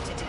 to do.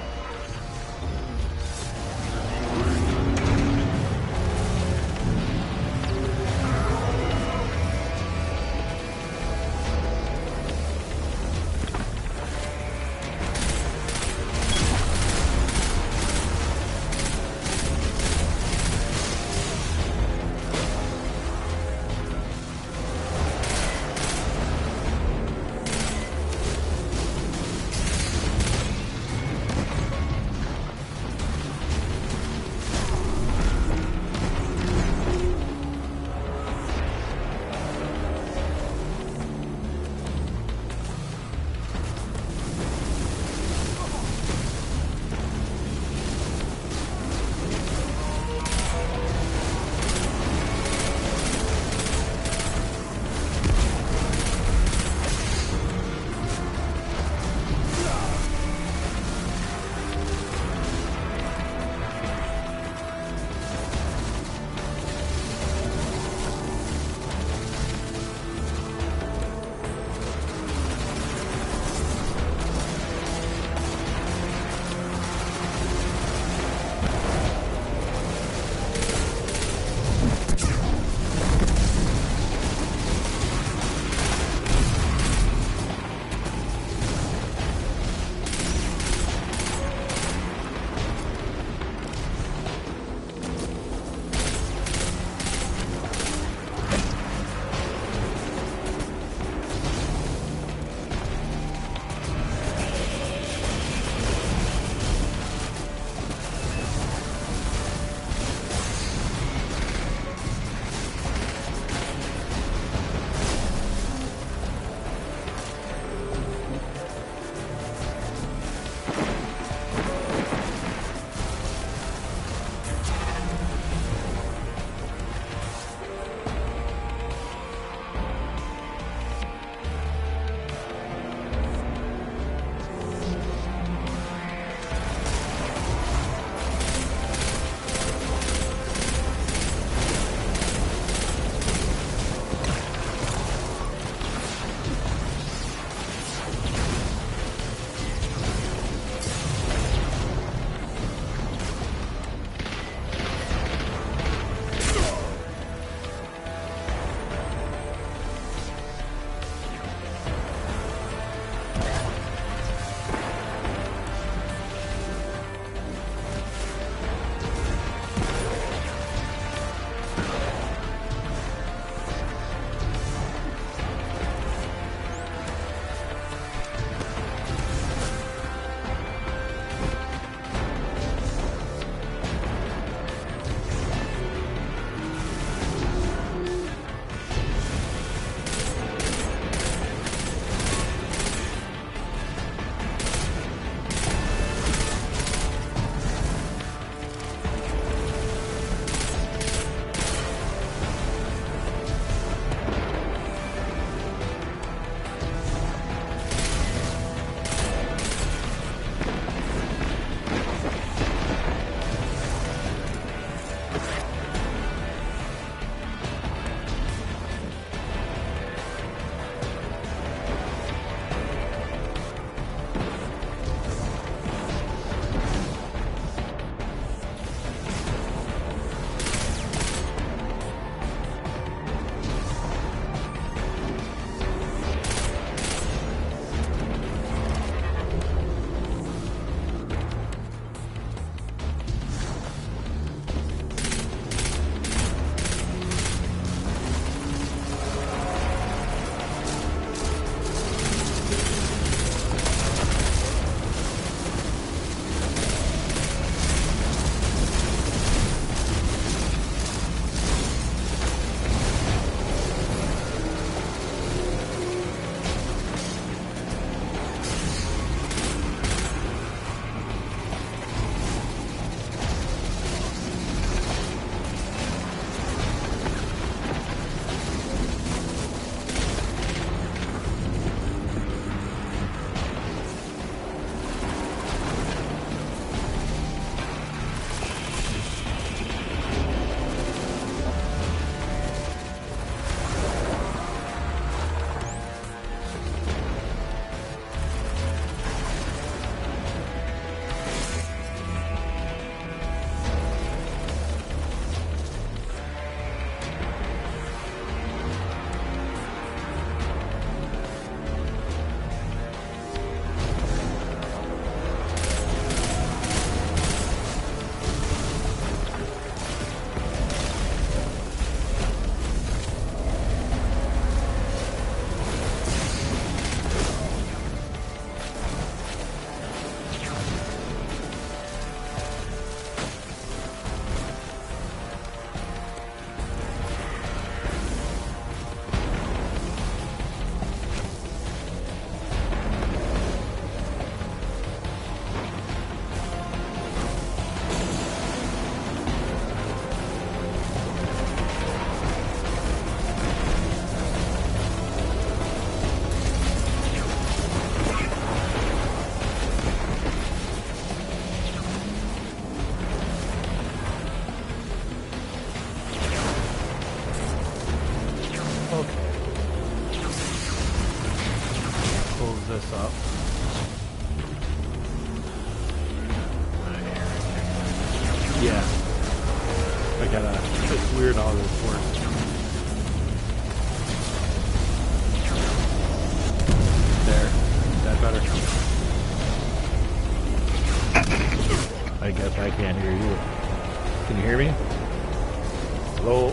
Yeah. I gotta, it's weird how this works. There. Is that better? I guess I can't hear you. Can you hear me? Hello?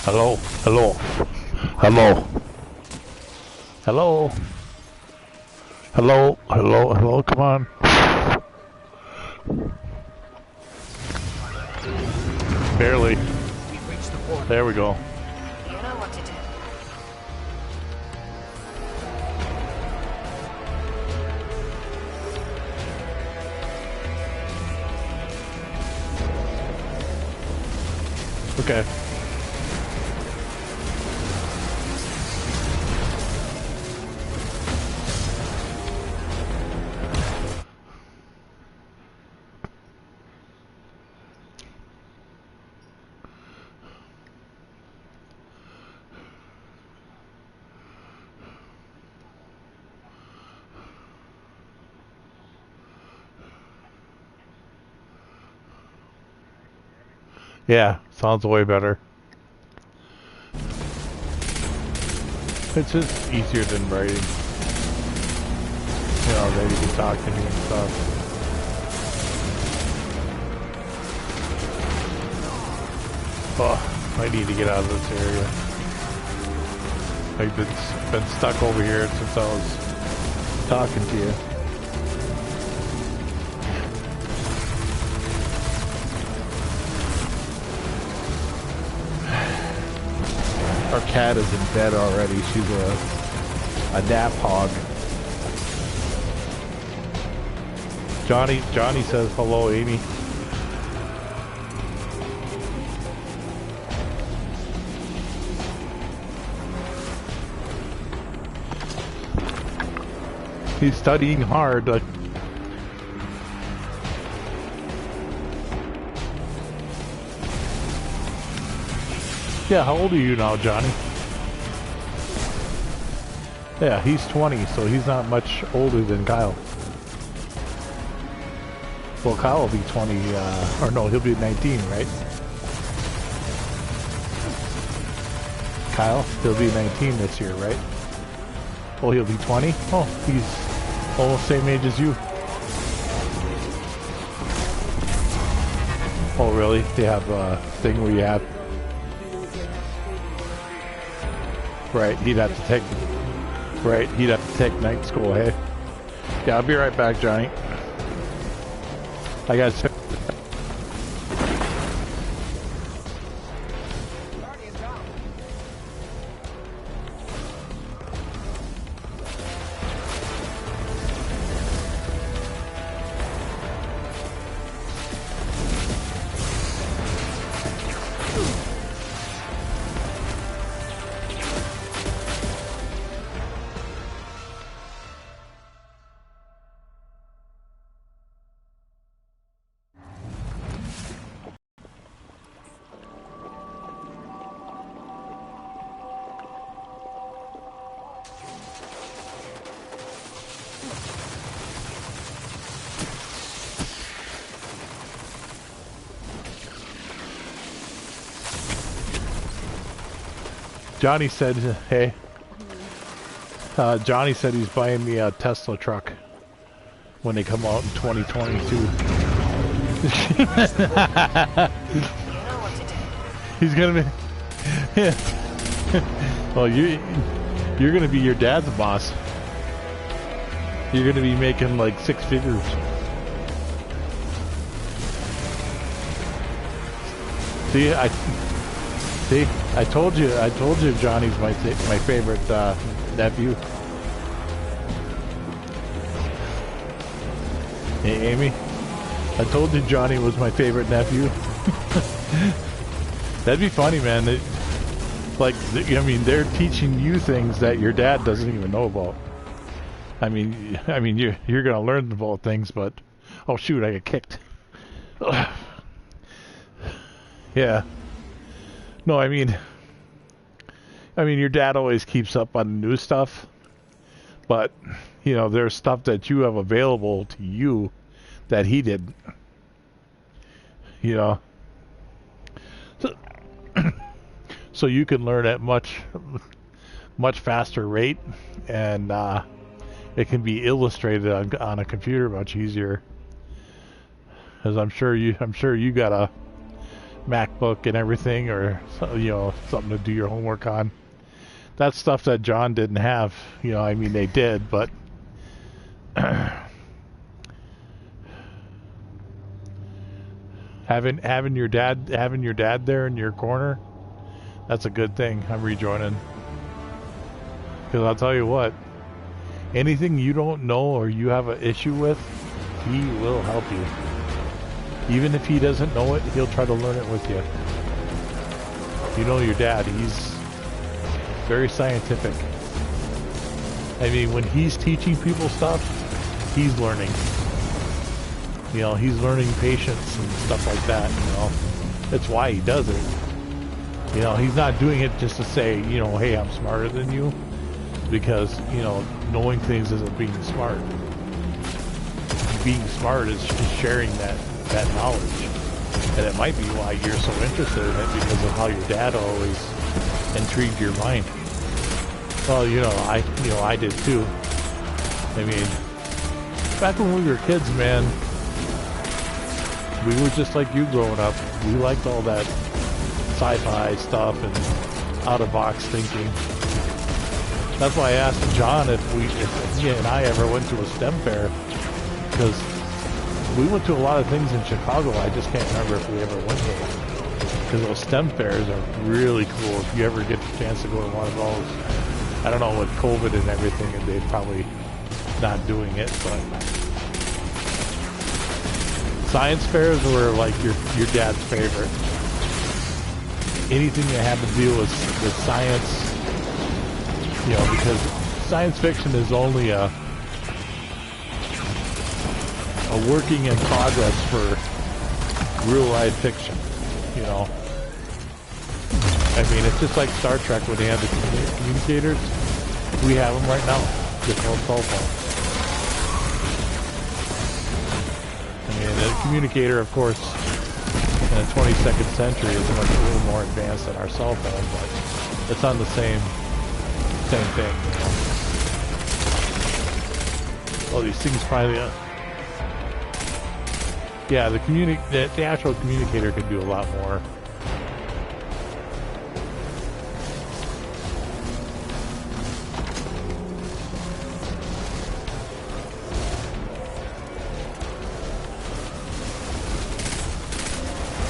Hello, hello, hello, hello, hello, hello, hello, come on. Barely. There we go. You know what to do. Okay. Yeah, sounds way better. It's just easier than writing. You know, then you can talk to me and stuff. Oh, I need to get out of this area. I've been stuck over here since I was talking to you. Our cat is in bed already. She's a nap hog. Johnny says hello, Amy. He's studying hard. Yeah, how old are you now, Johnny? Yeah, he's 20, so he's not much older than Kyle. Well, Kyle will be 20, or no, he'll be 19, right? Kyle, he'll be 19 this year, right? Oh, he'll be 20? Oh, he's almost same age as you. Oh, really? They have a thing where you have... Right, he'd have to take... Right, he'd have to take night school, hey? Yeah, I'll be right back, Johnny. I gotta check... Johnny said, hey. Johnny said he's buying me a Tesla truck when they come out in 2022. He's gonna be... Well, you're gonna be your dad's boss. You're gonna be making like 6 figures. See, I told you, Johnny's my favorite nephew. Hey, Amy, I told you Johnny was my favorite nephew. That'd be funny, man. I mean, they're teaching you things that your dad doesn't even know about. I mean, you're gonna learn about things, but oh shoot, I got kicked. Yeah. No, I mean, your dad always keeps up on the new stuff, but you know, there's stuff that you have available to you that he didn't. You know, so you can learn at much faster rate, and it can be illustrated on a computer much easier. Because I'm sure you got a MacBook and everything, or you know, something to do your homework on. That's stuff that John didn't have. You know, I mean, they did, but having your dad there in your corner, that's a good thing. I'm rejoining, because I'll tell you what, anything you don't know or you have an issue with, he will help you. Even if he doesn't know it, he'll try to learn it with you. You know your dad, he's very scientific. I mean, when he's teaching people stuff, he's learning. You know, he's learning patience and stuff like that, you know. That's why he does it. You know, he's not doing it just to say, you know, hey, I'm smarter than you. Because, you know, knowing things isn't being smart. Being smart is sharing that knowledge. And it might be why you're so interested in it, because of how your dad always intrigued your mind. Well, you know, I did too. I mean, back when we were kids, man, we were just like you growing up. We liked all that sci-fi stuff and out-of-box thinking. That's why I asked John if he and I ever went to a STEM fair, because we went to a lot of things in Chicago. I just can't remember if we ever went to one. Because those STEM fairs are really cool. If you ever get the chance to go to one of those, I don't know, with COVID and everything, and they're probably not doing it, but science fairs were like your dad's favorite. Anything that had to deal with science, you know, because science fiction is only a working in progress for real life fiction, you know. I mean, it's just like Star Trek when they have the communicators. We have them right now. They're called cell phones. I mean, the communicator, of course, in the 22nd century is much a little more advanced than our cell phone, but it's on the same thing. You know? Well, these things probably, yeah, the actual communicator can do a lot more.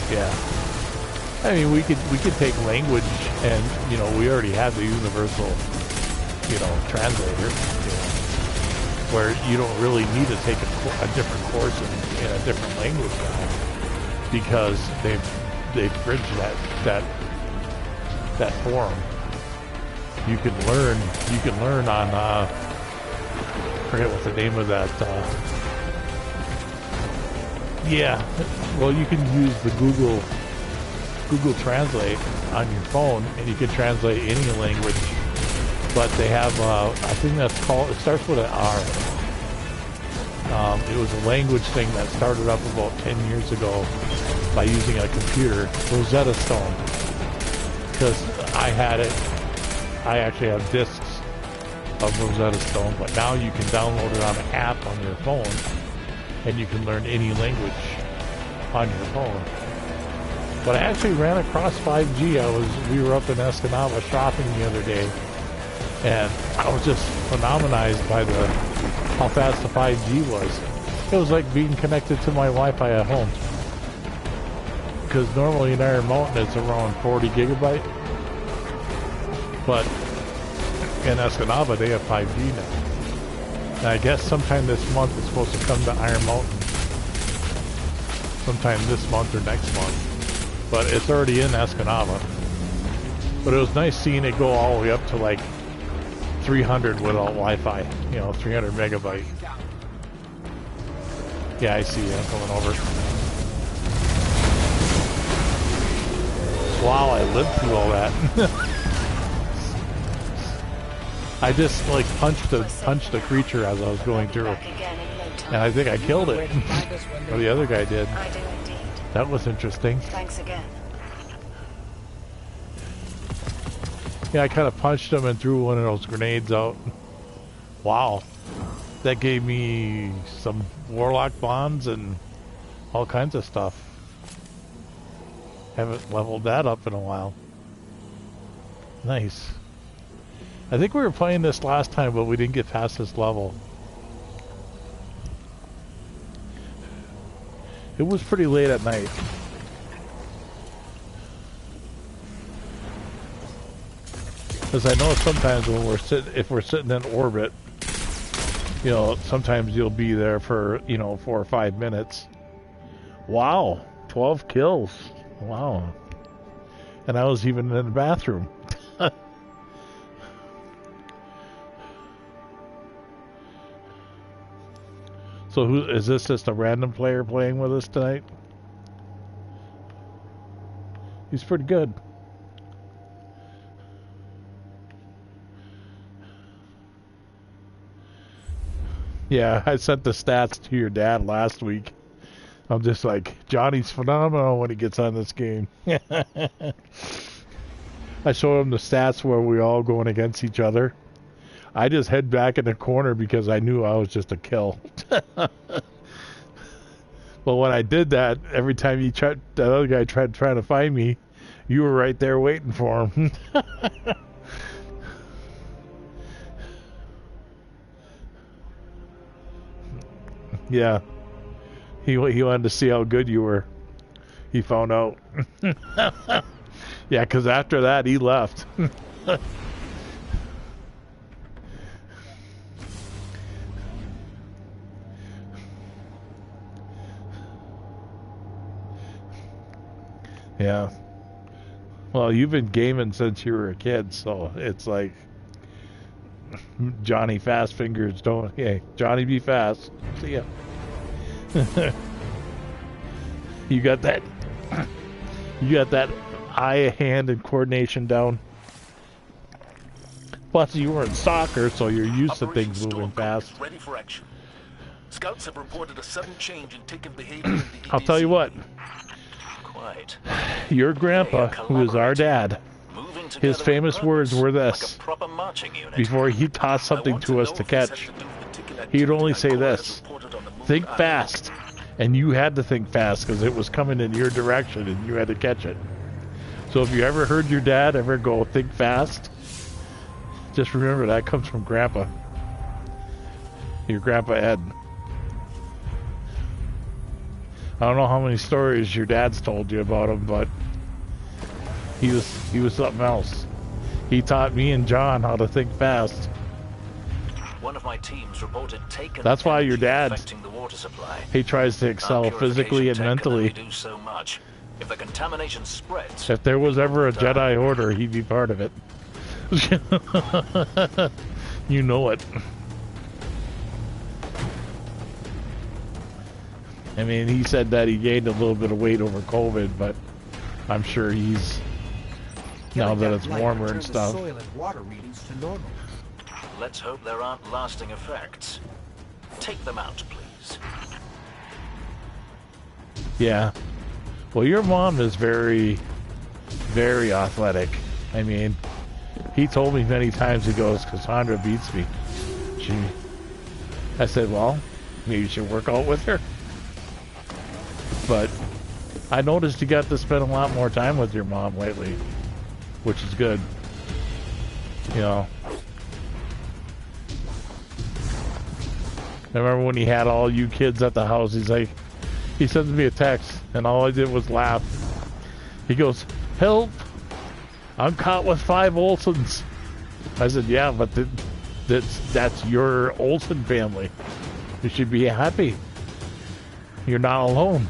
Yeah. I mean, we could take language, and you know, we already have the universal, you know, translator, you know, where you don't really need to take a different course in a different language now, because they've bridged that form. You can learn on I forget what the name of that. Yeah, well, you can use the Google Translate on your phone, and you can translate any language. But they have, I think that's called, it starts with an R. It was a language thing that started up about 10 years ago by using a computer, Rosetta Stone. Because I had it, I actually have discs of Rosetta Stone, but now you can download it on an app on your phone, and you can learn any language on your phone. But I actually ran across 5G. We were up in Escanaba shopping the other day, and I was just phenomenized by how fast the 5G was. It was like being connected to my Wi-Fi at home. because normally in Iron Mountain it's around 40 gigabyte. But in Escanaba they have 5G now. And I guess sometime this month it's supposed to come to Iron Mountain. Sometime this month or next month. But it's already in Escanaba. But it was nice seeing it go all the way up to like 300 without Wi-Fi. You know, 300 megabyte. Yeah, I see you. I'm coming over. Wow, I lived through all that. I just like punched the creature as I was going through, and I think I killed it. Or the other guy did. I do indeed. That was interesting. Thanks again. Yeah, I kind of punched him and threw one of those grenades out. Wow, that gave me some warlock bonds and all kinds of stuff. Haven't leveled that up in a while. Nice. I think we were playing this last time, but we didn't get past this level. It was pretty late at night. Because I know sometimes when if we're sitting in orbit, you know, sometimes you'll be there for, you know, 4 or 5 minutes. Wow, 12 kills. Wow. And I was even in the bathroom. So who is this? Just a random player playing with us tonight? He's pretty good. Yeah, I sent the stats to your dad last week. I'm just like, Johnny's phenomenal when he gets on this game. I showed him the stats where we're all going against each other. I just head back in the corner because I knew I was just a kill. But when I did that, every time the other guy tried trying to find me, you were right there waiting for him. Yeah. He wanted to see how good you were. He found out. Yeah, because after that, he left. Yeah. Well, you've been gaming since you were a kid, so it's like Johnny Fast Fingers don't. Hey, Johnny be fast. See ya. You got that. You got that eye, hand, and coordination down. Plus, you were in soccer, so you're used to things moving fast. Ready for action. Scouts have reported a sudden change in tick and behavior in the I'll tell you what. Quiet. Your grandpa, who is our dad, his famous words were this. Before he tossed something to us to catch, he'd only say this: think fast. And you had to think fast because it was coming in your direction and you had to catch it. So if you ever heard your dad ever go, think fast, just remember that comes from Grandpa. Your Grandpa Ed. I don't know how many stories your dad's told you about him, but he was something else. He taught me and John how to think fast. One of my teams reported taken. That's why your dad, the water supply. He tries to excel physically and mentally. Do so much. If the contamination spreads, if there was ever a Jedi Order, he'd be part of it. You know it. I mean, he said that he gained a little bit of weight over COVID, but I'm sure he's, now that it's warmer and stuff. Soil and water readings to normal. Let's hope there aren't lasting effects. Take them out, please. Yeah. Well, your mom is very, very athletic. I mean, he told me many times, he goes, Cassandra beats me. I said, well, maybe you should work out with her. But I noticed you got to spend a lot more time with your mom lately, which is good. You know. I remember when he had all you kids at the house, he sends me a text, and all I did was laugh. He goes, help! I'm caught with 5 Olsons. I said, yeah, but that's your Olsen family. You should be happy. You're not alone.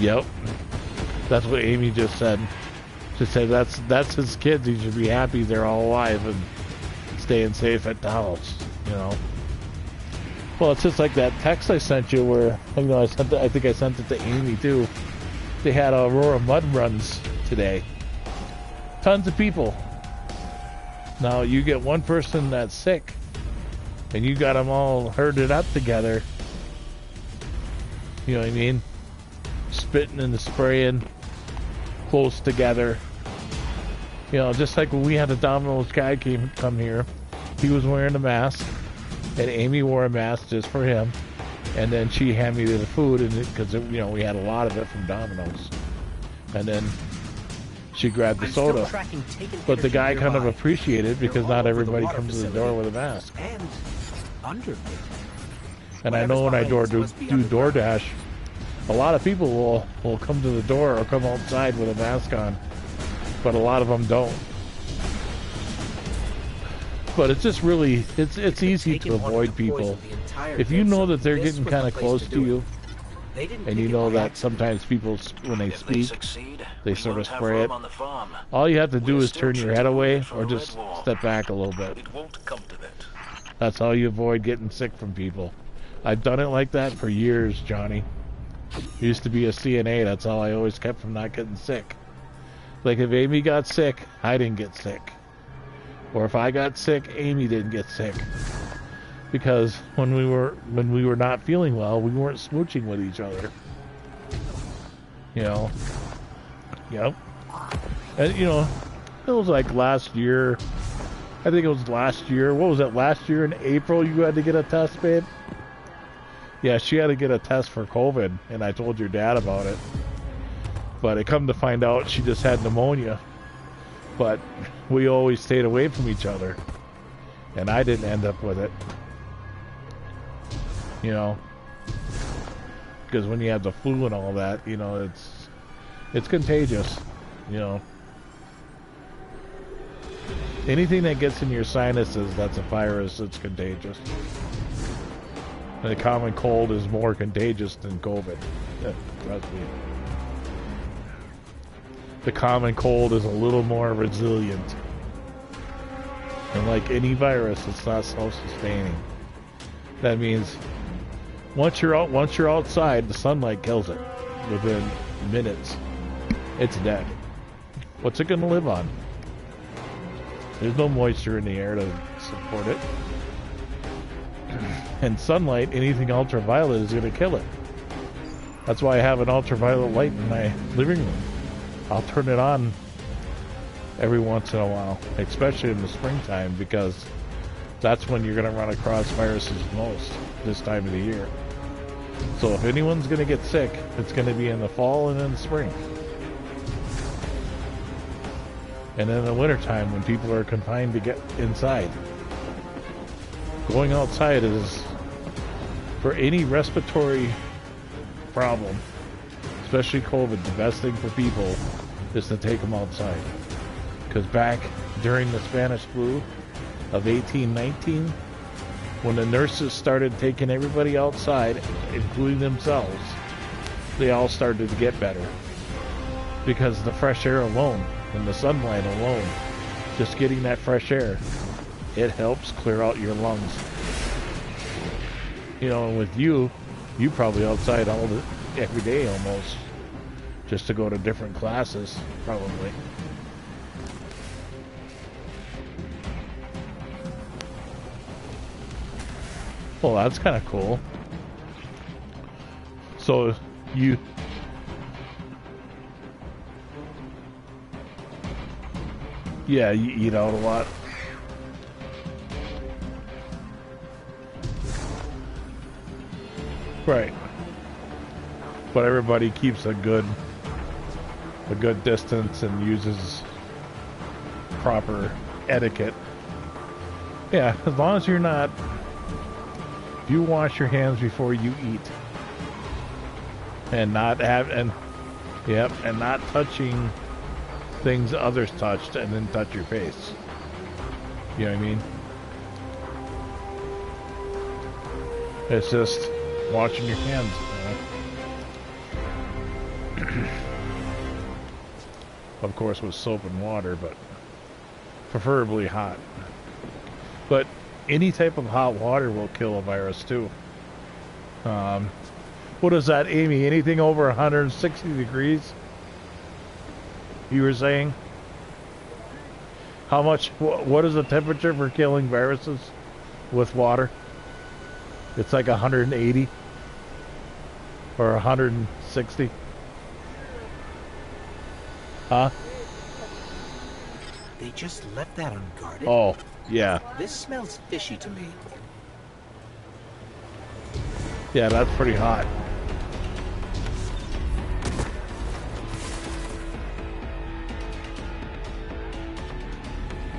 Yep. That's what Amy just said. She said that's his kids. He should be happy they're all alive and staying safe at the house, you know. Well, it's just like that text I sent you where, you know, I think I sent it to Amy too. They had Aurora mud runs today. Tons of people. Now you get one person that's sick and you got them all herded up together. You know what I mean? Spitting and spraying close together. You know, just like when we had a Domino's guy come here, he was wearing a mask, and Amy wore a mask just for him, and then she handed me the food, and because you know we had a lot of it from Domino's, and then she grabbed the soda. But the guy kind of appreciated it because not everybody comes to the door with a mask. And I know when I do DoorDash, a lot of people will come to the door or come outside with a mask on, but a lot of them don't. But it's just really, it's easy to avoid people. If you know that they're getting kind of close to you, and you know that sometimes people, when they speak, they sort of spray it, all you have to do is turn your head away or just step back a little bit. That's how you avoid getting sick from people. I've done it like that for years, Johnny. Used to be a CNA, that's how I always kept from not getting sick. Like if Amy got sick, I didn't get sick. Or if I got sick, Amy didn't get sick. Because when we were not feeling well, we weren't smooching with each other. You know? Yep. And you know, it was like last year. I think it was last year. What was it, last year in April you had to get a test, babe? Yeah, she had to get a test for COVID, and I told your dad about it. But it come to find out she just had pneumonia. But we always stayed away from each other. And I didn't end up with it. You know? Because when you have the flu and all that, you know, it's contagious. You know? Anything that gets in your sinuses, that's a virus that's contagious. And the common cold is more contagious than COVID. Yeah, trust me. The common cold is a little more resilient. And like any virus, it's not self-sustaining. That means once you're outside, the sunlight kills it. Within minutes, it's dead. What's it going to live on? There's no moisture in the air to support it. And sunlight, anything ultraviolet, is going to kill it. That's why I have an ultraviolet light in my living room. I'll turn it on every once in a while, especially in the springtime, because that's when you're going to run across viruses most, this time of the year. So if anyone's going to get sick, it's going to be in the fall and in the spring. And in the wintertime when people are confined to get inside. Going outside is, for any respiratory problem, especially COVID, the best thing for people is to take them outside. Because back during the Spanish flu of 1819, when the nurses started taking everybody outside, including themselves, they all started to get better. Because the fresh air alone, and the sunlight alone, just getting that fresh air, it helps clear out your lungs. You know, with you probably outside every day almost, just to go to different classes, probably. Well, that's kind of cool. So, you eat out a lot. Right. But everybody keeps a good distance and uses proper etiquette. Yeah, as long as you're not You wash your hands before you eat, and not have and yep, and not touching things others touched, and then touch your face. You know what I mean? It's just washing your hands. You know? Of course, with soap and water, but preferably hot. But any type of hot water will kill a virus too. What is that, Amy? Anything over 160 degrees? You were saying? How much? What is the temperature for killing viruses with water? It's like 180 or 160. Huh? They just left that unguarded? Oh, yeah. This smells fishy to me. Yeah, that's pretty hot.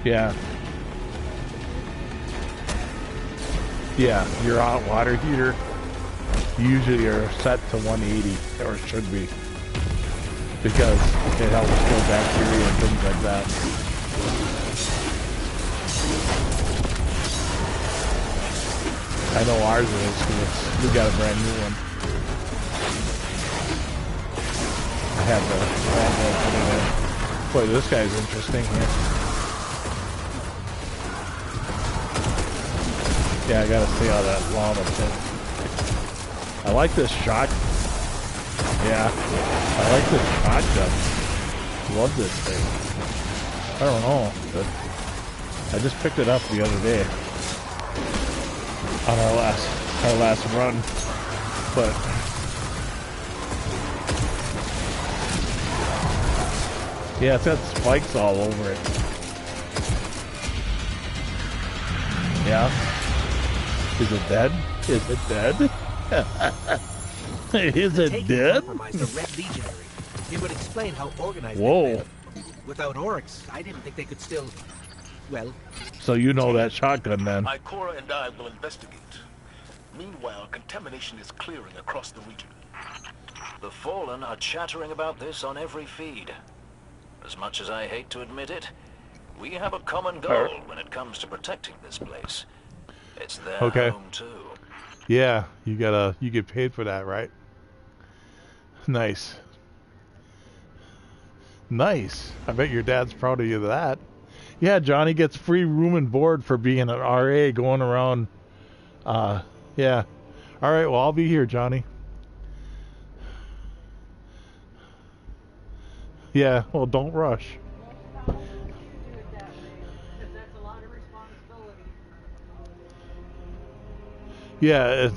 Yeah. Yeah, your hot water heater usually are set to 180, or should be, because it helps kill bacteria and things like that. I know ours is, because we got a brand new one. I have the put it in. Boy, this guy's interesting here. Yeah, I gotta see how that lava fits. I like this shot. Yeah, I like this shotgun. Love this thing. I don't know, but I just picked it up the other day on our last run. But yeah, it's got spikes all over it. Yeah. Is it dead? Is it dead? Is it dead? The Red Legionary. It would explain how organized Whoa. they've been. Without Oryx, I didn't think they could still, well... So you know that shotgun then? Ikora and I will investigate. Meanwhile, contamination is clearing across the region. The Fallen are chattering about this on every feed. As much as I hate to admit it, we have a common goal when it comes to protecting this place. It's their home too. Yeah, you get paid for that, right? Nice. Nice. I bet your dad's proud of you of that. Yeah, Johnny gets free room and board for being an RA going around. Yeah. All right, well, I'll be here, Johnny. Yeah, well, don't rush. Yeah,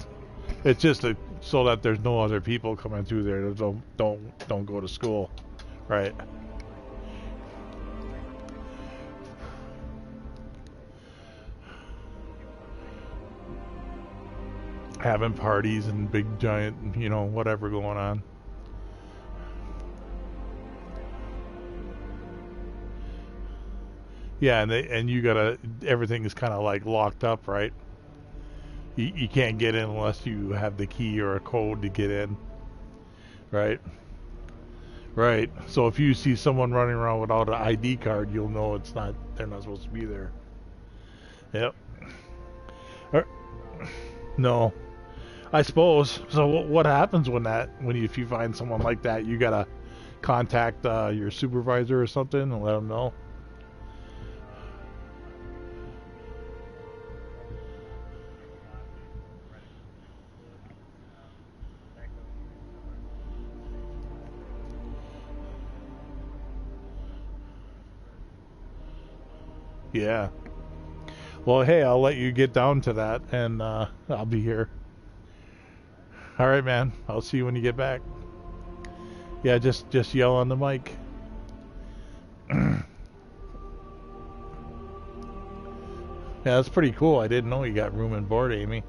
it's just so that there's no other people coming through there that don't go to school, right? Having parties and big giant, you know, whatever going on. Yeah, and you gotta, everything is kind of like locked up, right? You can't get in unless you have the key or a code to get in, right? Right. So if you see someone running around without an ID card, you'll know they're not supposed to be there. Yep. No, I suppose. So what happens if you find someone like that? You gotta contact your supervisor or something and let them know. Yeah. Well, hey, I'll let you get down to that, and I'll be here. All right, man. I'll see you when you get back. Yeah, just yell on the mic. Yeah, that's pretty cool. I didn't know you got room and board, Amy.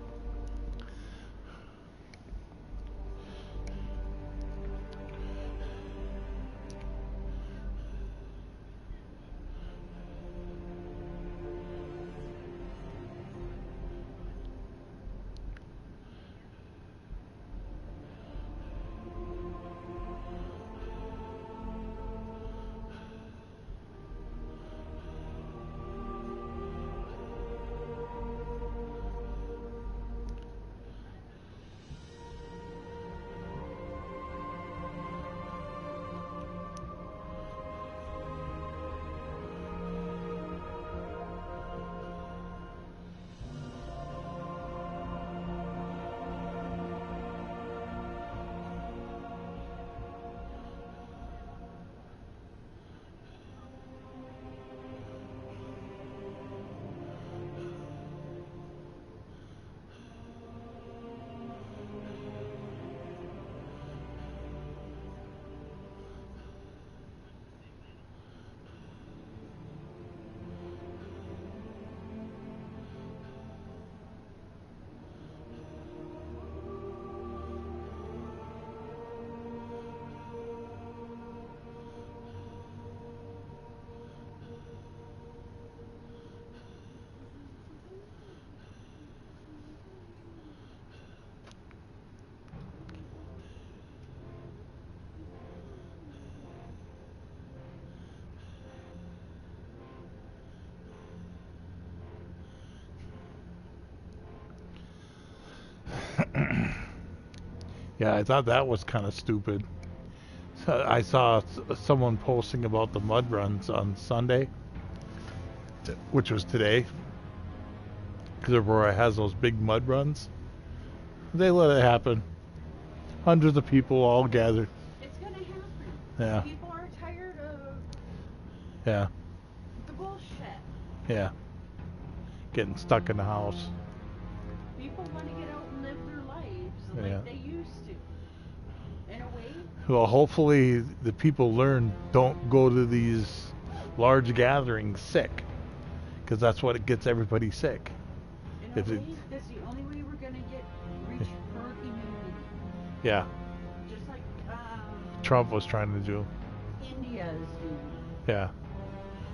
Yeah, I thought that was kind of stupid. So I saw someone posting about the mud runs on Sunday, which was today, because Aurora has those big mud runs. They let it happen. Hundreds of people all gathered. It's gonna happen. Yeah. People are tired of Yeah, the bullshit. yeah. Getting stuck in the house. People want to get out and live their lives Yeah. like they used to. In a way, Well, hopefully the people learn don't go to these large gatherings sick, because that's what gets everybody sick. in a If it- way, that's the only way we're gonna reach herd immunity. Yeah, Just like Trump was trying to do. India is doing. Yeah.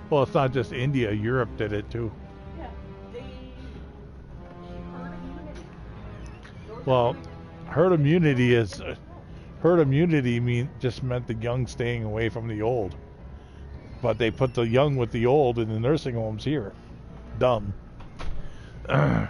Well, it's not just India. Europe did it too. Yeah, they herd immunity. Those Well, are like- herd immunity is herd immunity just meant the young staying away from the old. But they put the young with the old in the nursing homes here. Dumb. Ugh.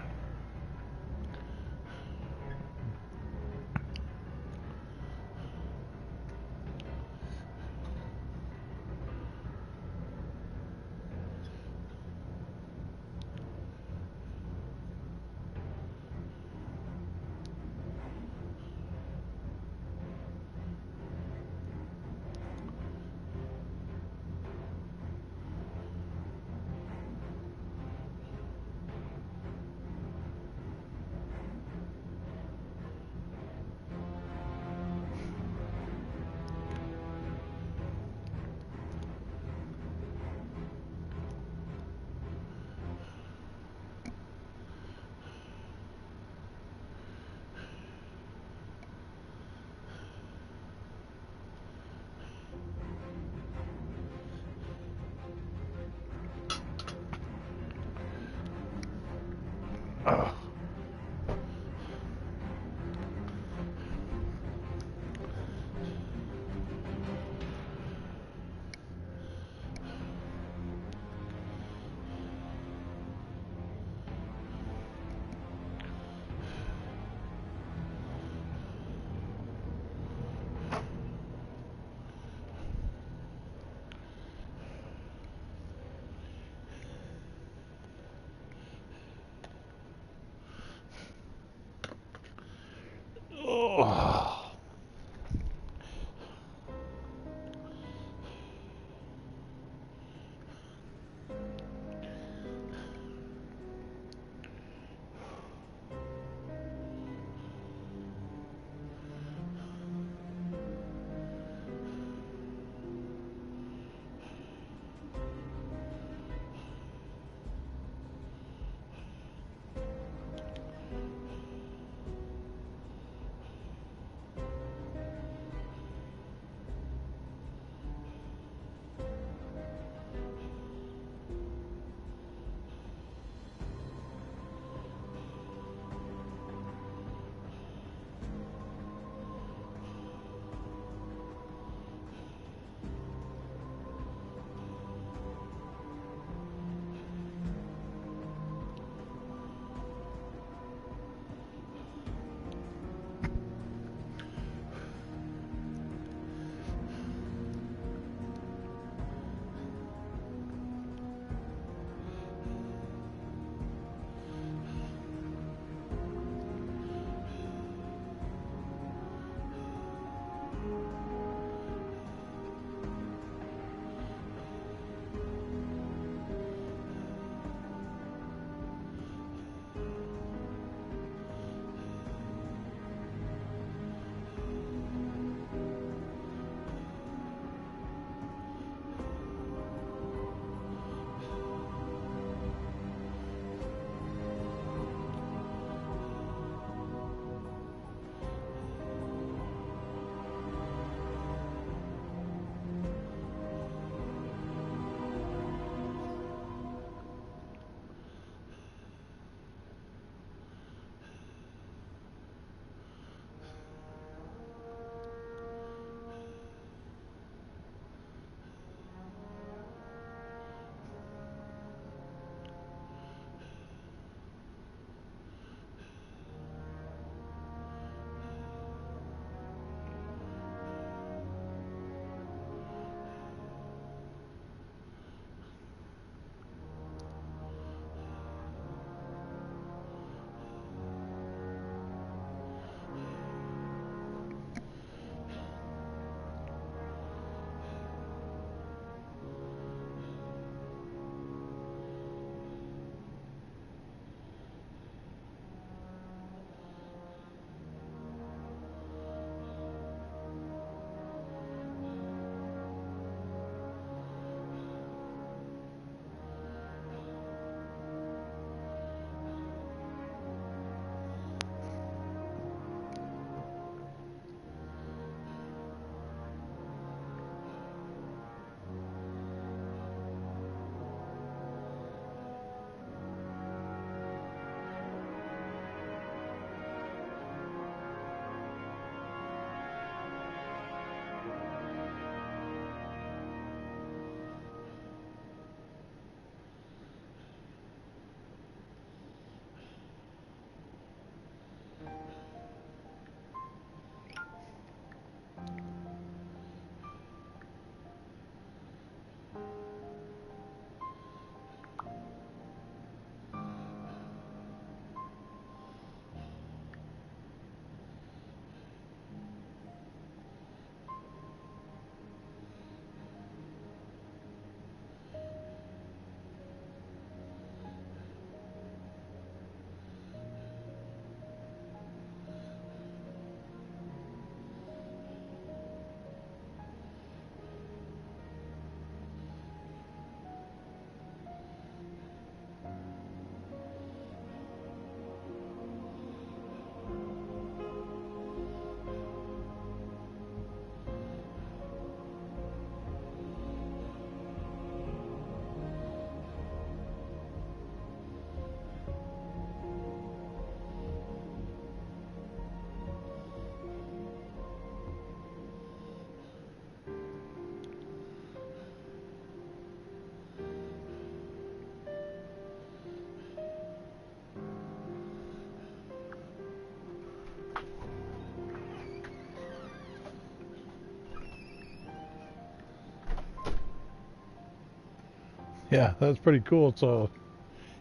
Yeah, that's pretty cool. So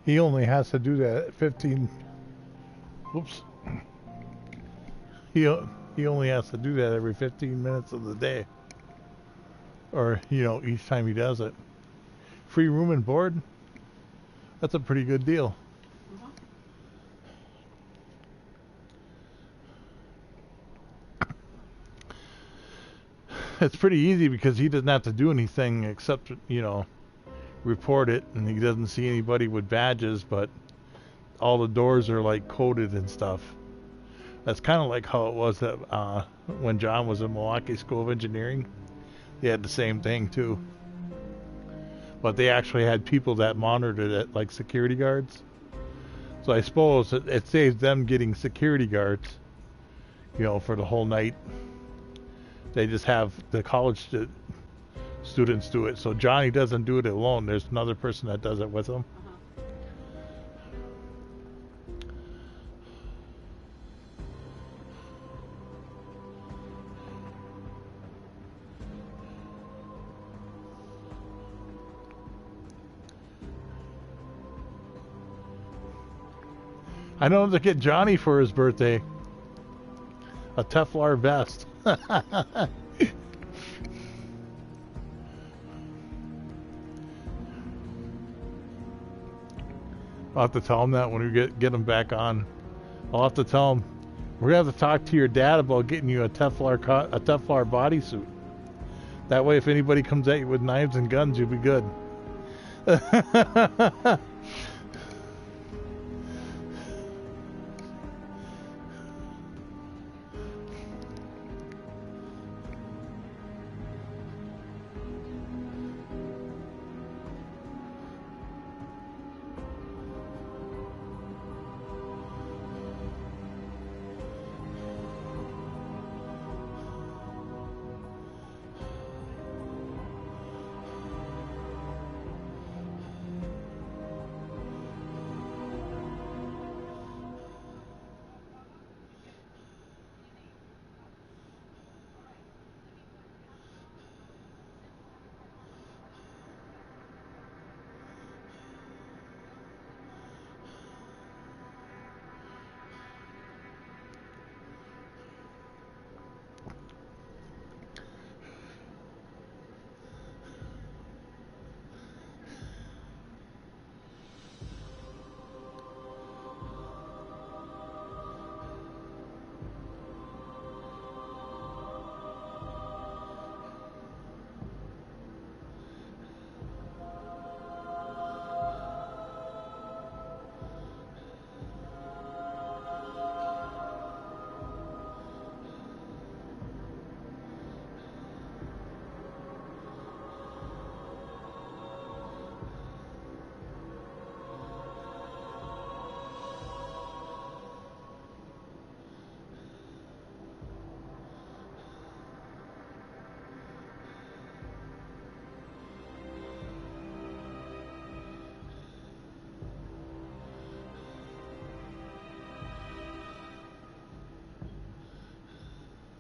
he only has to do that at 15. Whoops. He he only has to do that every 15 minutes of the day, or each time he does it. Free room and board. That's a pretty good deal. Uh-huh. It's pretty easy because he doesn't have to do anything except report it, and he doesn't see anybody with badges, but all the doors are like coded and stuff. That's kind of like how it was that when John was in Milwaukee School of Engineering. They had the same thing too, but they actually had people that monitored it, like security guards. So I suppose it saves them getting security guards, for the whole night. They just have the college students do it. So Johnny doesn't do it alone. There's another person that does it with him. Uh-huh. I know to get Johnny for his birthday a Teflar vest. I'll have to tell him that when we get him back on. I'll have to tell him we're gonna have to talk to your dad about getting you a Teflar bodysuit. That way, if anybody comes at you with knives and guns, you'll be good.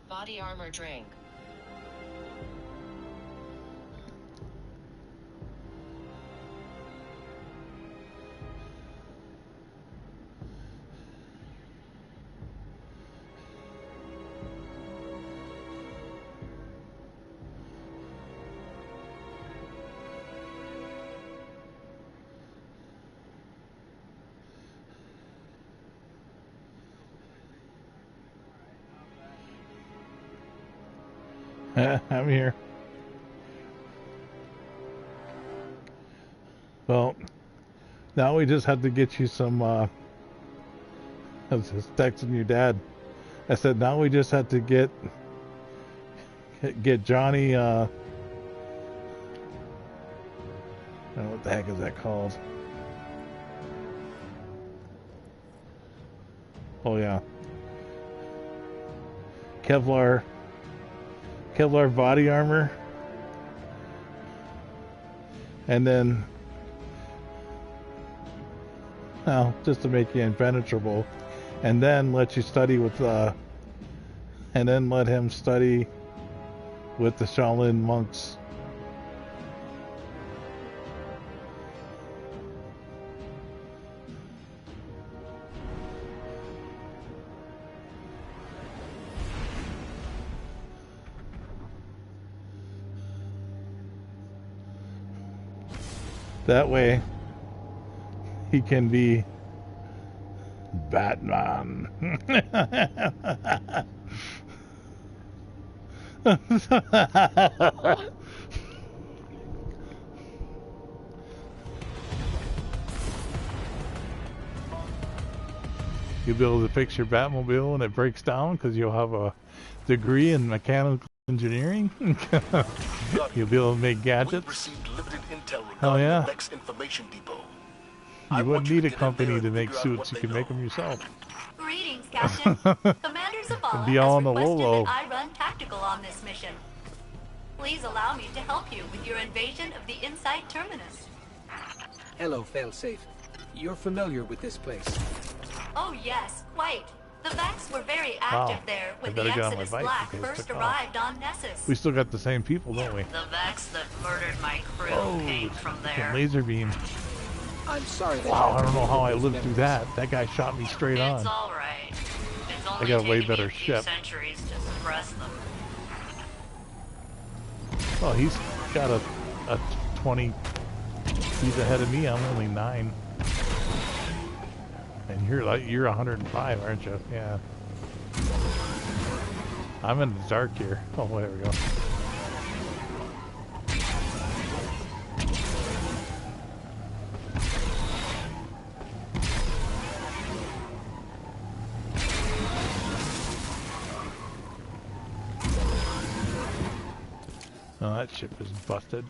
Body armor drink. I'm here. Well, now we just have to get you some, I was just texting your dad. I said, now we just have to get Johnny, I don't know what the heck is that called. Oh yeah. Kevlar body armor, and then just to make you impenetrable, and then let you study with and then let him study with the Shaolin monks. That way, he can be Batman. You'll be able to fix your Batmobile when it breaks down because you'll have a degree in mechanical engineering. You'll be able to make gadgets. Received limited intel Hell regarding yeah. the Vex information depot. You wouldn't need a company to make suits. You can make them yourself. Greetings, Captain. Commander Zavala Be all has on the requested low-low. that I run tactical on this mission. Please allow me to help you with your invasion of the Inside Terminus. Hello, Failsafe. You're familiar with this place. Oh yes, quite. The Vex were very active there when the better get on my Exodus bike Black because first it's off. arrived on Nessus. We still got the same people, don't we? The Vex that murdered my crew Oh, came from fucking there. laser beam. I'm sorry that Wow, you I don't know how I those lived through memories. that. That guy shot me straight It's on. all right. It's only got a way taken me better a few ship. centuries to suppress them. Oh, he's got a 20. He's ahead of me. I'm only 9. And you're 105, aren't you? Yeah. I'm in the dark here. Oh, there we go. Oh, that ship is busted.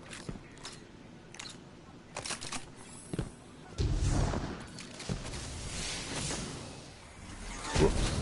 Whoops.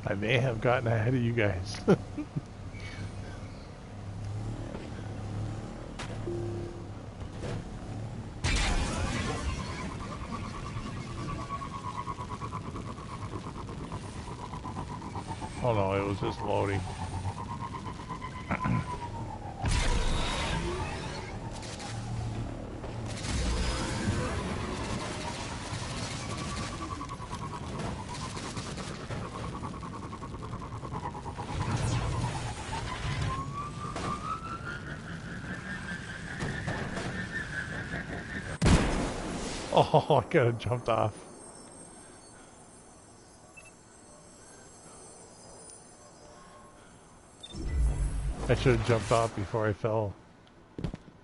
I may have gotten ahead of you guys. Oh no, it was just loading. Oh, I could have jumped off. I should have jumped off before I fell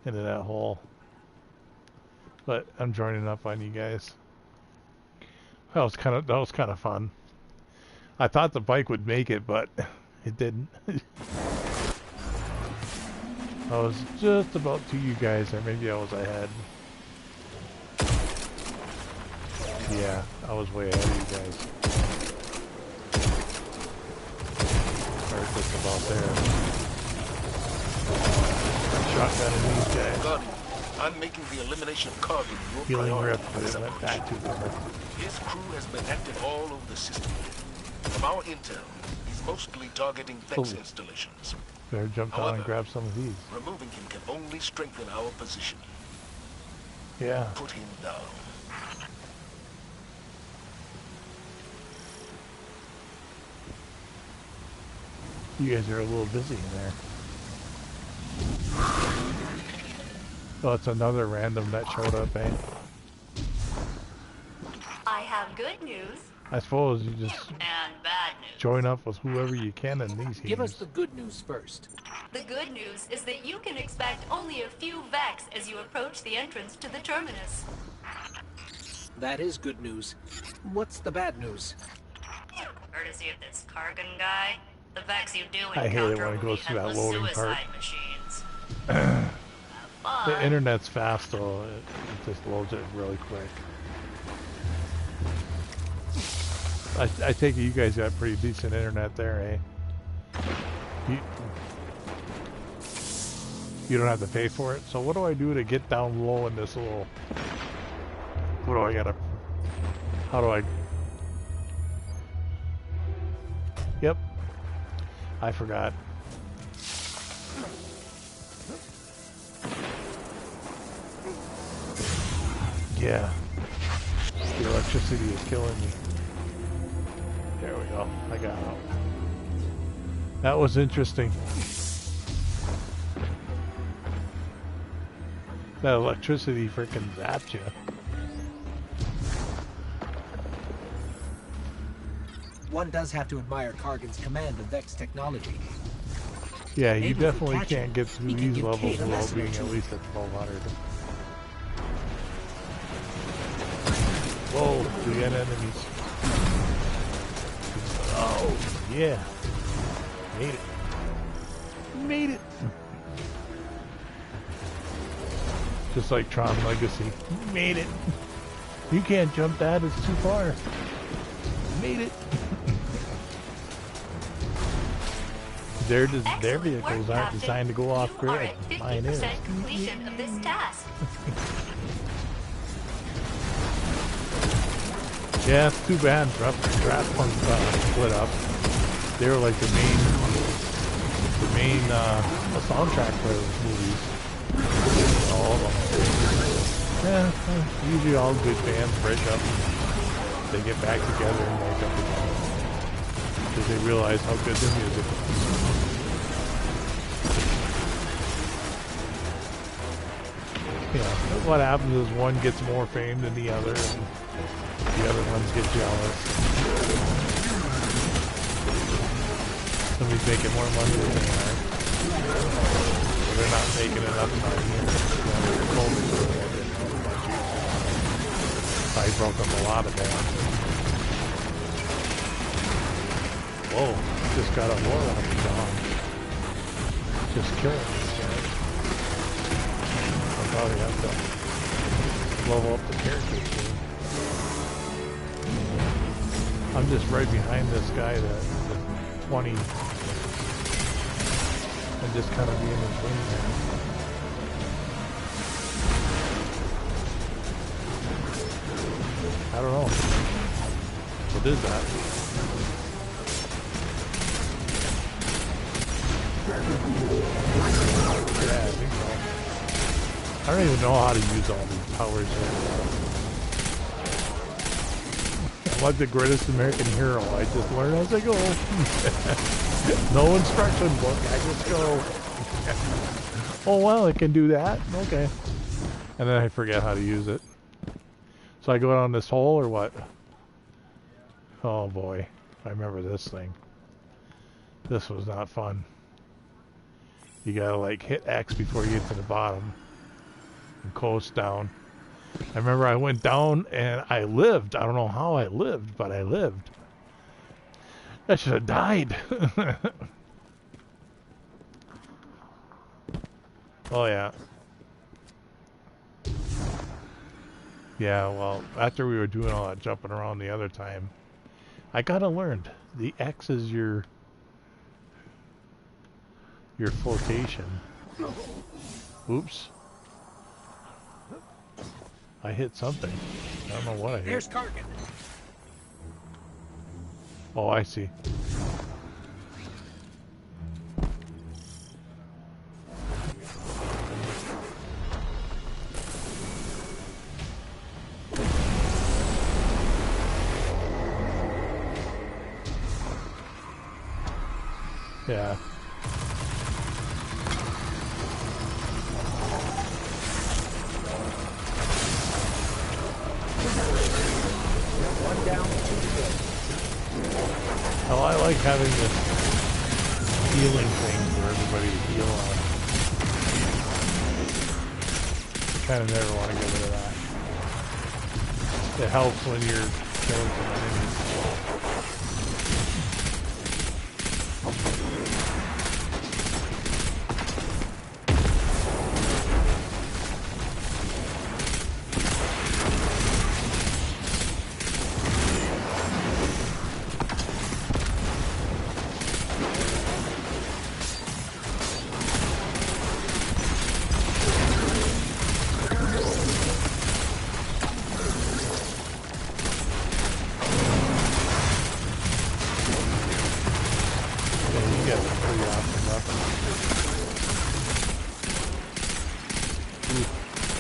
into that hole. But I'm joining up on you guys. That was kind of fun. I thought the bike would make it, but it didn't. I was just about to you guys, or maybe I was ahead. Yeah, I was way ahead of you guys. Or just about there. Shotgunning these guys. Guardian, I'm making the elimination of cargo your Healing priority grip, for but this it went operation. back to them. His crew has been active all over the system. From our intel, he's mostly targeting Vex Oh. installations. Better jump down and grab some of these. Removing him can only strengthen our position. Yeah. Put him down. You guys are a little busy in there. Oh, it's another random that showed up, eh? I have good news. I suppose you just And bad news. join up with whoever you can in these Give us games. the good news first. The good news is that you can expect only a few Vex as you approach the entrance to the terminus. That is good news. What's the bad news? Courtesy of this Kargan guy, the Vex you do I hate it encounter when it will goes be through that headless loading part. suicide machines. The internet's fast though. It just loads it really quick. I take it you guys got pretty decent internet there, eh? You don't have to pay for it. So what do I do to get down low in this little... What do I gotta... How do I... Yep. I forgot. Yeah. The electricity is killing me. There we go. I got it. That was interesting. That electricity freaking zapped you. One does have to admire Kargan's command of Vex technology. Yeah, you Maybe if we definitely catch can't him, get through he can these give levels Kate a without lesson or being at two. least at 1200. Whoa, we got enemies. Oh, yeah. Made it. Made it. Just like Tron Legacy. Made it. You can't jump that, it's too far. Made it. Their vehicles aren't designed to go off grid. Mine is. Completion of this task. Yeah, it's too bad. Draft split up. They were like the main soundtrack for those movies. All of them. Yeah, usually all good bands break up. They get back together and make up again because they realize how good their music is. You know, what happens is one gets more fame than the other, and the other ones get jealous. Somebody's making more money than they are. Or they're not making enough money. I broke up a lot of bands. Whoa, just got a warlock dog. Just killing this guy. I'll probably have to level up the character soon. I'm just right behind this guy, the 20. And just kind of be in between there. I don't know. What is that? Yeah, I think so. I don't even know how to use all these powers here. I'm like the greatest American hero. I just learn as I go. No instruction book. I just go. Oh, well, I can do that. Okay. And then I forget how to use it. So I go down this hole or what? Oh boy. I remember this thing. This was not fun. You gotta like hit X before you get to the bottom. And coast down. I remember I went down and I lived. I don't know how I lived, but I lived. I should have died. Oh yeah. Yeah, well, after we were doing all that jumping around the other time, I kinda learned. The X is your flotation. Oops. I hit something. I don't know what I hit. There's Kargan. Oh, I see. Yeah. One down, two to go. Oh, I like having this healing thing for everybody to heal on. I kind of never want to get rid of that. It helps when you're killing some enemies.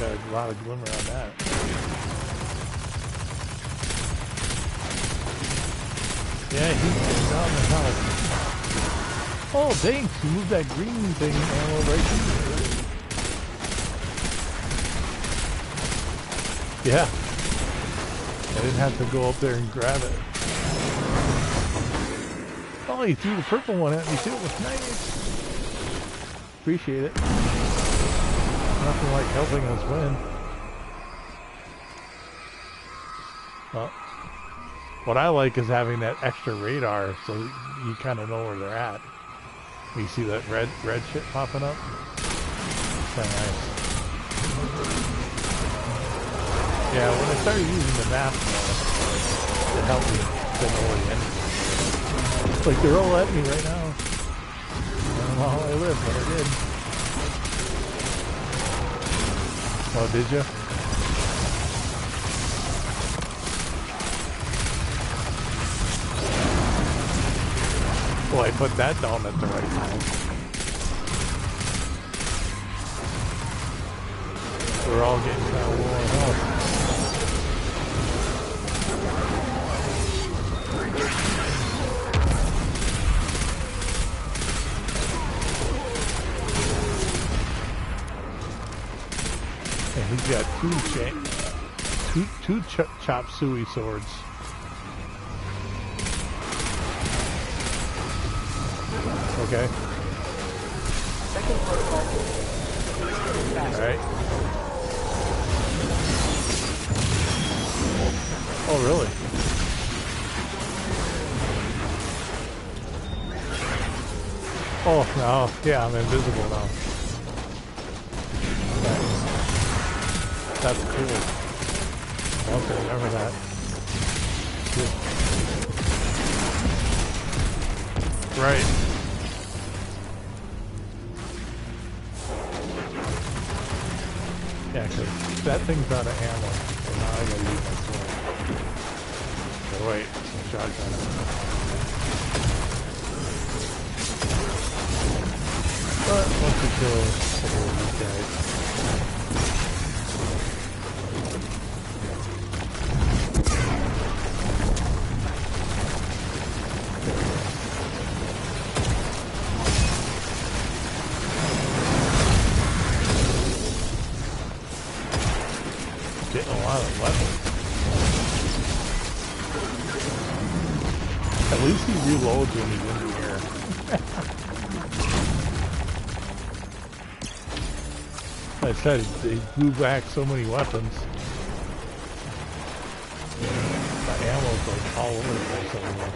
A lot of glimmer on that. Yeah, he's getting down the house. Oh, thanks. You moved that green thing ammo right here. Yeah. I didn't have to go up there and grab it. Oh, he threw the purple one at me too. Nice. Appreciate it. Nothing like helping us win. Well, what I like is having that extra radar, so you kind of know where they're at. You see that red shit popping up? Kind of nice. Yeah, when I started using the map, it helped me to know where the enemies are. It's like they're all at me right now. I don't know how I live, but I did. Oh, did you? Well, I put that down at the right time. We're all getting kind of worn out. And he's got two chop suey swords. Okay. Second protocol. Alright. Oh, really? Oh, no. Yeah, I'm invisible now. That's cool. Okay, remember that. Cool. Right. Yeah, because that thing's out of ammo. So now I gotta use my sword. So wait, I'll charge on it. But once we kill a couple of these guys. Getting a lot of weapons. At least he reloads when he's in the air. I said they blew back so many weapons. The ammo's like all over the place anymore.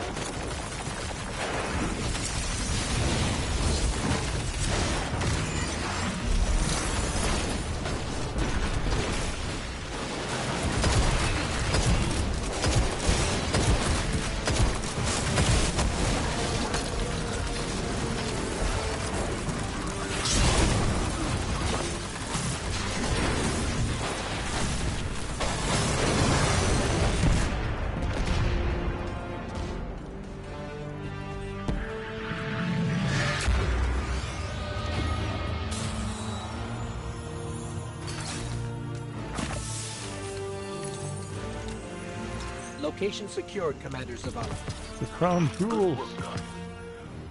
Location secured, Commander Zavala. The crown jewels.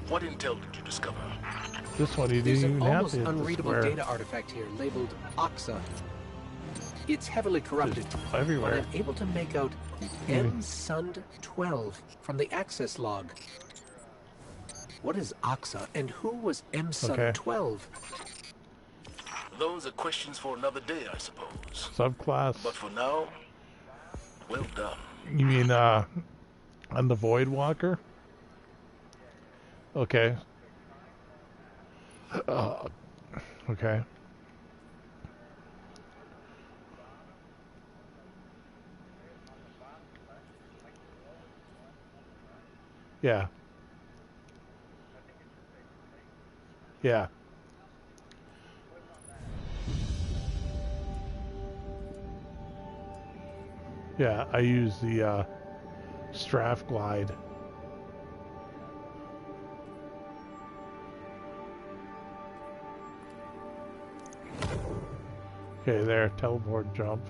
What intel did you discover? This one you There's didn't an even have almost to unreadable swear. data artifact here labeled Oxa. It's heavily corrupted, Just but everywhere. I'm able to make out MSund12 from the access log. What is Oxa, and who was MSund12? Those are questions for another day, I suppose. Subclass. But for now, Well done. You mean on the Void Walker? Okay. Okay. Yeah. Yeah. Yeah, I use the Straff Glide. Okay, there, teleport jump.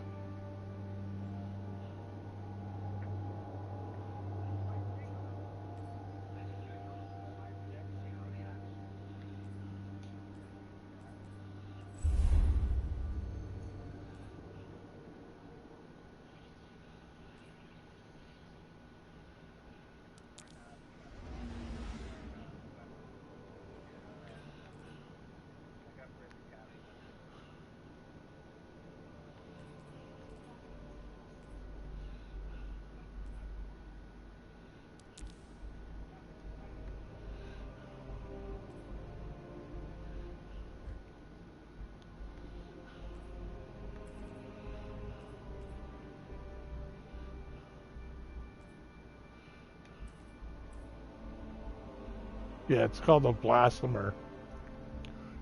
Yeah, it's called a Blasphemer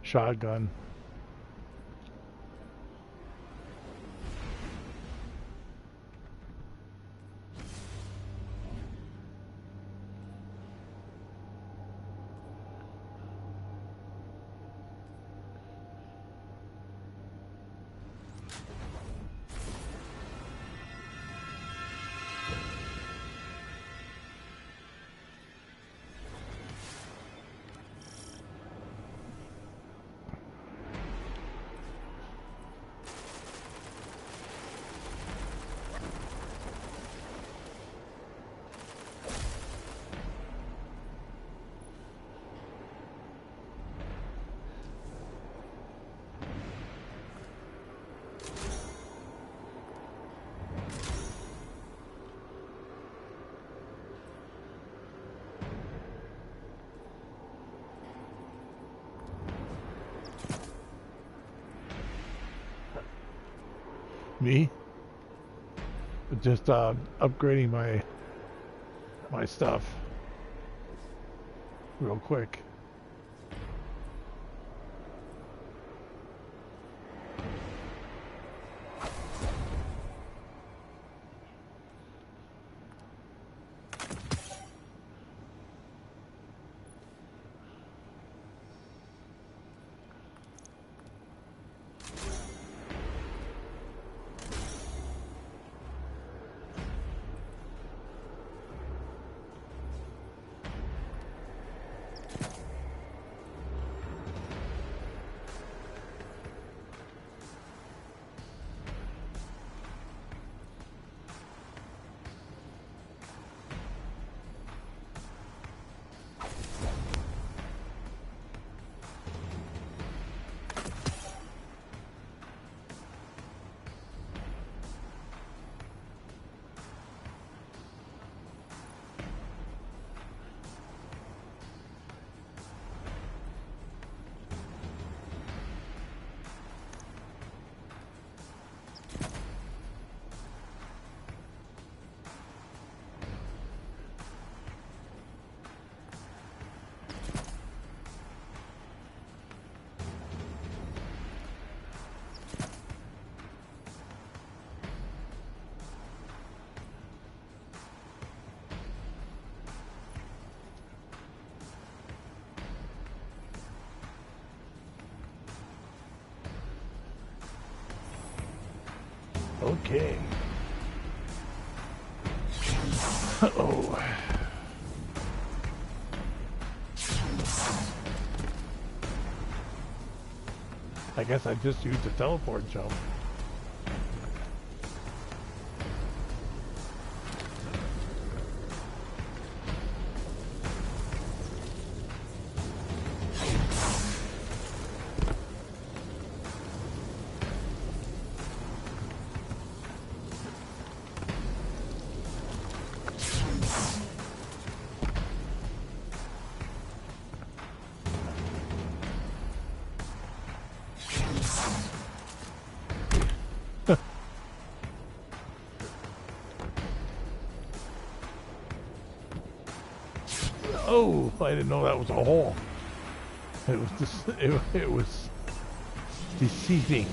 shotgun. Me? Just upgrading my stuff real quick. Okay. Uh-oh. I guess I just used the teleport jump. Oh, I didn't know that was a hole. It was just, it was deceiving.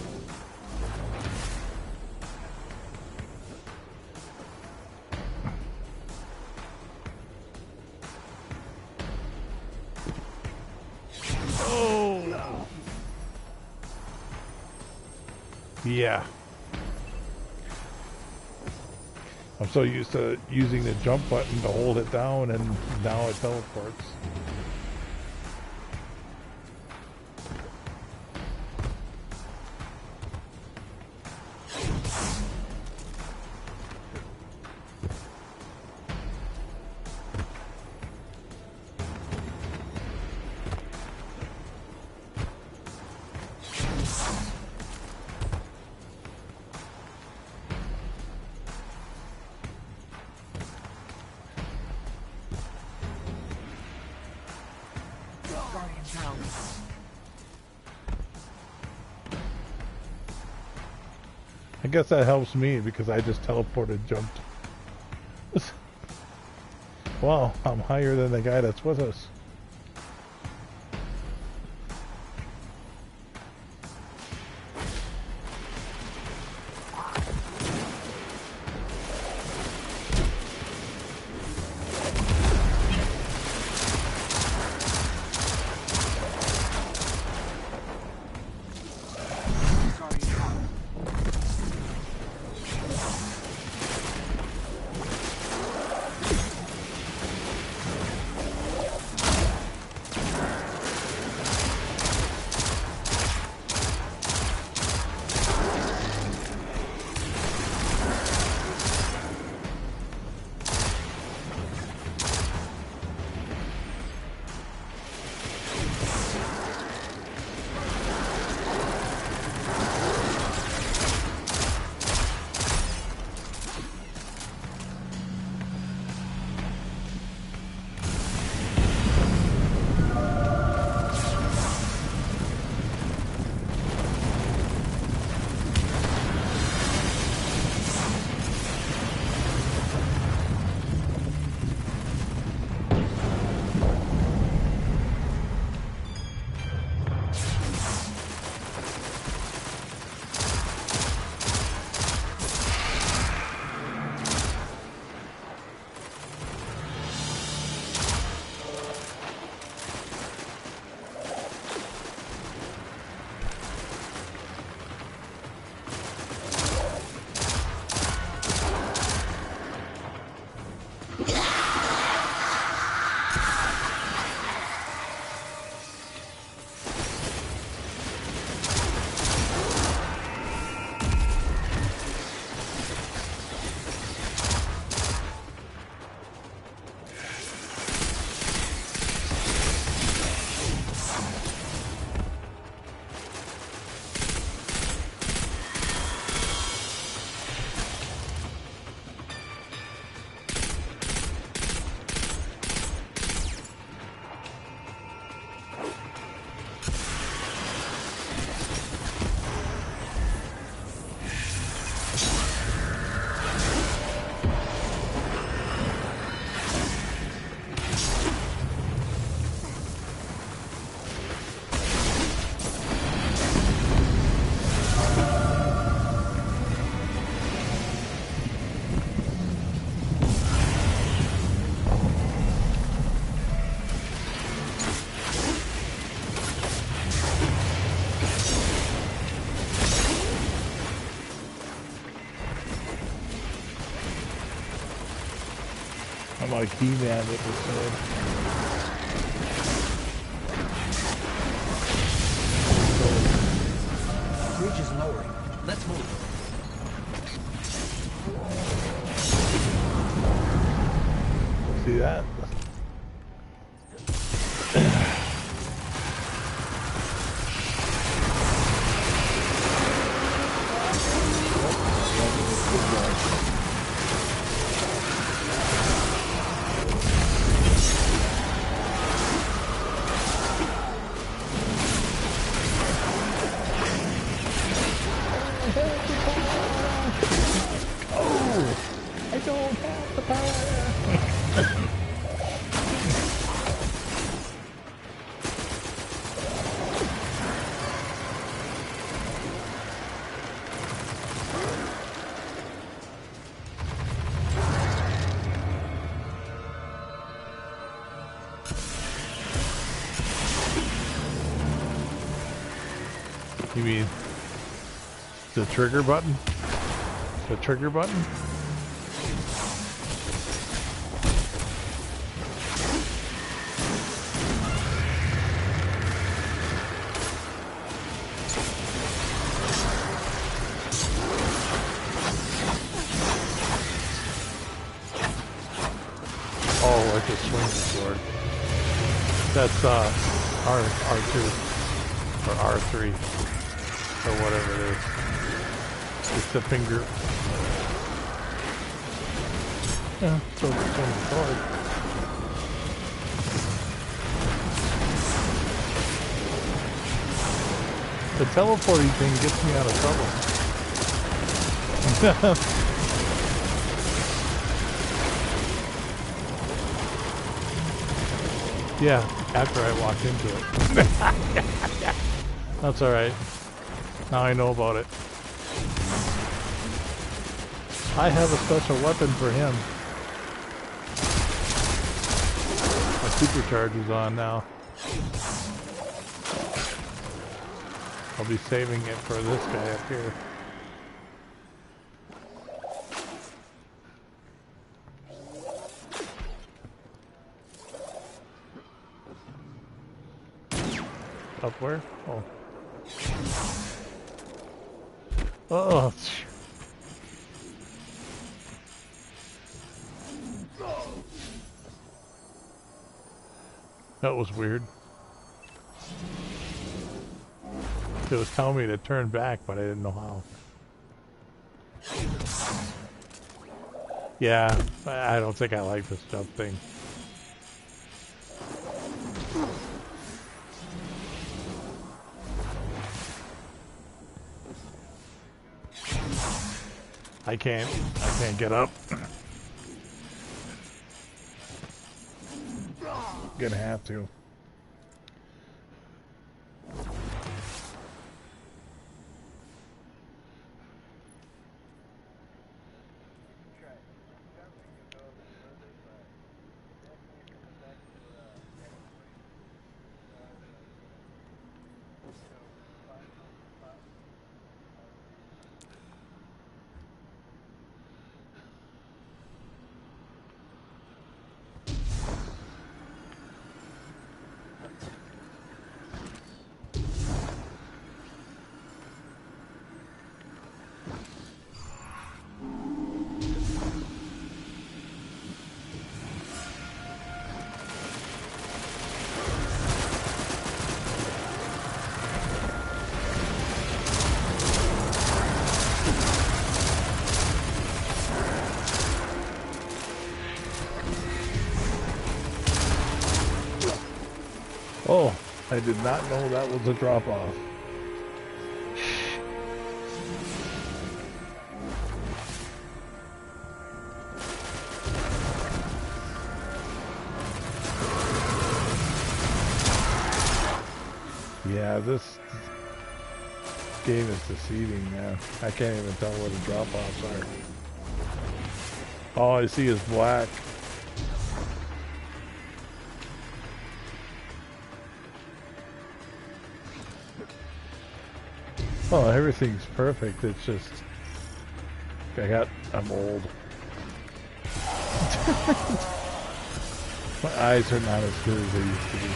Oh. Yeah. I'm so used to using the jump button to hold it down, and now it teleports. I guess that helps me because I just teleported, jumped. Wow, I'm higher than the guy that's with us. I'm like He-Man with this sword. Bridge is lowering. Let's move. See that? You mean the trigger button? The trigger button? Oh, like a swinging sword. That's R2 or R3 or whatever it is. It's the finger. Yeah, so it's a swinging sword. The teleporting thing gets me out of trouble. Yeah, after I walked into it. That's alright. Now I know about it. I have a special weapon for him. My supercharge is on now. I'll be saving it for this guy up here. Up where? Oh. Oh. That was weird. It was telling me to turn back, but I didn't know how. Yeah, I don't think I like this jump thing. I can't get up. Gonna have to. Oh, I did not know that was a drop-off. Yeah, this game is deceiving, man. I can't even tell what the drop-offs are. All I see is black. Oh, everything's perfect. It's just I'm old. My eyes are not as good as they used to be.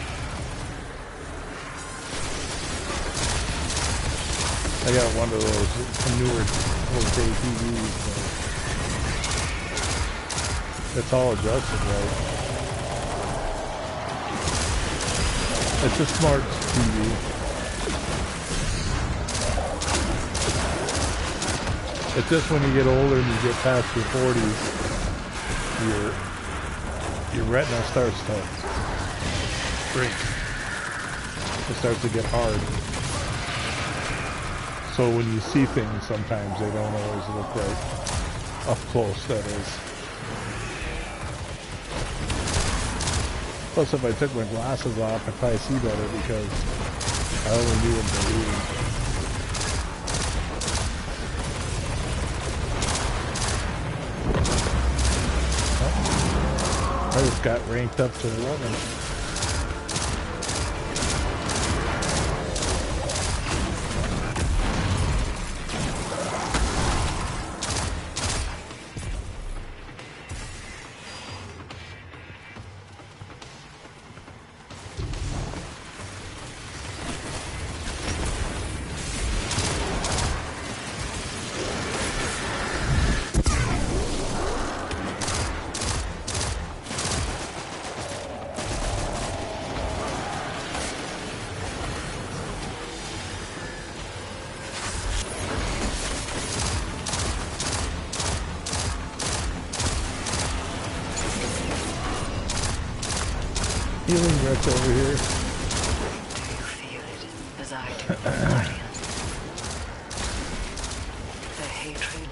I got one of those newer 4K TVs. So it's all adjusted right. It's a smart TV. It's just when you get older and you get past your 40s, your retina starts to shrink. It starts to get hard. So when you see things, sometimes they don't always look right. Up close, that is. Plus, if I took my glasses off, I'd probably see better because I only need them for reading. I just got ranked up to 11. Healing Rex over here. Do you feel it as I do, Guardian? The hatred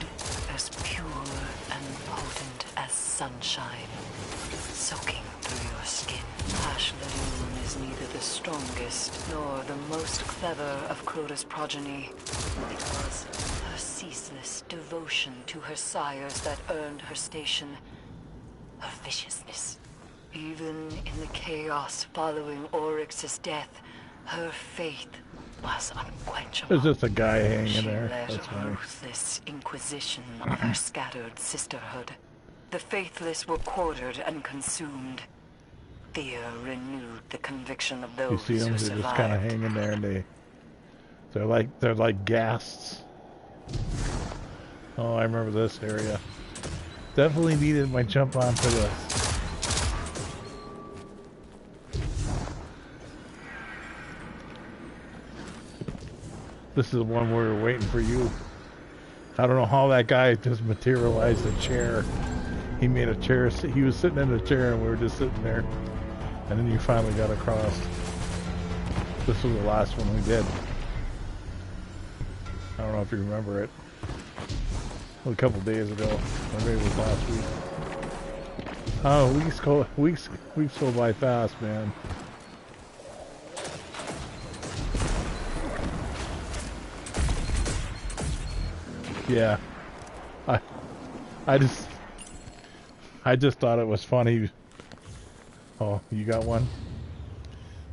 as pure and potent as sunshine, soaking through your skin. Ashladun is neither the strongest nor the most clever of Crota's progeny. It was her ceaseless devotion to her sires that earned her station, her viciousness. Even in the chaos following Oryx's death, her faith was unquenchable. There's just a guy hanging there. She led That's a funny. ruthless inquisition of her scattered sisterhood. The faithless were quartered and consumed. Fear renewed the conviction of those You see them? who They're survived. just kind of hanging there, and they're like ghasts. Oh, I remember this area. Definitely needed my jump on for this. This is the one where we're waiting for you. I don't know how that guy just materialized a chair. He made a chair. He was sitting in a chair and we were just sitting there. And then you finally got across. This was the last one we did. I don't know if you remember it. A couple days ago. Or maybe it was last week. Oh, weeks go by fast, man. Yeah, I just thought it was funny. Oh, you got one?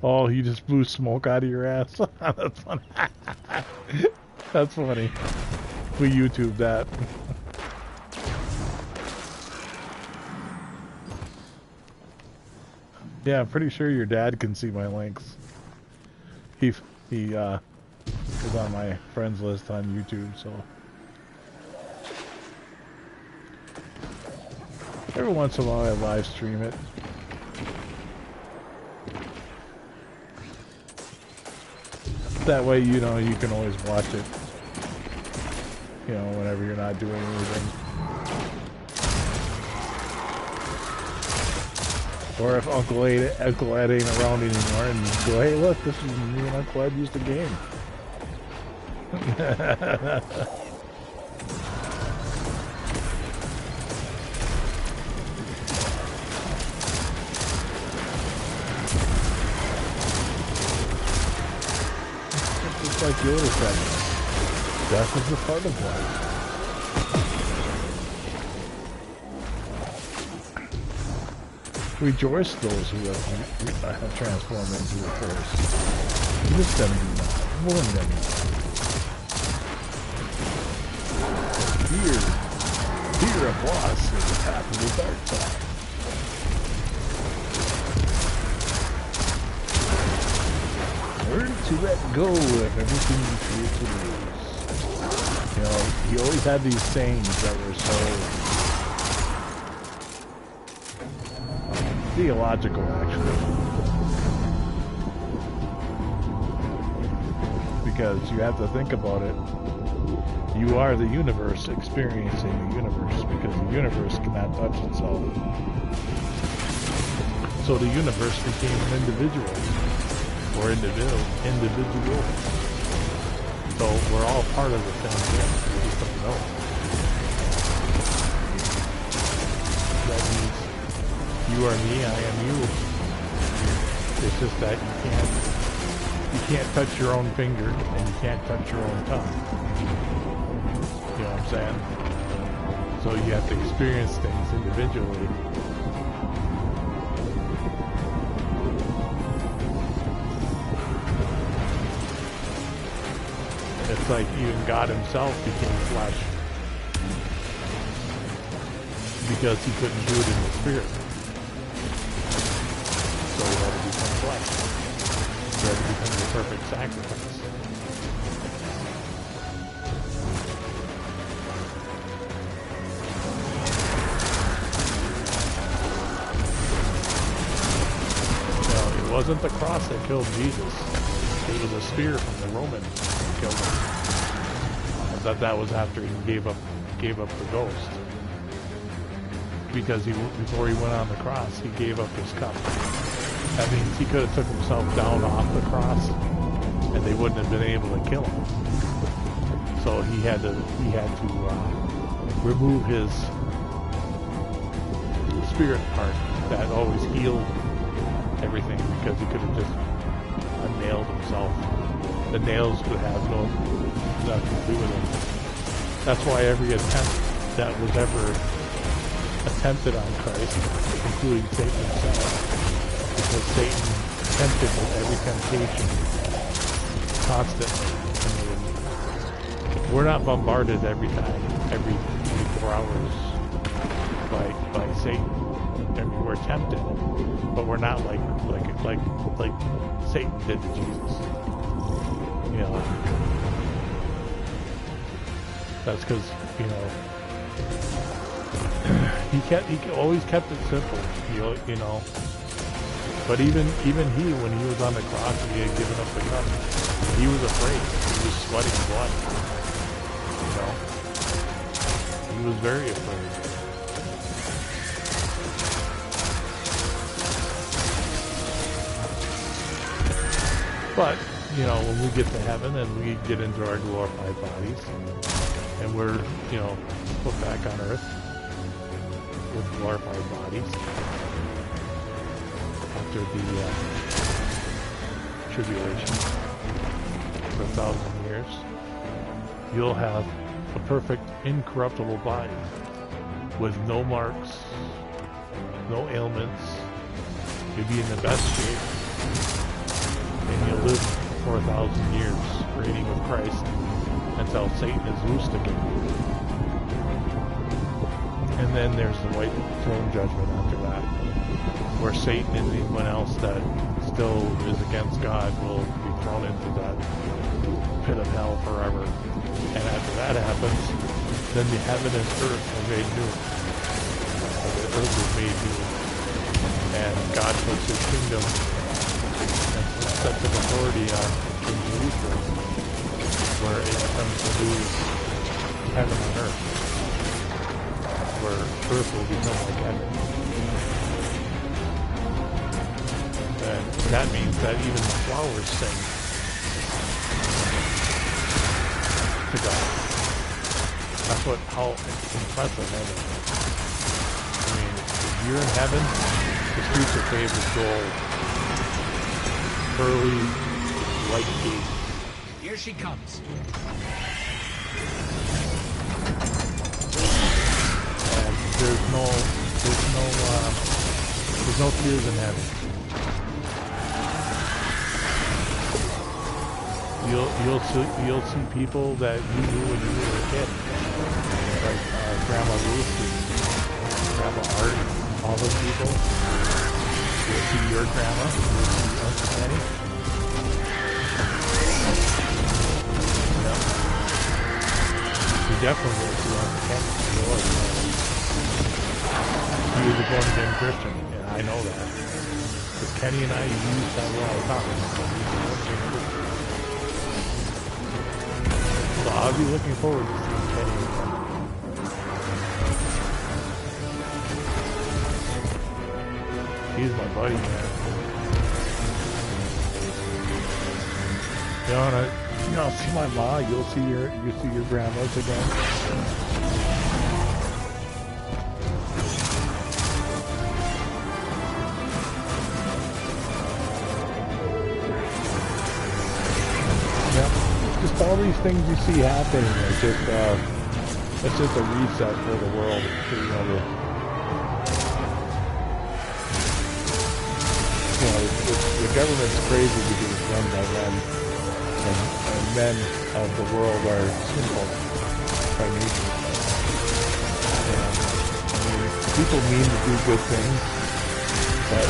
Oh, you just blew smoke out of your ass. That's funny. That's funny. We YouTubed that. Yeah, I'm pretty sure your dad can see my links. He is on my friends list on YouTube, so. Every once in a while I live stream it. That way, you know, you can always watch it. You know, whenever you're not doing anything. Or if Uncle Ed ain't around anymore and you go, hey look, this is me and Uncle Ed used to game. Like Yoda said, death is a part of life. Rejoice those who have transformed into the Force. Lift them not, warn them not. Fear of loss is the path of the dark side. Learn to let go of everything you fear to lose. You know, he always had these sayings that were so theological, actually. Because you have to think about it. You are the universe experiencing the universe, because the universe cannot touch itself. So the universe became an individual. Or individual. So we're all part of the same thing. We just don't know. That means you are me, I am you. It's just that you can't touch your own finger and you can't touch your own tongue. You know what I'm saying? So you have to experience things individually. It's like even God himself became flesh because he couldn't do it in the spirit. So he had to become flesh. He had to become the perfect sacrifice. Now, it wasn't the cross that killed Jesus. It was a spear from the Romans that killed him. That was after he gave up the ghost. Because before he went on the cross, he gave up his cup. That means he could have took himself down off the cross, and they wouldn't have been able to kill him. So he had to remove his spirit part that always healed everything, because he could have just nailed himself. The nails would have nothing to do with him. That's why every attempt that was ever attempted on Christ, including Satan himself, because Satan tempted with every temptation constantly. I mean, we're not bombarded every time, every 24 hours by Satan. I mean, we're tempted, but we're not like Satan did to Jesus. You know, that's because, you know, he always kept it simple. You know, but even he, when he was on the cross and he had given up the cup, he was afraid. He was sweating blood. You know, he was very afraid. But, you know, when we get to heaven and we get into our glorified bodies, and we're, you know, put back on earth with glorified bodies after the tribulation for 1,000 years, you'll have a perfect, incorruptible body with no marks, no ailments. You'll be in the best shape. And you'll live for 1,000 years, reigning with Christ until Satan is loosed again. And then there's the white throne judgment after that, where Satan and anyone else that still is against God will be thrown into that pit of hell forever. And after that happens, then the heaven and earth are made new. The earth is made new. And God puts his kingdom sets of authority on in Jerusalem, where it comes to do heaven on earth, where earth will become like heaven. And that means that even the flowers sing to God. That's how impressive heaven is. I mean, if you're in heaven, the streets are paved with gold. Pearly white gate. Here she comes. And there's no tears in heaven. You'll see people that you knew when you were a kid, like Grandma Ruth and Grandma Art, all those people. You'll see your grandma. You'll see Uncle Kenny. Yeah. You definitely will see Uncle Kenny. He was a born-again Christian, and I know that. Because Kenny and I use that all the time. So I'll be looking forward to seeing Kenny again. He's my buddy, man. You know, see my ma. You'll see your grandmas again. Yeah, just all these things you see happening. It's just a reset for the world. The government's crazy because it's run by men, and men of the world are simple by nature. And, I mean, people mean to do good things, but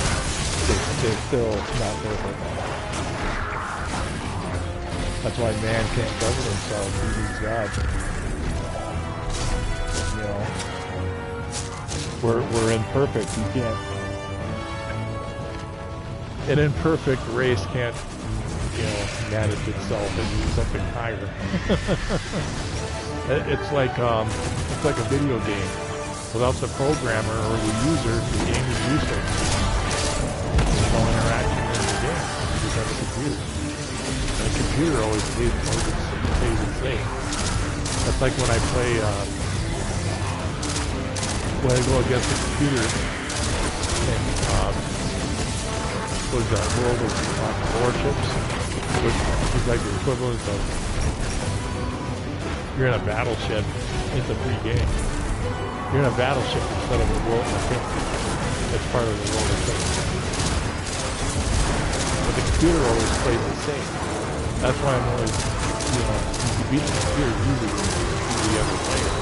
they're still not perfect. That's why man can't govern himself. He needs God. You know, we're imperfect. You can't. An imperfect race can't, manage itself into something higher. It's like a video game. Without the programmer or the user, the game is useless. There's no interaction. computer always stays the same. That's like when I play, when I go against the computer in, what is that, World of Warships, which is like the equivalent of, you're in a battleship, it's a free game. You're in a battleship instead of a world of tanks. It's part of the world of tanks. But the computer always plays the same. That's why I'm always, you know, you beat the computer usually the other player.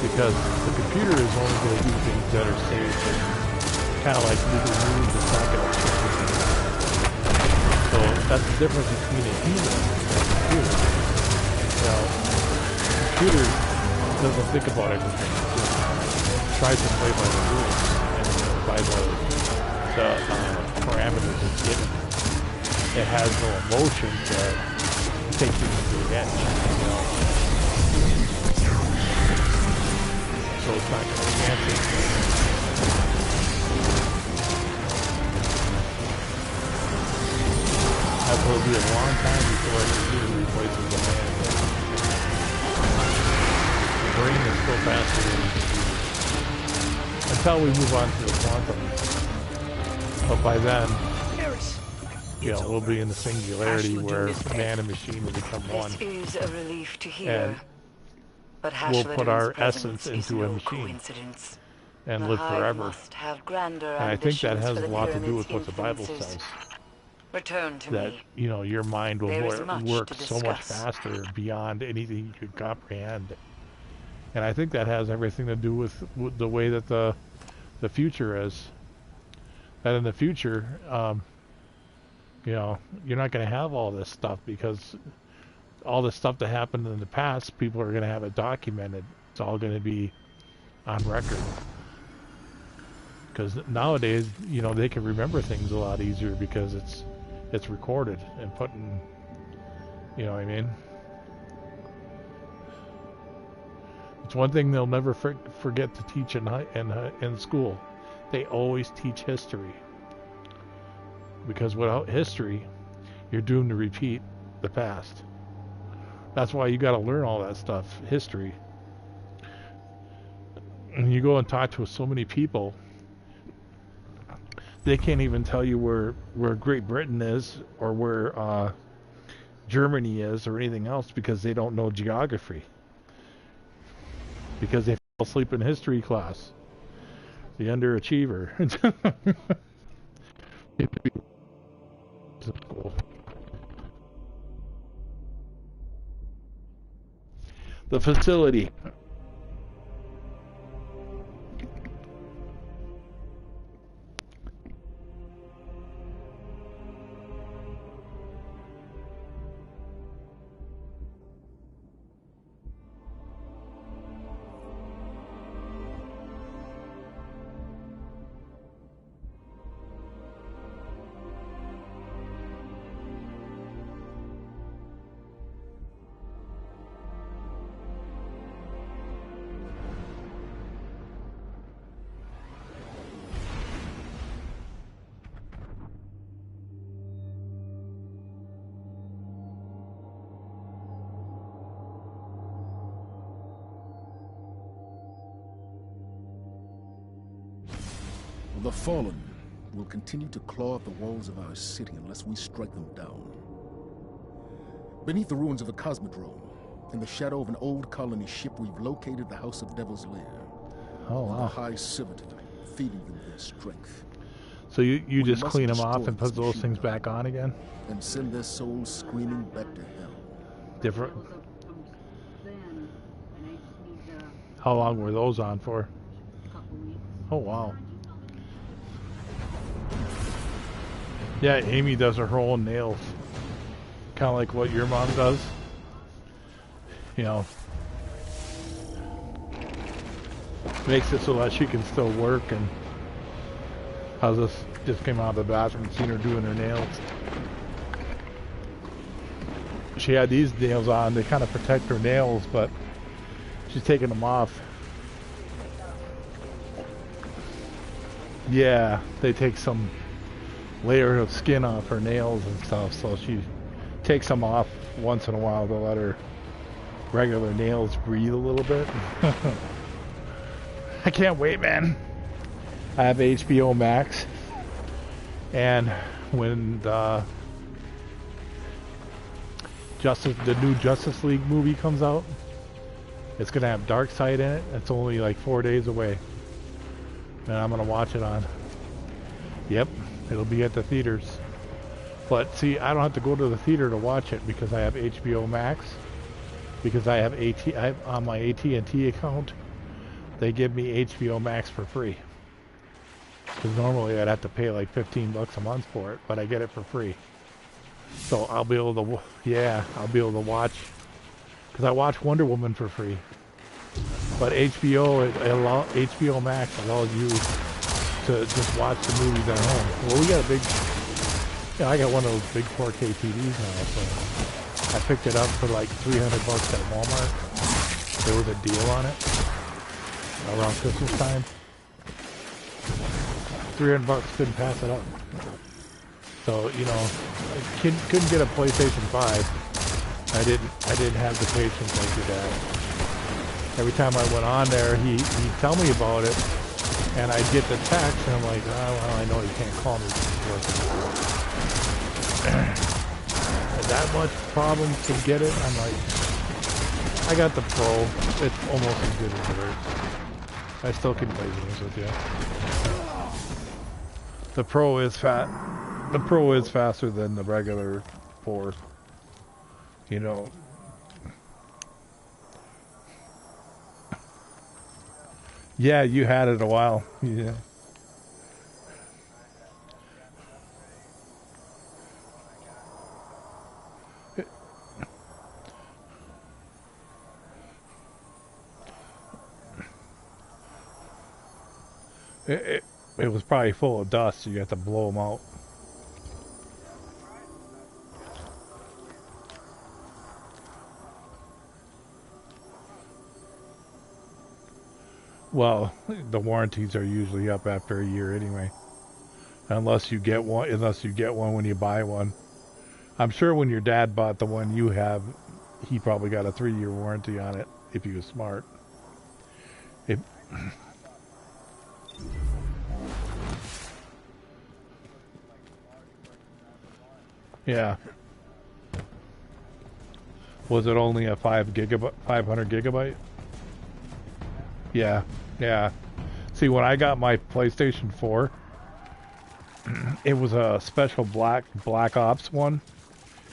Because the computer is only going to do things that are safe and kind of like legal rules. It's not going to change anything. So that's the difference between a human and a computer. You know, the computer doesn't think about everything. It tries to play by the rules and by the parameters it's given. It has no emotion to take things to the edge, you know. So it's not going to chance it. That will be a long time before a computer replaces a man. The brain is still faster than the computer. Until we move on to the quantum. But by then, you know, we'll be in the singularity where man and machine will become one. This is a relief to hear. And but we'll put our essence into a machine and live forever. And I think that has a lot to do with what the Bible says. Return to that, me. You know, your mind will work so much discuss. faster beyond anything you could comprehend. And I think that has everything to do with the way that the future is. That in the future, you know, you're not going to have all this stuff because all the stuff that happened in the past, people are going to have it documented. It's all going to be on record. Because nowadays, you know, they can remember things a lot easier because it's recorded and put in, you know what I mean? It's one thing they'll never forget to teach in school. They always teach history. Because without history, you're doomed to repeat the past. That's why you got to learn all that stuff, history. And you go and talk to so many people, they can't even tell you where Great Britain is or where Germany is or anything else because they don't know geography. Because they fell asleep in history class. The underachiever. The facility. The Fallen will continue to claw at the walls of our city unless we strike them down. Beneath the ruins of the Cosmodrome, in the shadow of an old colony ship, we've located the House of Devil's Lair. Oh, wow. The High Servitude, feeding them their strength. So you just clean them off and put those things back on again? And send their souls screaming back to hell. Different. How long were those on for? Oh, wow. Yeah, Amy does her own nails. Kind of like what your mom does. You know. Makes it so that she can still work. And how's this? Just came out of the bathroom and seen her doing her nails. She had these nails on. They kind of protect her nails, but she's taking them off. Yeah, they take some layer of skin off her nails and stuff, so she take some off once in a while to let her regular nails breathe a little bit. I can't wait, man. I have HBO Max, and when the new Justice League movie comes out, it's gonna have Darkseid in it. It's only like 4 days away, and I'm gonna watch it on. Yep, it'll be at the theaters. But see, I don't have to go to the theater to watch it because I have HBO Max. Because I have on my AT&T account, they give me HBO Max for free. Because normally I'd have to pay like $15 a month for it, but I get it for free. So I'll be able to, I'll be able to watch. Because I watch Wonder Woman for free. But HBO Max allows you to just watch the movies at home. Well, we got a big. I got one of those big 4K TVs now, so I picked it up for like $300 at Walmart. There was a deal on it around Christmas time. $300, couldn't pass it up. So, you know, I couldn't get a PlayStation 5. I didn't have the patience like your dad. Every time I went on there, he'd tell me about it, and I'd get the text, and I'm like, oh, well, I know you can't call me. That much problem to get it? I'm like, I got the Pro. It's almost as good as it hurts. I still can play games with you. The Pro is The Pro is faster than the regular 4. You know. Yeah, you had it a while. Yeah. It was probably full of dust, so you have to blow them out. Well, the warranties are usually up after a year anyway. Unless you get one when you buy one. I'm sure when your dad bought the one you have, he probably got a 3-year warranty on it if he was smart. Yeah. Was it only a 500 gigabyte? Yeah, yeah. See, when I got my PlayStation 4, it was a special Black Ops one,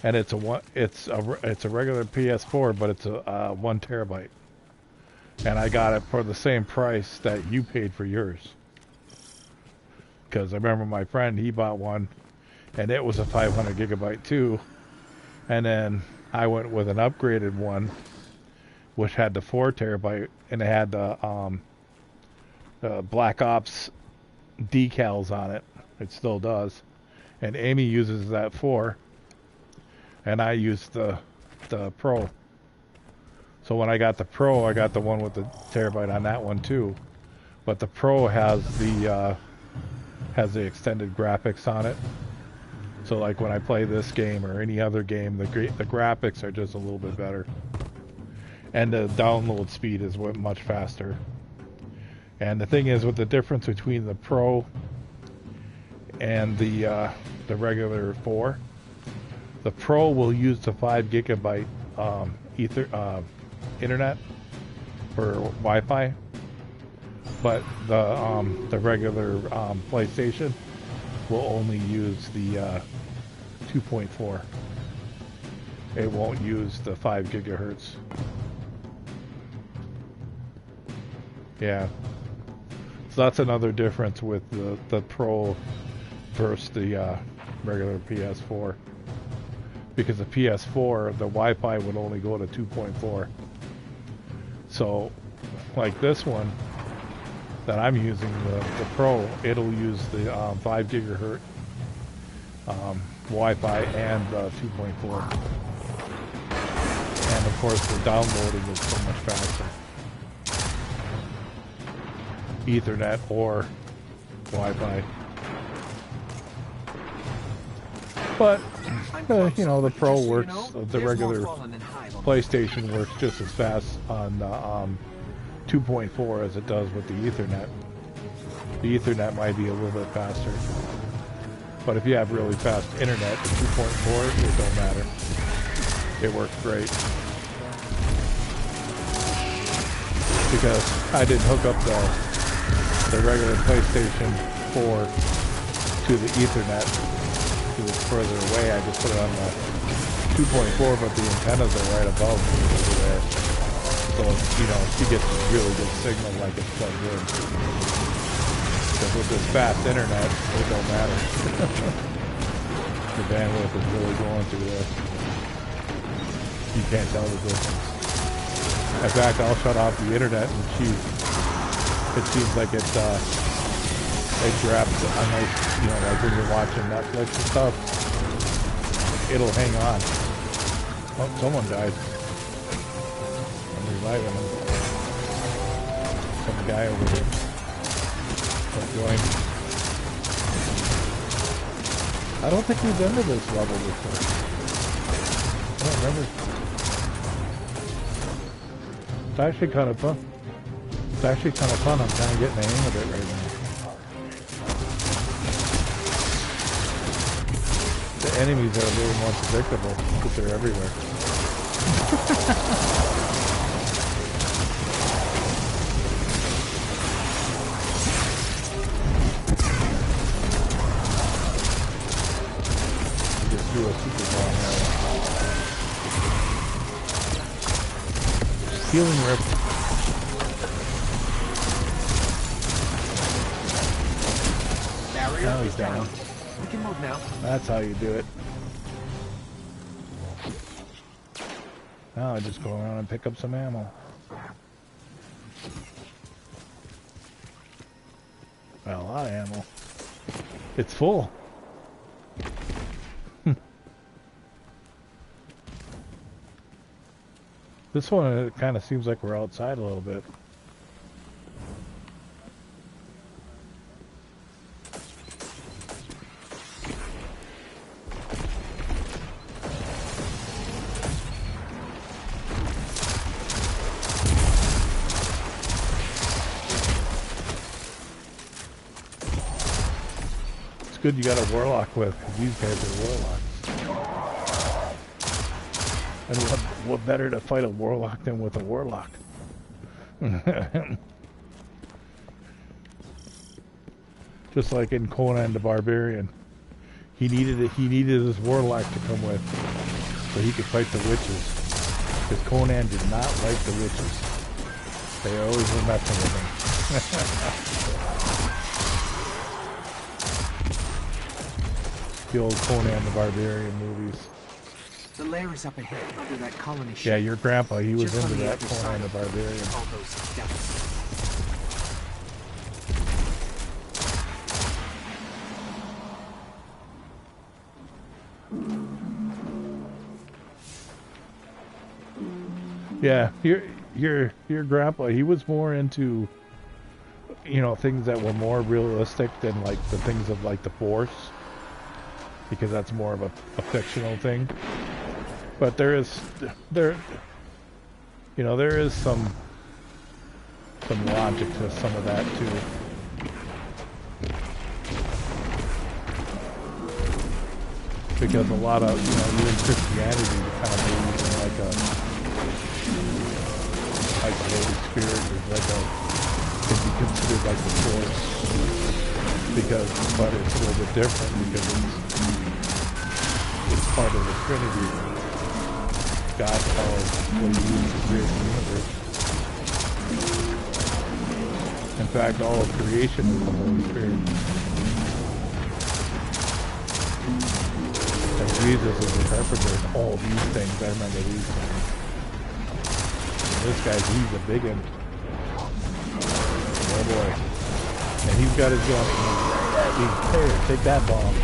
and it's a regular PS4, but it's a 1 terabyte, and I got it for the same price that you paid for yours. Because I remember my friend, he bought one, and it was a 500 gigabyte too, and then I went with an upgraded one, which had the 4 terabyte, and it had the Black Ops decals on it. It still does. And Amy uses that 4, and I use the Pro. So when I got the Pro, I got the one with the terabyte on that one too. But the Pro has the extended graphics on it. So like when I play this game or any other game, the graphics are just a little bit better. And the download speed is much faster. And the thing is, with the difference between the Pro and the regular 4, the Pro will use the 5 gigabyte internet for Wi-Fi, but the regular PlayStation will only use the 2.4. It won't use the 5 gigahertz. Yeah. So that's another difference with the Pro versus the regular PS4. Because the PS4, the Wi-Fi would only go to 2.4. So, like this one that I'm using, the Pro, it'll use the 5 gigahertz Wi-Fi and 2.4. And of course the downloading is so much faster. Ethernet or Wi-Fi. But You know, the Pro Just so you works, know, the there's regular more Fallen and Hive on PlayStation works just as fast on the 2.4 as it does with the Ethernet. The Ethernet might be a little bit faster. But if you have really fast internet, the 2.4, it don't matter. It works great. Because I didn't hook up the regular PlayStation 4 to the Ethernet. It was further away. I just put it on the 2.4, but the antennas are right above over there. So, you know, she gets a really good signal like it's plugged in. Because with this fast internet, it don't matter. The bandwidth is really going through there. You can't tell the difference. In fact, I'll shut off the internet and it seems like it grabs a nice, you know, like when you're watching Netflix and stuff, it'll hang on. Oh, someone died. I'm reviving him. Some guy over here. Joined. I don't think we've been to this level before. I don't remember. It's actually kind of fun. It's actually kind of fun. I'm kind of getting the hang of it right now. The enemies are a little more predictable because they're everywhere. Just do a super bomb now. Healing rip. Now he's down. We can move now. That's how you do it. Now I just go around and pick up some ammo. Well, a lot of ammo. It's full. This one, it kind of seems like we're outside a little bit. It's good you got a warlock with, because these guys are warlocks. And what better to fight a warlock than with a warlock? Just like in Conan the Barbarian, he needed his warlock to come with, so he could fight the witches. Because Conan did not like the witches; they always were messing with him. The old Conan the Barbarian movies. The lair is up ahead, under that colony ship. Yeah, your grandpa, he was Just into on the that other Conan side the of Barbarian. all those steps. Yeah, your grandpa, he was more into, you know, things that were more realistic than like the things of like the Force, because that's more of a fictional thing. But there is some logic to some of that too. Because a lot of, you know, even Christianity kind of believes in like the Holy Spirit is like can be considered like the Force, but it's a little bit different because it's part of the Trinity. God's power will use to create the universe. In fact, all of creation is the Holy Spirit. And Jesus is the carpenter in all these things. I remember these things. This guy's, he's a big one. Oh boy. And he's got his gun. Here, take that bomb.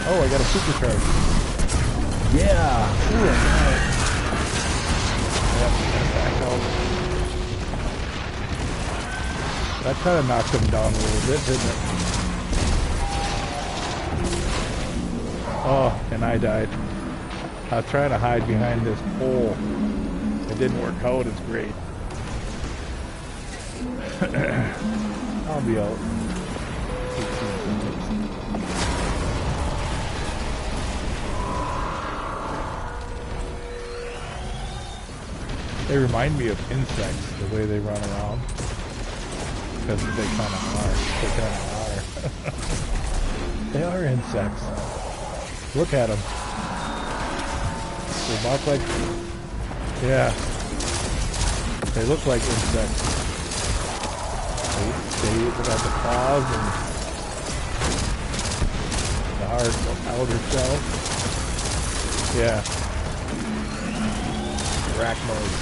Oh, I got a supercharge. Yeah. Ooh, nice. Yep, back out. That kind of knocked him down a little bit, didn't it? Oh, Oh, and I died. I was trying to hide behind this pole. It didn't work out as great. I'll be out. They remind me of insects, the way they run around. Because they kind of are. They kind of are. They are insects. Look at them. They walk like... Yeah. They look like insects. They got the claws and the hard outer shell. Yeah. Arachnoids.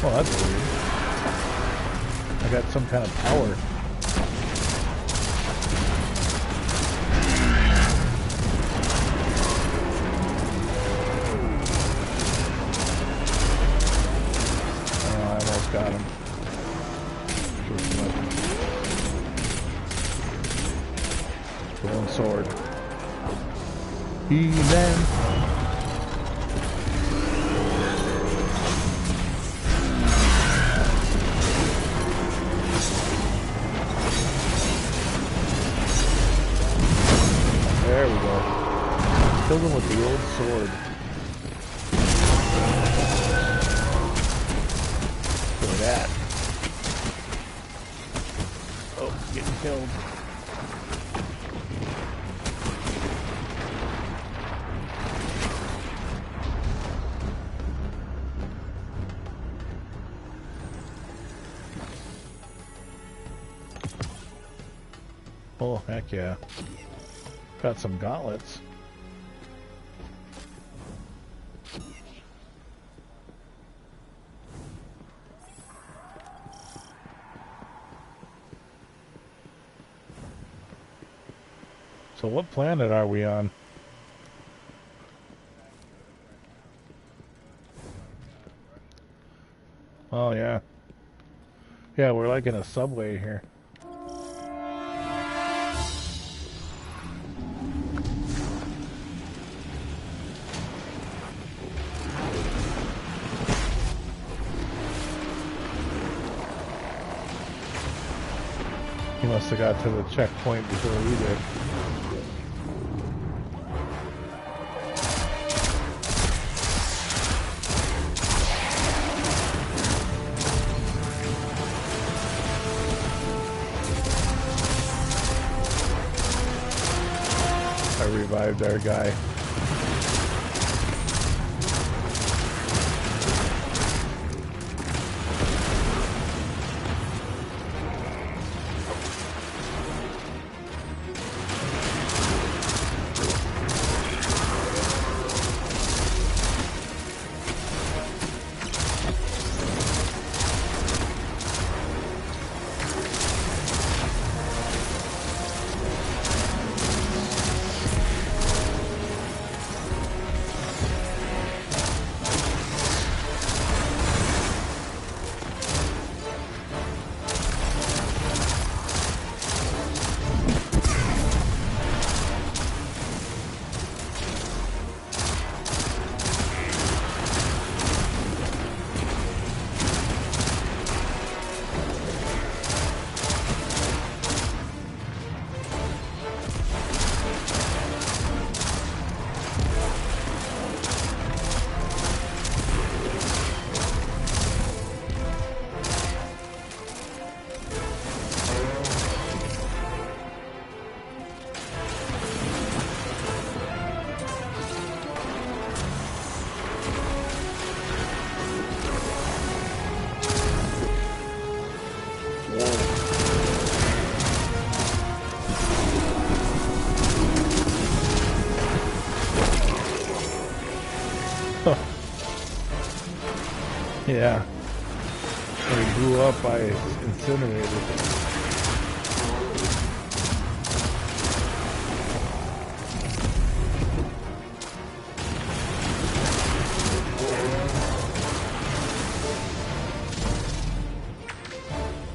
Oh, that's weird. I got some kind of power. Oh, I almost got him. Golden sword. He-Man. There we go. Killed him with the old sword. Look at that. Oh, getting killed. Oh, heck yeah. Got some gauntlets. So what planet are we on? Oh, yeah. Yeah, we're like in a subway here. He must have got to the checkpoint before we did. I revived our guy. Yeah. They blew up by incinerated.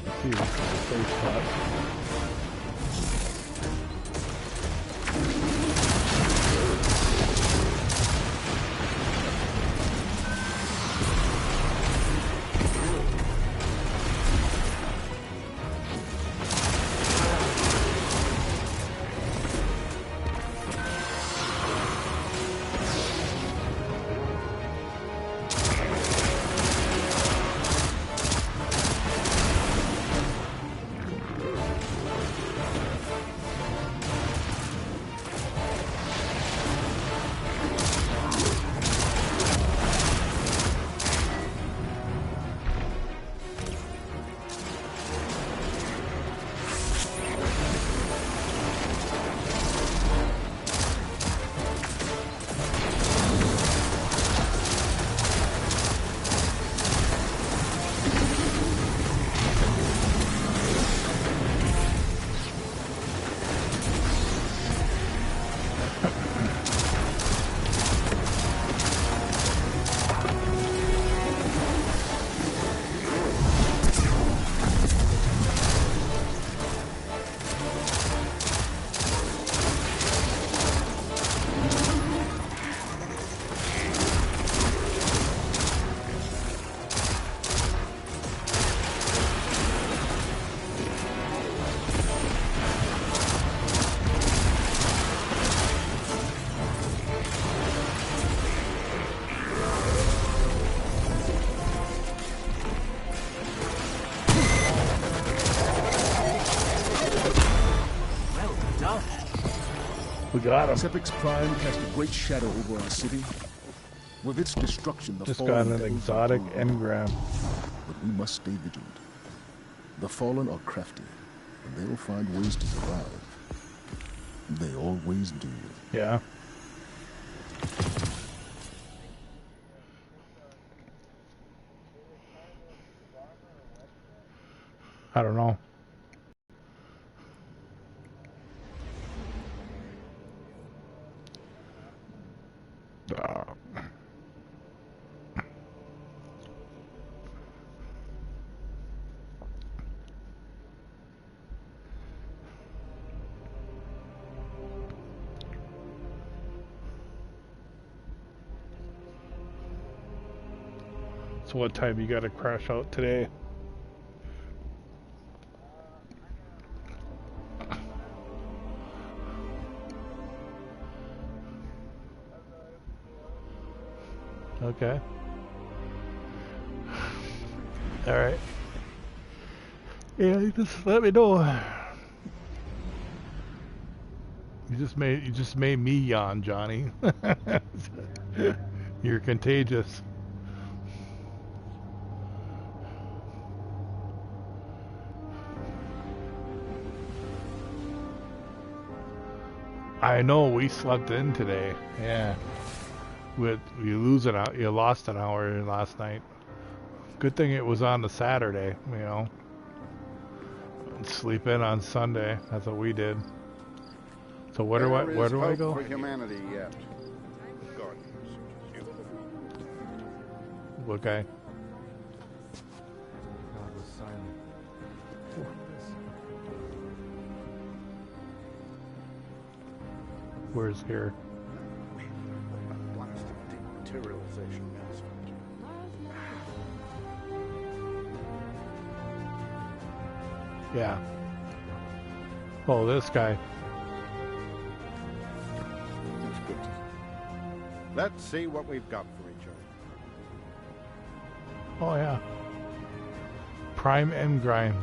Let's see, safe spot. We got him. Sepix Prime cast a great shadow over our city. With its destruction, the Just Fallen got an devils exotic are gone. engram. But we must stay vigilant. The Fallen are crafty, and they'll find ways to survive. They always do. Yeah. I don't know. So what time you gotta crash out today? Okay. All right. Yeah, you just let me know. You just made me yawn, Johnny. You're contagious. I know we slept in today. Yeah. You lost an hour last night. Good thing it was on the Saturday, you know. Sleep in on Sunday. That's what we did. So where do I go? For humanity yet. Guardians. Okay. God was silent. Where's here? Blast of dematerialization. Yeah. Oh, this guy. That's good. Let's see what we've got for each other. Oh yeah. Prime Engram.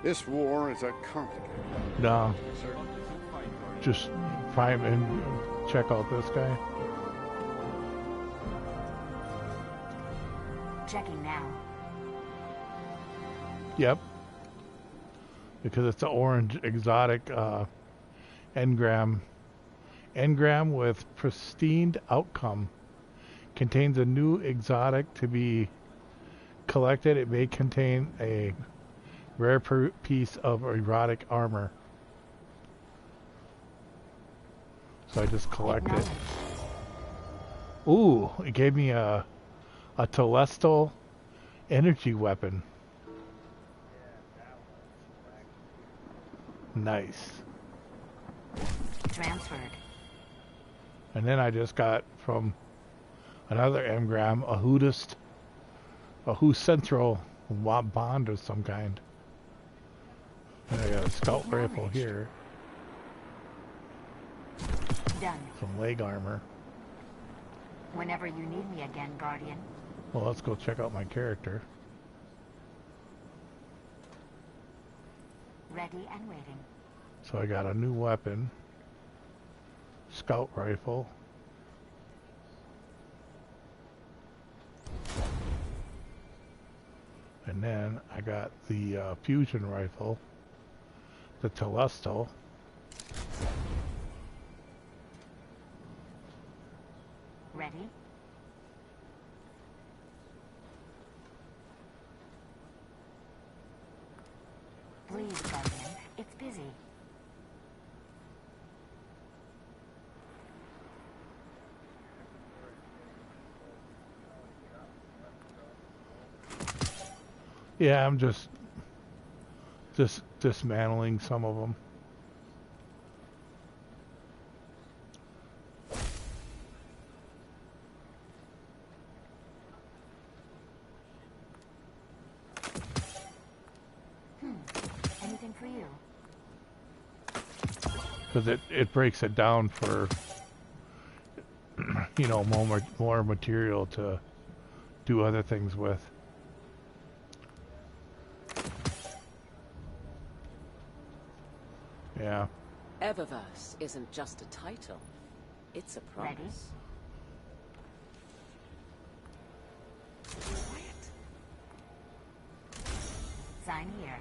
This war is a complicated. No. Just Prime and check out this guy. Checking now. Yep. Because it's an orange exotic engram. Engram with pristine outcome. Contains a new exotic to be collected. It may contain a rare piece of erotic armor. So I just collect it. Ooh, it gave me a Telestal energy weapon. Nice. Transferred. And then I just got from another engram a Who Central bond of some kind. And I got a scout rifle here. Done. Some leg armor. Whenever you need me again, Guardian. Well, let's go check out my character. Ready and waiting. So I got a new weapon. Scout rifle. And then I got the fusion rifle. The Telestal. Ready? Please, Guardian. It's busy. Yeah, I'm just dismantling some of them. Anything because it breaks it down for, you know, more material to do other things with. Yeah. Eververse isn't just a title, it's a promise. Quiet. Sign here.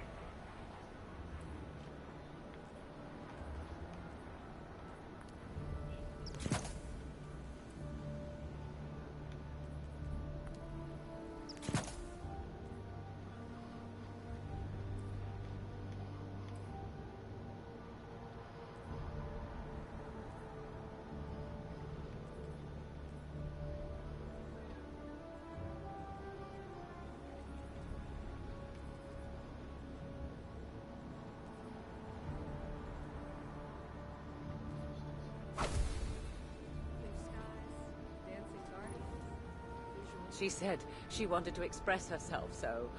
She said she wanted to express herself, so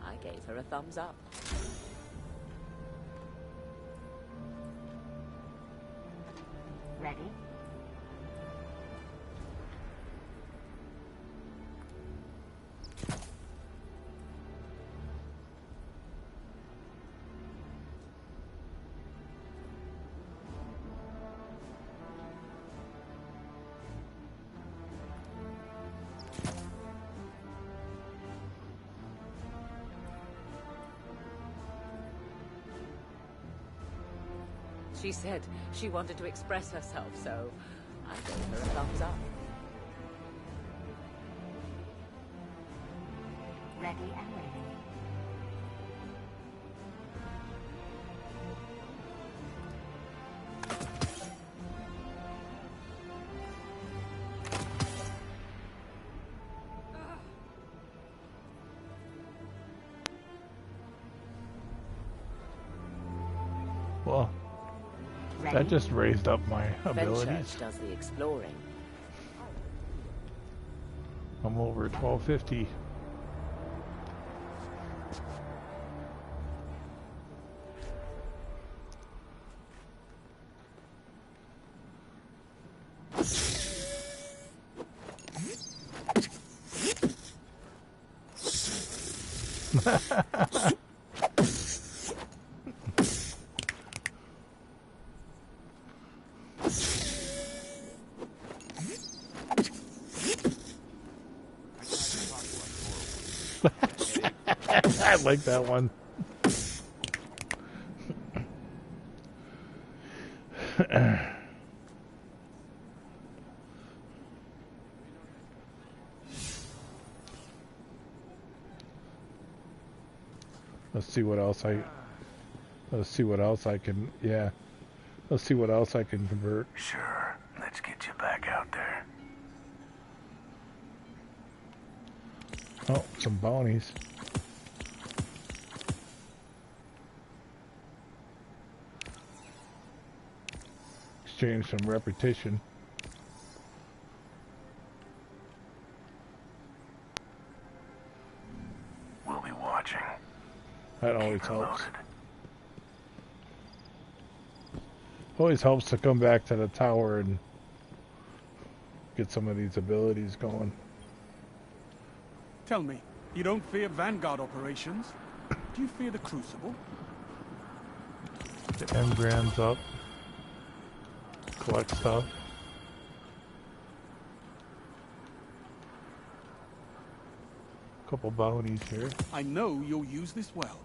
I gave her a thumbs up. Ready? She said she wanted to express herself, so I gave her a thumbs up. Ready and waiting. Well, that just raised up my abilities. Fenchurch does the exploring. I'm over 1250. I like that one. Let's see what else I can, yeah. Let's see what else I can convert. Sure, let's get you back out there. Oh, some bounties. Exchange some repetition. We'll be watching. That always helps. Always helps to come back to the tower and get some of these abilities going. Tell me, you don't fear Vanguard operations? Do you fear the Crucible? The engrams up. Collect stuff. Couple bounties here. I know you'll use this well.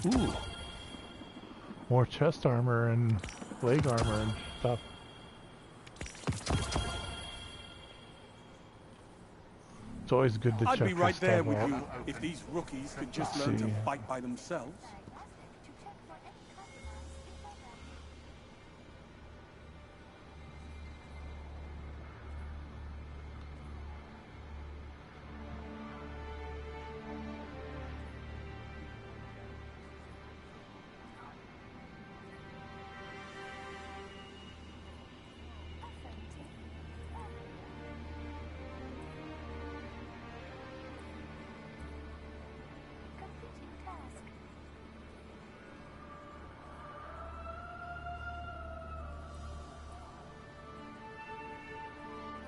Ooh. More chest armor and leg armor and stuff. It's always good to check I'd be right there with out. you if these rookies could just learn to fight by themselves.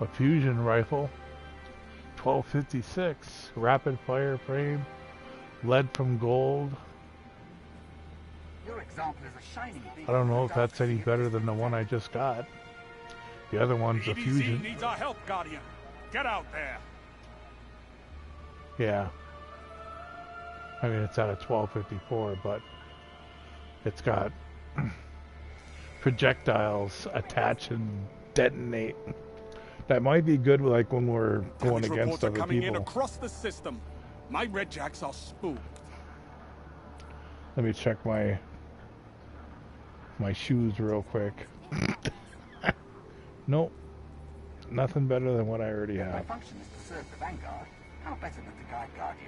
A fusion rifle. 1256. Rapid fire frame. Lead from gold. Your example is a shining beacon. I don't know if that's any better than the one I just got. The other one's a fusion. needs our help, Guardian. Get out there. Yeah. I mean, it's at a 1254, but it's got projectiles attach and detonate. That might be good, like when we're going against other coming in people. across the system. My red jacks are spooked. Let me check my shoes real quick. Nope. Nothing better than what I already My have. function is to serve the Vanguard. How better than to guide Guardians?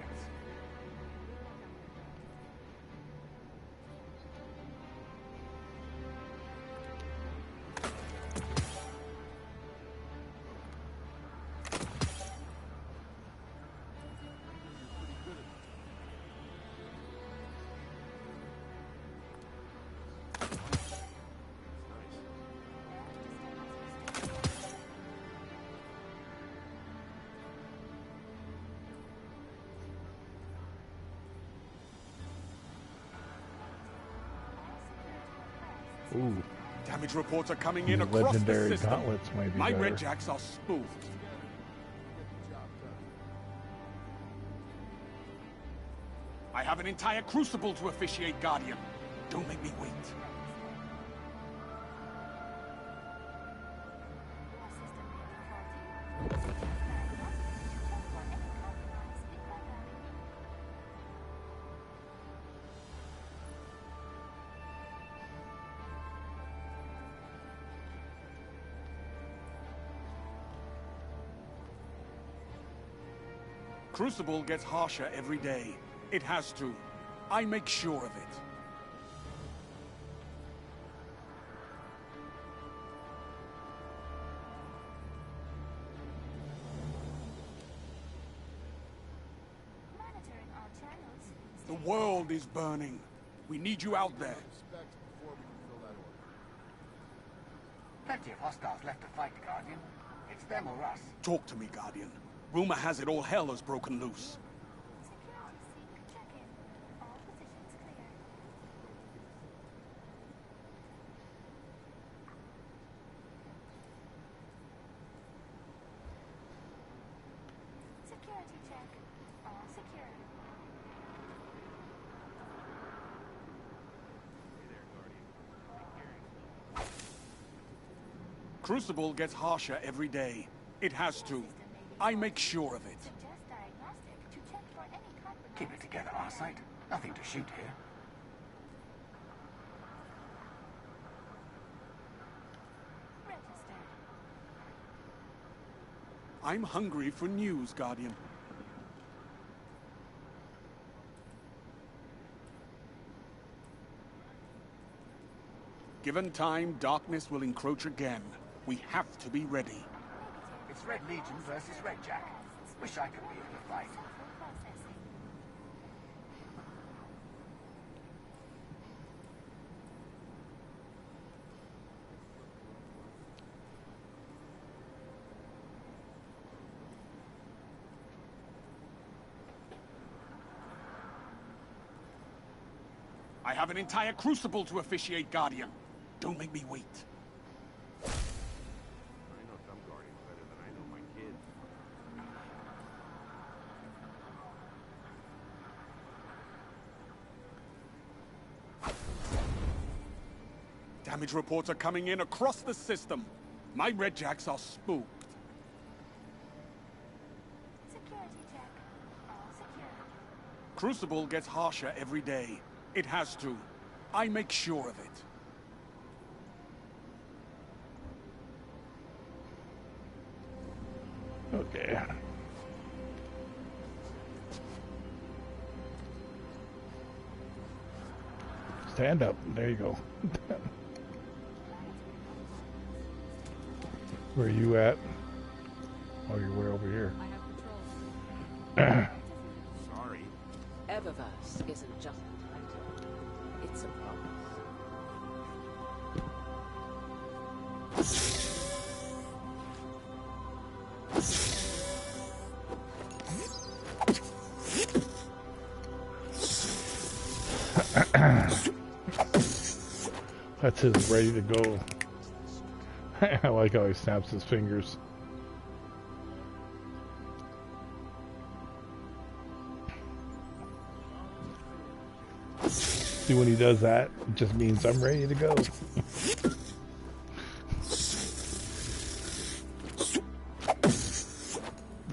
Ooh. Damage reports are coming in These across the legendary system. gauntlets might be My better. red jacks are spoofed. I have an entire crucible to officiate, Guardian. Don't make me wait. Crucible gets harsher every day. It has to. I make sure of it. The world is burning. We need you out there. Plenty of hostiles left to fight, Guardian. It's them or us. Talk to me, Guardian. Rumor has it all hell has broken loose. Security check. All secure. Crucible gets harsher every day. It has to. I make sure of it. Keep it together, Arcite. Nothing to shoot here. I'm hungry for news, Guardian. Given time, darkness will encroach again. We have to be ready. It's Red Legion versus Red Jack. Wish I could be in the fight. I have an entire crucible to officiate, Guardian. Don't make me wait. I know some Guardians better than I know my kids. Damage reports are coming in across the system. My red jacks are spooked. Security check. All secure. Crucible gets harsher every day. It has to. I make sure of it. Okay. Stand up. There you go. Where are you at? Oh, you're way over here. Sorry. Eververse isn't just a title. It's a promise. That's his ready to go. I like how he snaps his fingers. See, when he does that, it just means I'm ready to go.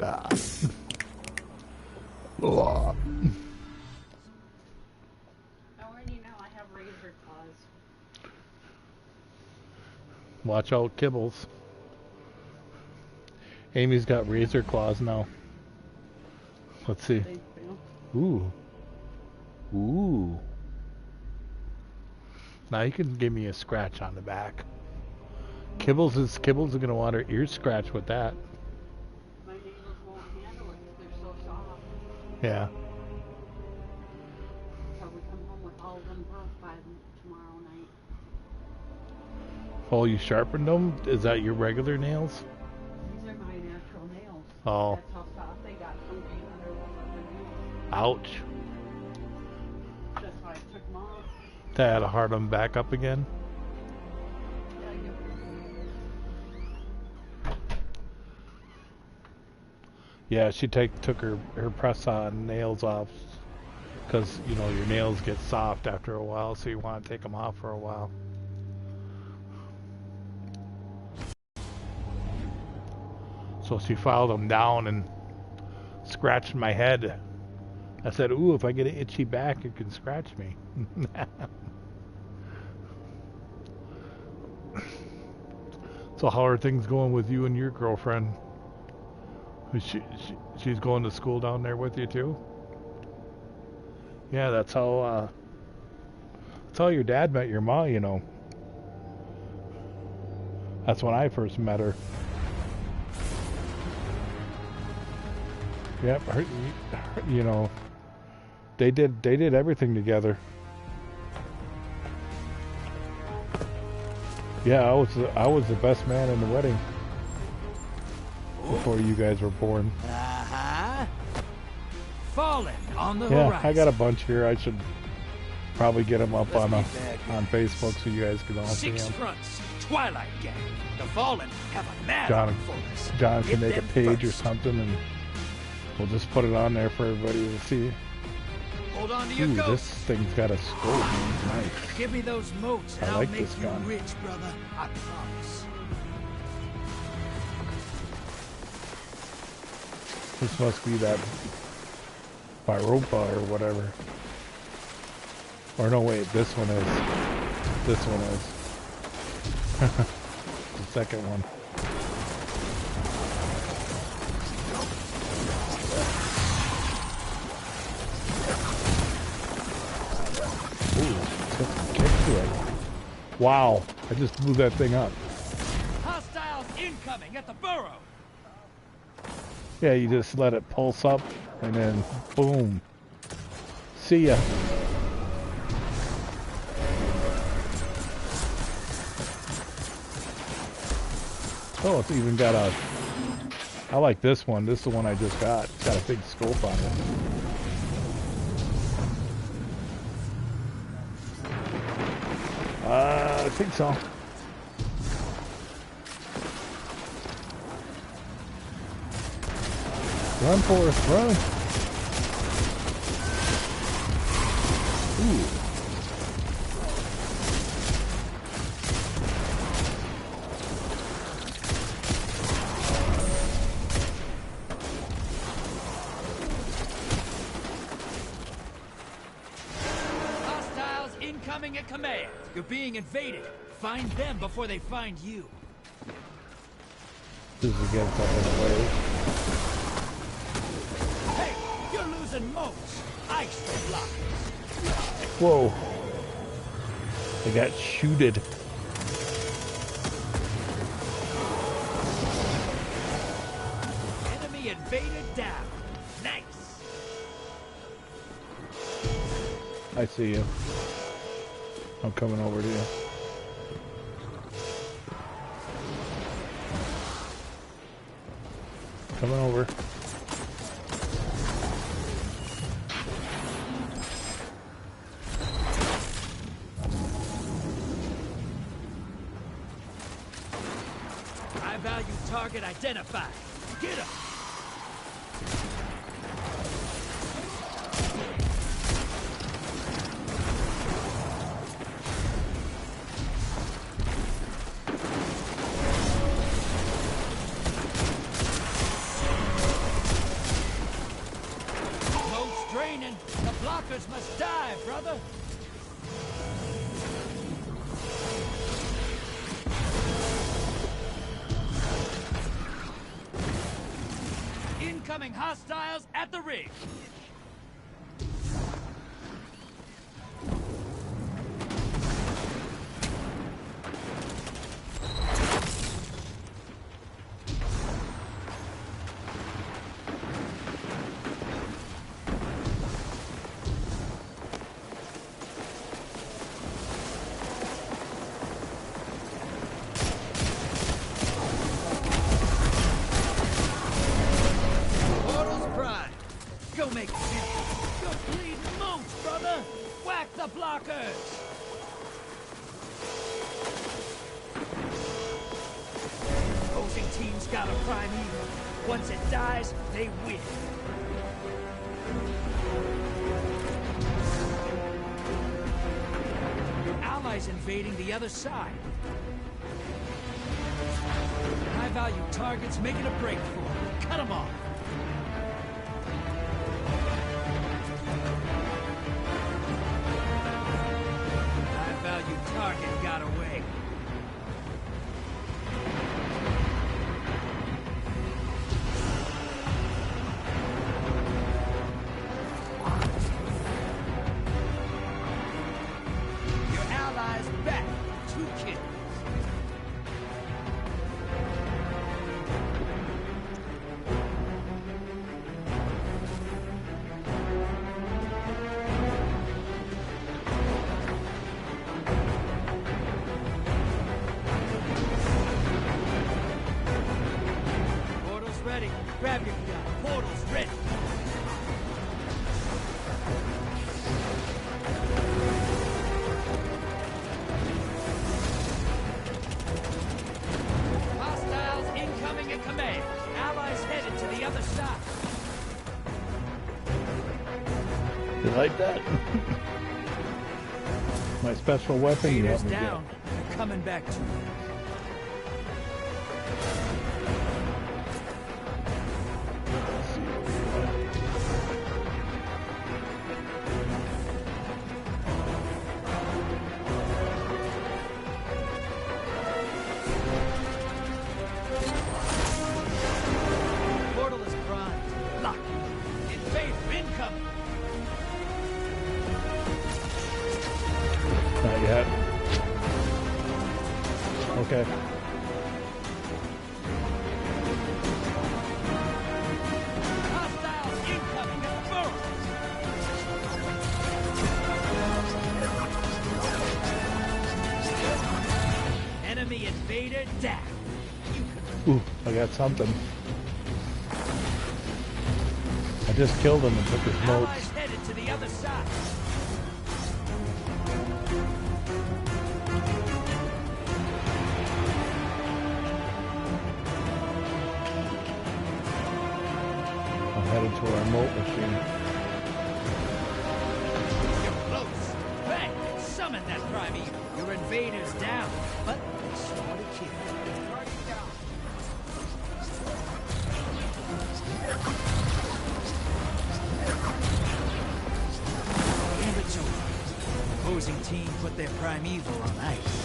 Ah. Oh. I already know I have razor claws. Watch out, Kibbles. Amy's got razor claws now. Let's see. Ooh. Ooh. Now you can give me a scratch on the back. Kibbles is gonna want her ears scratched with that. My nails won't handle it. They're so soft. Yeah. So we come home with all of them broke by tomorrow night. Oh, you sharpened them? Is that your regular nails? These are my natural nails. Oh. That's how soft they got from being under the nails. Ouch. That's why I took them off. They had to hard them back up again. Yeah, she took her press-on nails off because, you know, your nails get soft after a while, so you want to take them off for a while. So she filed them down and scratched my head. I said, ooh, if I get an itchy back, you can scratch me. So how are things going with you and your girlfriend? She's going to school down there with you too? Yeah, that's how your dad met your ma, you know. That's when I first met her. Yep, you know, they did everything together. Yeah, I was the best man in the wedding before you guys were born. Fallen on the Yeah, horizon. I got a bunch here. I should probably get them up on Facebook so you guys can all see Six them. fronts, Twilight Gang. The Fallen have a mad hunt for us. John can Get make a them page or first. something, and we'll just put it on there for everybody to see. Hold on to your Ooh, this ghosts. thing's got a scope. Nice. Give me those moats, and I I'll like make this you gun. rich, brother. I promise. This must be that Biropa or whatever. Or no, wait, this one is. This one is. The second one. Ooh, got some kick to it. Wow, I just blew that thing up. Hostiles incoming at the burrow. Yeah, you just let it pulse up, and then boom. See ya. Oh, it's even got a... I like this one. This is the one I just got. It's got a big scope on it. I think so. Run, Forrest, run! Ooh. Hostiles incoming at command. You're being invaded. Find them before they find you. This is against that other way. Hey, you're losing moats. Ice the block. Whoa. I got shooted. Enemy invaded down. Nice. I see you. I'm coming over to you. Coming over. High-value target identified. Get him! Load's draining. The blockers must die, brother. Incoming hostiles at the rig. Go make it happen. Go bleed mooch, brother! Whack the blockers! Opposing team's got a primeval. Once it dies, they win. Your allies invading the other side. High-value targets making a break for them. Cut them off. High-value target got away. Your allies back. 2 kills. Portal's ready. Grab your gun. Portal's ready. Hostiles incoming at command. Allies headed to the other side. You like that? My special weapon? You Raiders help me down. They're coming back to you. Portal is primed. Locked. Invader incoming. Not yet. Okay. Hostiles incoming at first. Enemy invader down. Ooh, I got something. I just killed him and took his notes. Allies headed to the other side. I'm headed to a remote machine. You're close. Bang! Summon that primeval. Your invaders down, but they sort of kill. Target down. And it's over. Opposing team put their primeval on ice.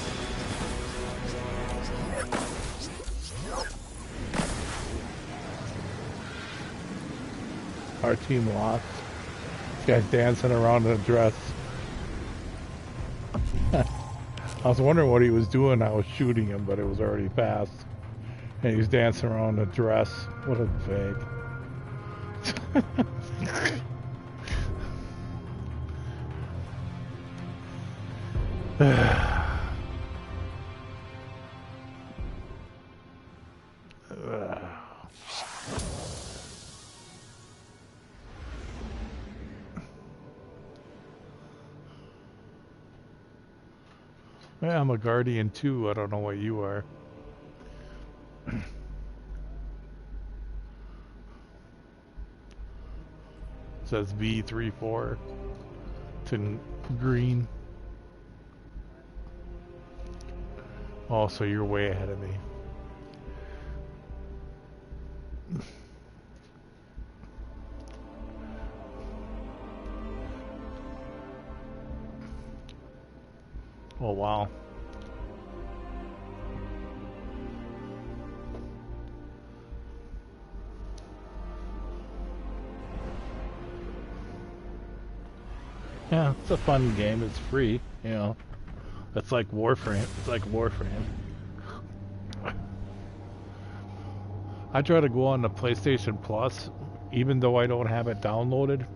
Our team lost. This guy's dancing around in a dress. I was wondering what he was doing. I was shooting him, but it was already past. And he was dancing around in a dress. What a fag. Yeah, I'm a guardian too. I don't know what you are. Says V34. It's in green. Oh, so you're way ahead of me. Oh, wow. Yeah, it's a fun game. It's free, you know. It's like Warframe. It's like Warframe. I try to go on the PlayStation Plus, even though I don't have it downloaded.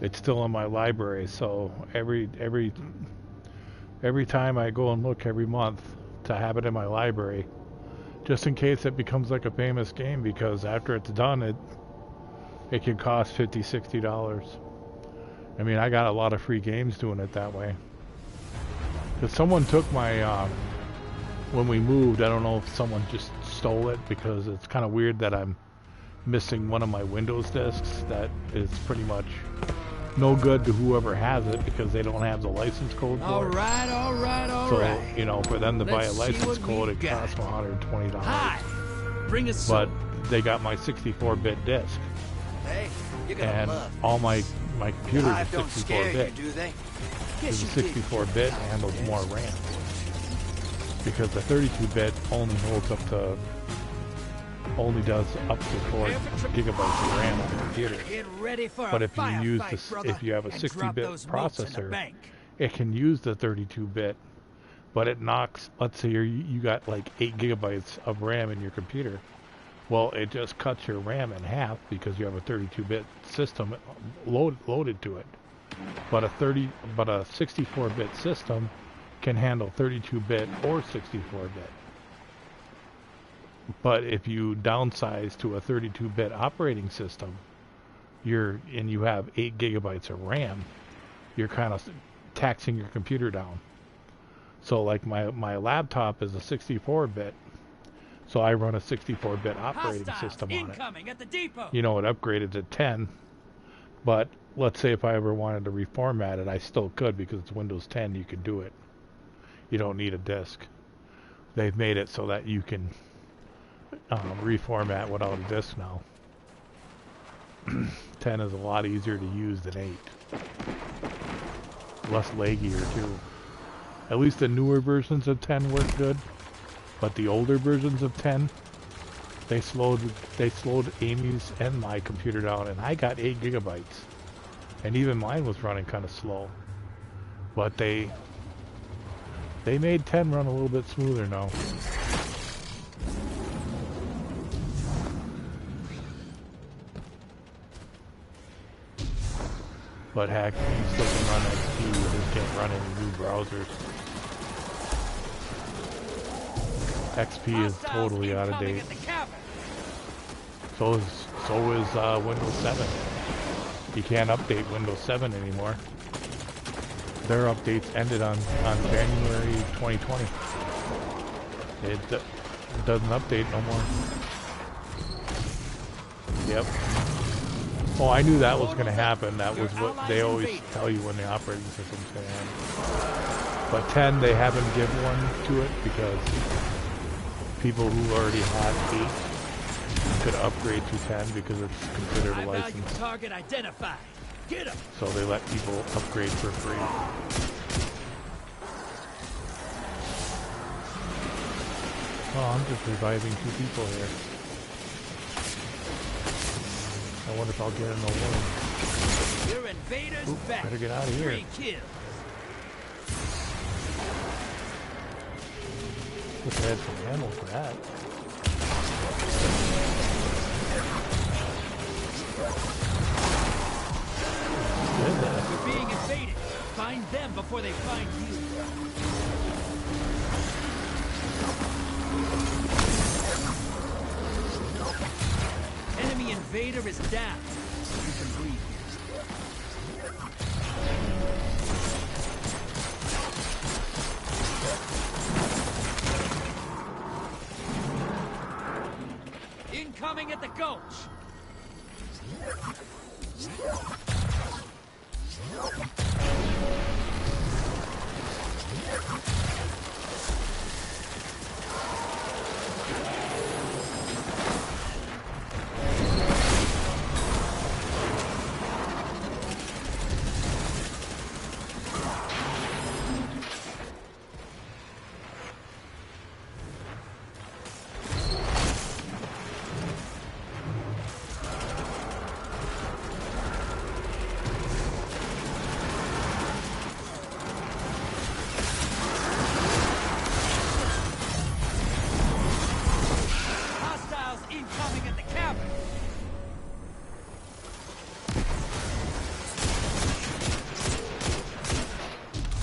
It's still in my library, so every time I go and look every month to have it in my library, just in case it becomes like a famous game, because after it's done, it can cost $50, $60. I mean, I got a lot of free games doing it that way. Because someone took my, when we moved, I don't know if someone just stole it, because it's kind of weird that I'm missing one of my Windows disks that is pretty much no good to whoever has it, because they don't have the license code for it. All right. So, you know, for them to buy a license code, it costs them $120. Hi, bring us but they got my 64-bit disc. Hey, you're gonna and love all my computers are don't scare 64-bit. you, do they? Because the 64-bit handles more RAM. Because the 32-bit only does up to 4 gigabytes of RAM on the computer. Get ready for But a if you use firefight, brother, if you have a and drop 60-bit those notes in the processor, bank. it can use the 32-bit, but it knocks. Let's say you got like 8 gigabytes of RAM in your computer. Well, it just cuts your RAM in half because you have a 32-bit system loaded to it. But a 64-bit system can handle 32-bit or 64-bit. But if you downsize to a 32-bit operating system, and you have 8 gigabytes of RAM, you're kind of taxing your computer down. So like my laptop is a 64-bit, so I run a 64-bit operating system on it. At the depot. You know, it upgraded to 10, but let's say if I ever wanted to reformat it, I still could, because it's Windows 10, you can do it. You don't need a disk. They've made it so that you can reformat without a disk now. 10 is a lot easier to use than 8. Less laggier too. At least the newer versions of 10 work good, but the older versions of 10, they slowed Amy's and my computer down, and I got 8 gigabytes, and even mine was running kind of slow. But they made 10 run a little bit smoother now. But heck, you still can run XP, you just can't run any new browsers. XP is totally out of date. So is Windows 7. You can't update Windows 7 anymore. Their updates ended on January 2020. It doesn't update no more. Yep. Oh, I knew that was going to happen. That was what they always tell you when the operating system's going to end. But 10, they haven't given one to it because people who already had 8 could upgrade to 10 because it's considered a license. Target identified. Get him. So they let people upgrade for free. Oh, I'm just reviving 2 people here. I wonder if I'll get in the warning. Your invaders back. Better get out of here. 3 kills. Wish I had some ammo for that. You're being invaded. Find them before they find you. Enemy invader is down. You can breathe. incoming at the gulch.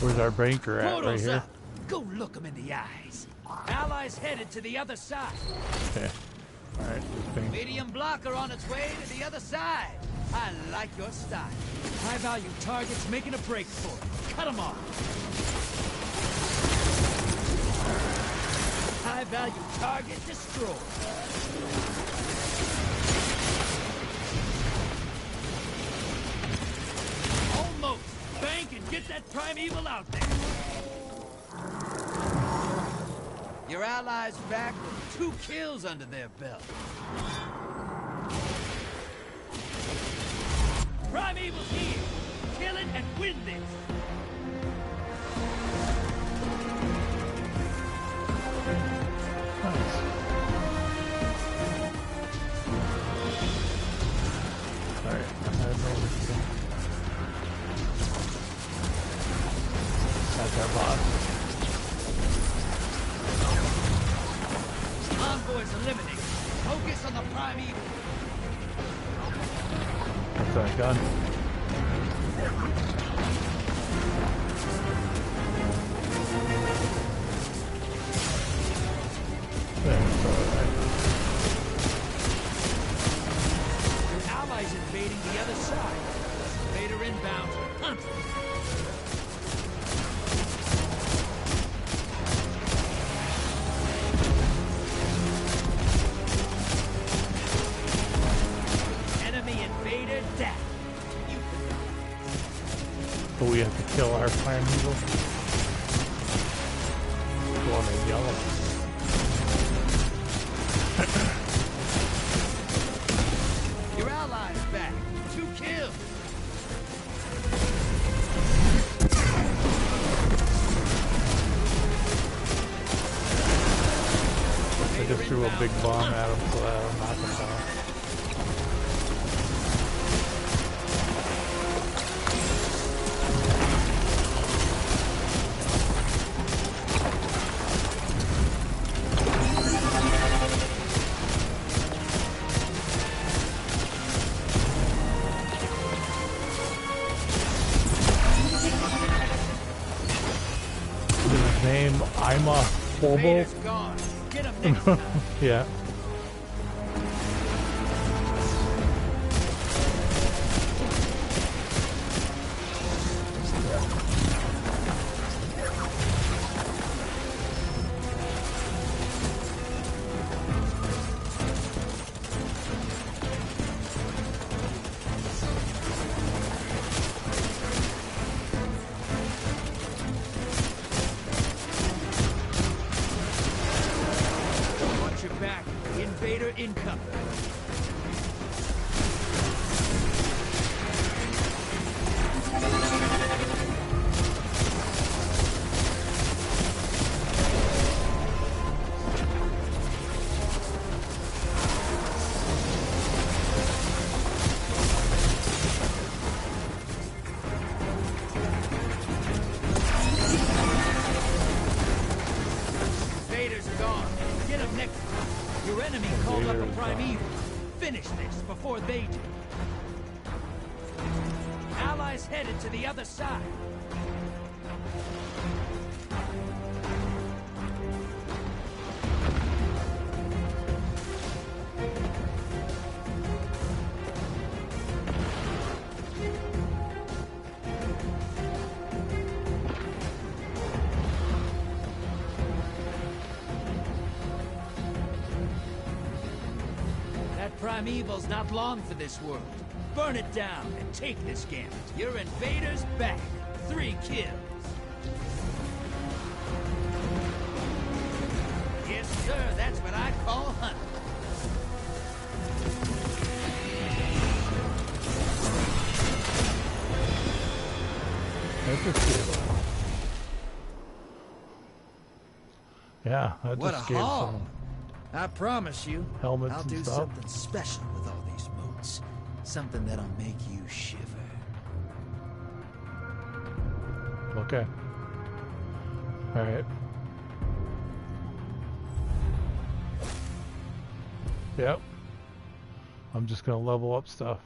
Where's our banker at? Portal's Right here? up. Go look him in the eyes. Allies headed to the other side. Okay. Alright, this Medium blocker on its way to the other side. I like your style. High-value targets making a break for it. Cut them off. High-value target destroyed. Almost. Bank and get that primeval out there. Your allies back with 2 kills under their belt. Primeval's here. Kill it and win this. Alright, that's our boss. Envoys eliminated. Focus on the primeval. What's that gun? Your allies invading the other side. Invader inbound. Hunt. Enemy invader death. But we have to kill our primeval. Go on the yellow. Your allies back. 2 kills. I just threw a big bomb at him so that'll knock him down. His name, Ima Bobo. Invader's gone. Get him next time. Yeah. Watch your back. Invader incoming. Invader's gone. Get him next time. Your enemy called up a primeval. Finish this before they do. Allies headed to the other side. primeval's not long for this world. Burn it down and take this gamut. Your invader's back. 3 kills. Yes, sir, that's what I call hunting. That just gave yeah, that What just a gave haul. some I promise you, helmets I'll and do stuff. something special with all these moats. Something that'll make you shiver. Okay. Alright. Yep. I'm just gonna level up stuff.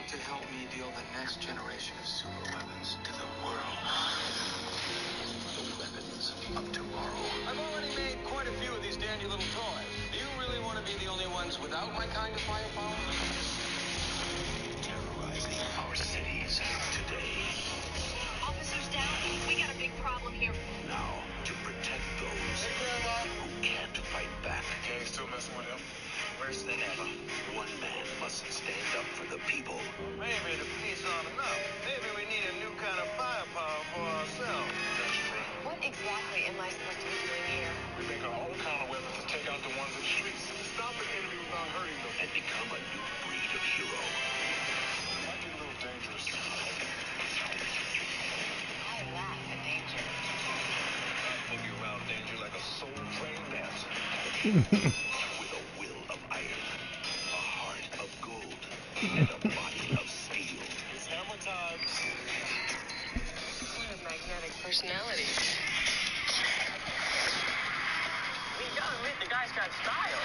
To help me deal the next generation of super weapons to the world. The weapons of tomorrow. I've already made quite a few of these dandy little toys. Do you really want to be the only ones without my kind of firepower? Terrorizing our cities today. Officers down. We got a big problem here. Now, to protect those who can't fight back. Gang still messing with him? Worse than ever. One man must stand up for the people. Maybe the peace aren't enough. Maybe we need a new kind of firepower for ourselves. That's true. What exactly am I supposed to be doing here? We make our own kind of weapons to take out the ones in the streets. Stop an enemy without hurting them. And become a new breed of hero. Might be a little dangerous. I laugh at danger. I boogie around danger like a soul-trained dancer. With a will of iron, a heart of gold, and a body of steel. It's hammer time. What a magnetic personality. You gotta admit the guy's got style.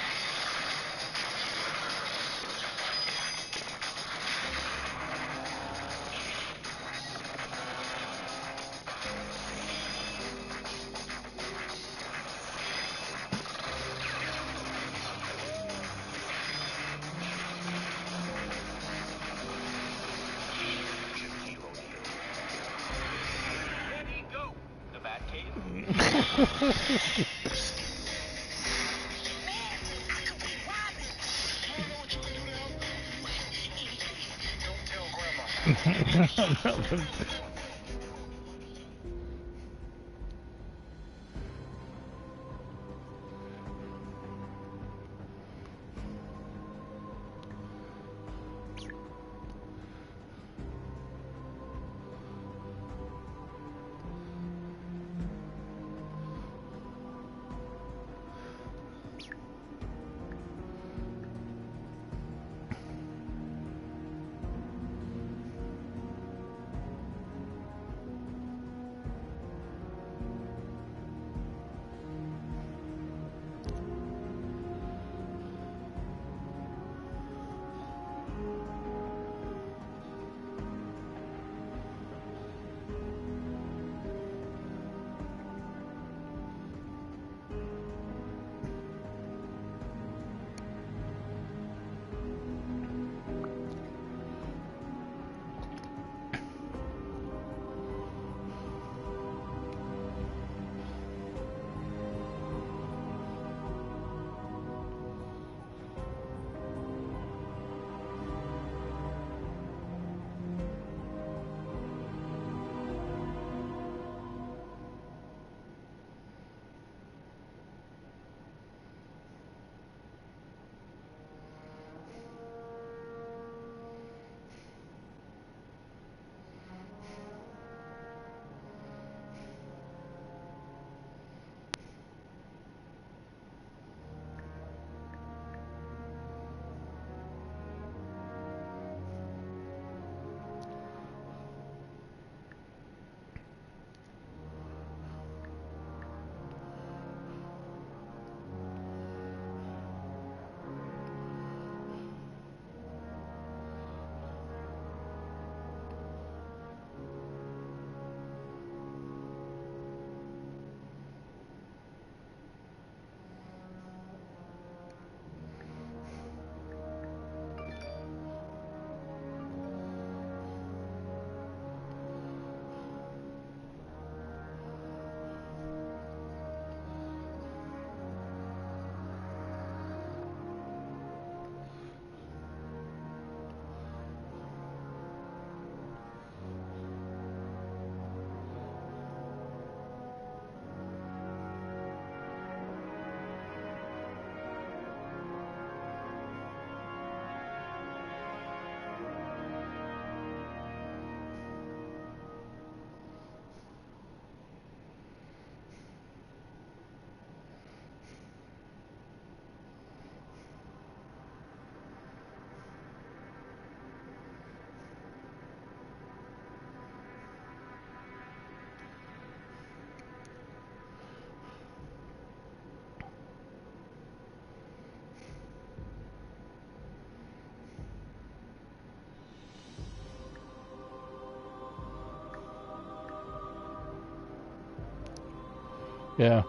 Yeah.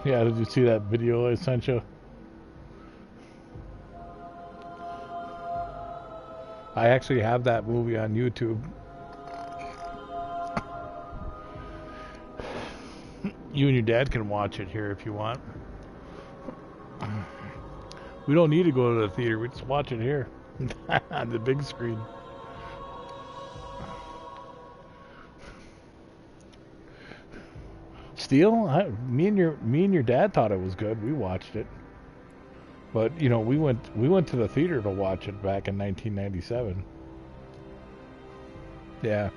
Yeah, did you see that video I sent you? I actually have that movie on YouTube. You and your dad can watch it here if you want. We don't need to go to the theater. We just watch it here on the big screen. Steel? Me and your dad thought it was good. We watched it, but you know we went to the theater to watch it back in 1997. Yeah,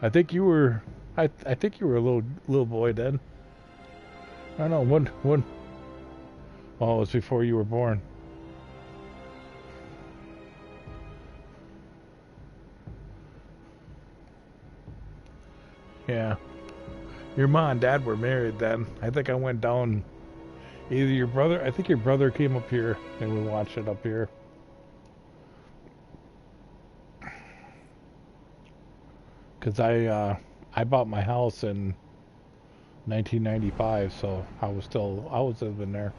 I think you were I think you were a little boy then. I don't know when. Oh, it was before you were born. Yeah. Your mom and dad were married then. I think I went down. Either your brother, I think your brother came up here and we watched it up here. Cause I bought my house in 1995, so I was living there.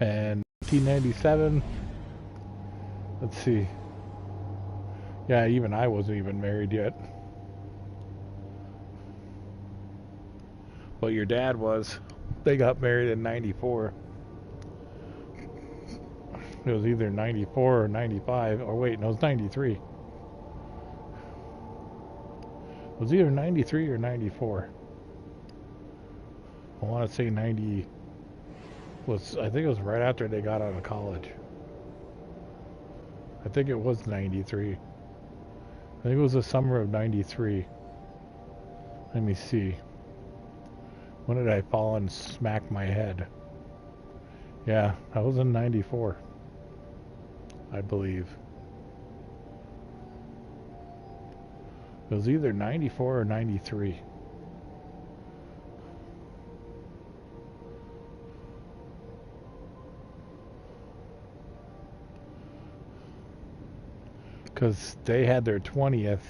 And 1997. Let's see. Yeah, even I wasn't even married yet. But your dad was. They got married in 94. It was either 94 or 95. Or wait, no, it was 93. It was either 93 or 94. I want to say 90 was, I think it was right after they got out of college. I think it was 93. I think it was the summer of 93. Let me see. When did I fall and smack my head? Yeah, I was in 94. I believe. It was either 94 or 93. Because they had their 20th.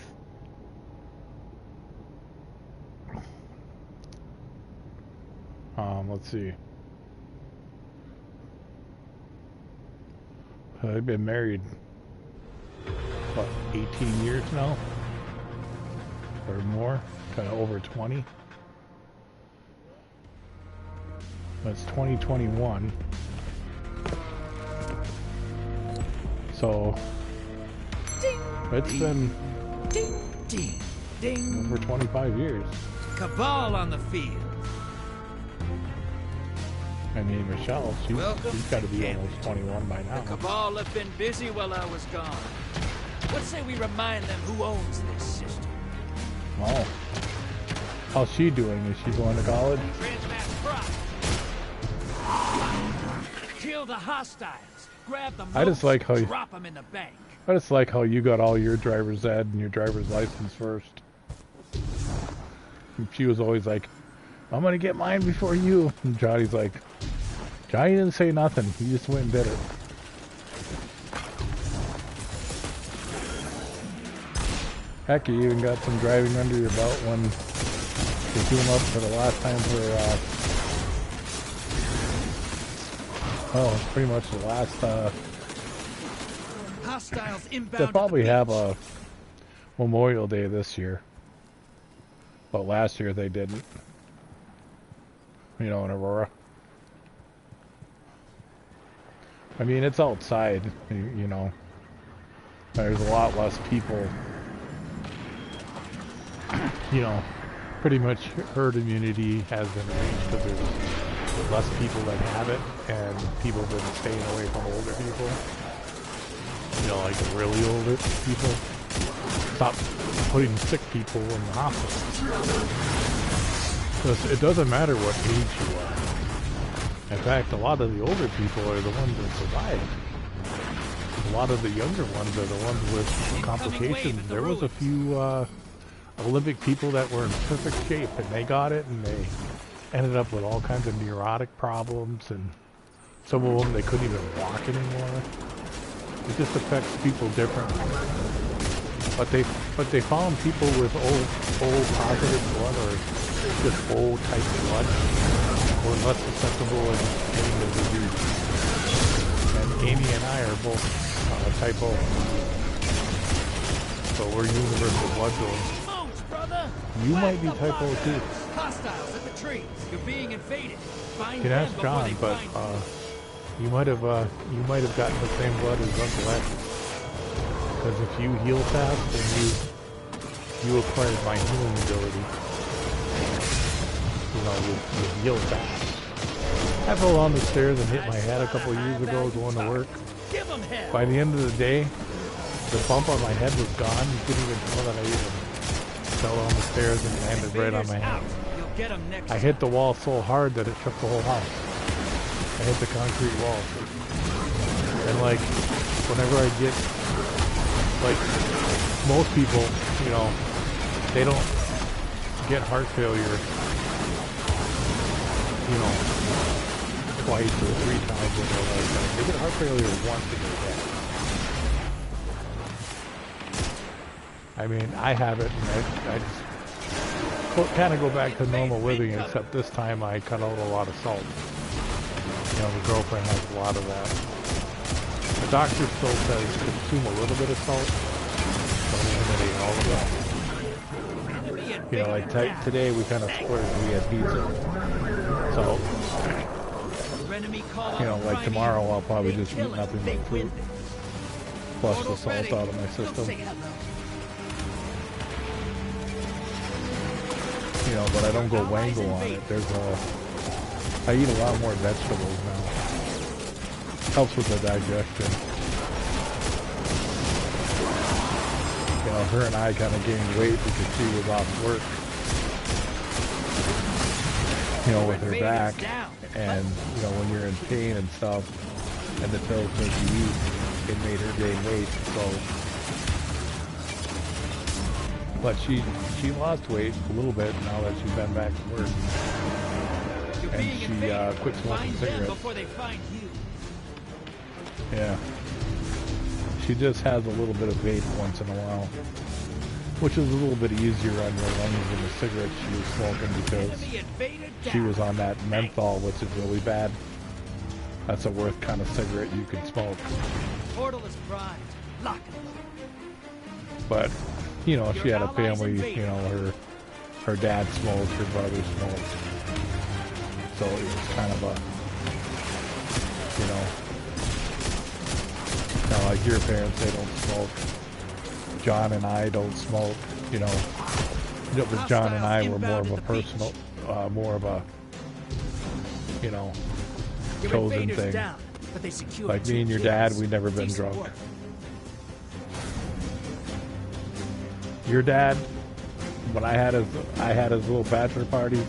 Let's see. They've been married, what, 18 years now? Or more? Kind of over 20. That's 2021. So, it's been over 25 years. Cabal on the field. I mean, Michelle, she's got to be almost 21 by now. The Cabal have been busy while I was gone. Let's say we remind them who owns this system. Oh. How's she doing? Is she going to college? Kill the hostiles. Grab the I just like how drop them in the bank. I just like how you got all your driver's ed and your driver's license first. And she was always like, I'm gonna get mine before you. And Johnny's like, Johnny didn't say nothing. He just went and did it. Heck, you even got some driving under your belt when you came up for the last time for, it's pretty much the last, Hostiles inbound. they'll probably have a Memorial Day this year. But last year they didn't. You know, in Aurora. I mean, it's outside, you know. There's a lot less people. You know, pretty much herd immunity has been reached because there's less people that have it, and people have been staying away from older people. You know, like the really older people. Stop putting sick people in the hospital. It doesn't matter what age you are. In fact, a lot of the older people are the ones that survive. A lot of the younger ones are the ones with complications. There was a few Olympic people that were in perfect shape, and they got it, and they ended up with all kinds of neurotic problems, and some of them, they couldn't even walk anymore. It just affects people differently. But they found people with old positive blood or just old type blood were less susceptible in getting the disease. And Amy and I are both type O. So we're universal blood donors. You might be type O too. Hostiles at the trees. You're being invaded. Find You can ask John, but you might have gotten the same blood as Uncle Ed. Because if you heal fast, then you acquired my healing ability. You know, you heal fast. I fell on the stairs and hit my head a couple of years ago going to work. By the end of the day, the bump on my head was gone. You couldn't even tell that I even fell on the stairs and landed right on my head. I hit the wall so hard that it shook the whole house. I hit the concrete wall. And like, whenever I get, like, most people, you know, they don't get heart failure, you know, twice or 3 times in their lifetime. They get heart failure once in their death. I mean, I have it, and I just kind of go back to normal living, except this time I cut out a lot of salt. You know, the girlfriend has a lot of that. The doctor still says consume a little bit of salt, don't eliminate all of that. You know, like today we kind of splurged, we had pizza. So, you know, like tomorrow I'll probably just eat nothing but fruit, plus the salt out of my system. You know, but I don't go wango on it. I eat a lot more vegetables now. Helps with the digestion. You know, her and I kind of gained weight because she was off work. You know, with her back. And, you know, when you're in pain and stuff, and the pills make you eat, it made her gain weight, so... But she lost weight a little bit now that she's been back to work. And she quit smoking cigarettes. Yeah. She just has a little bit of vape once in a while. Which is a little bit easier on your lungs than the cigarettes she was smoking because she was on that menthol, which is really bad. That's the worst kind of cigarette you can smoke. Portal is primed. Lock it. But you know, she had a family, you know, her dad smoked, her brother smoked. So it was kind of a, you know, kind of like your parents, they don't smoke. John and I don't smoke, you know. But John and I were more of a personal, more of a, you know, chosen thing. Like me and your dad, we've never been drunk. Your dad, when I had his little bachelor party,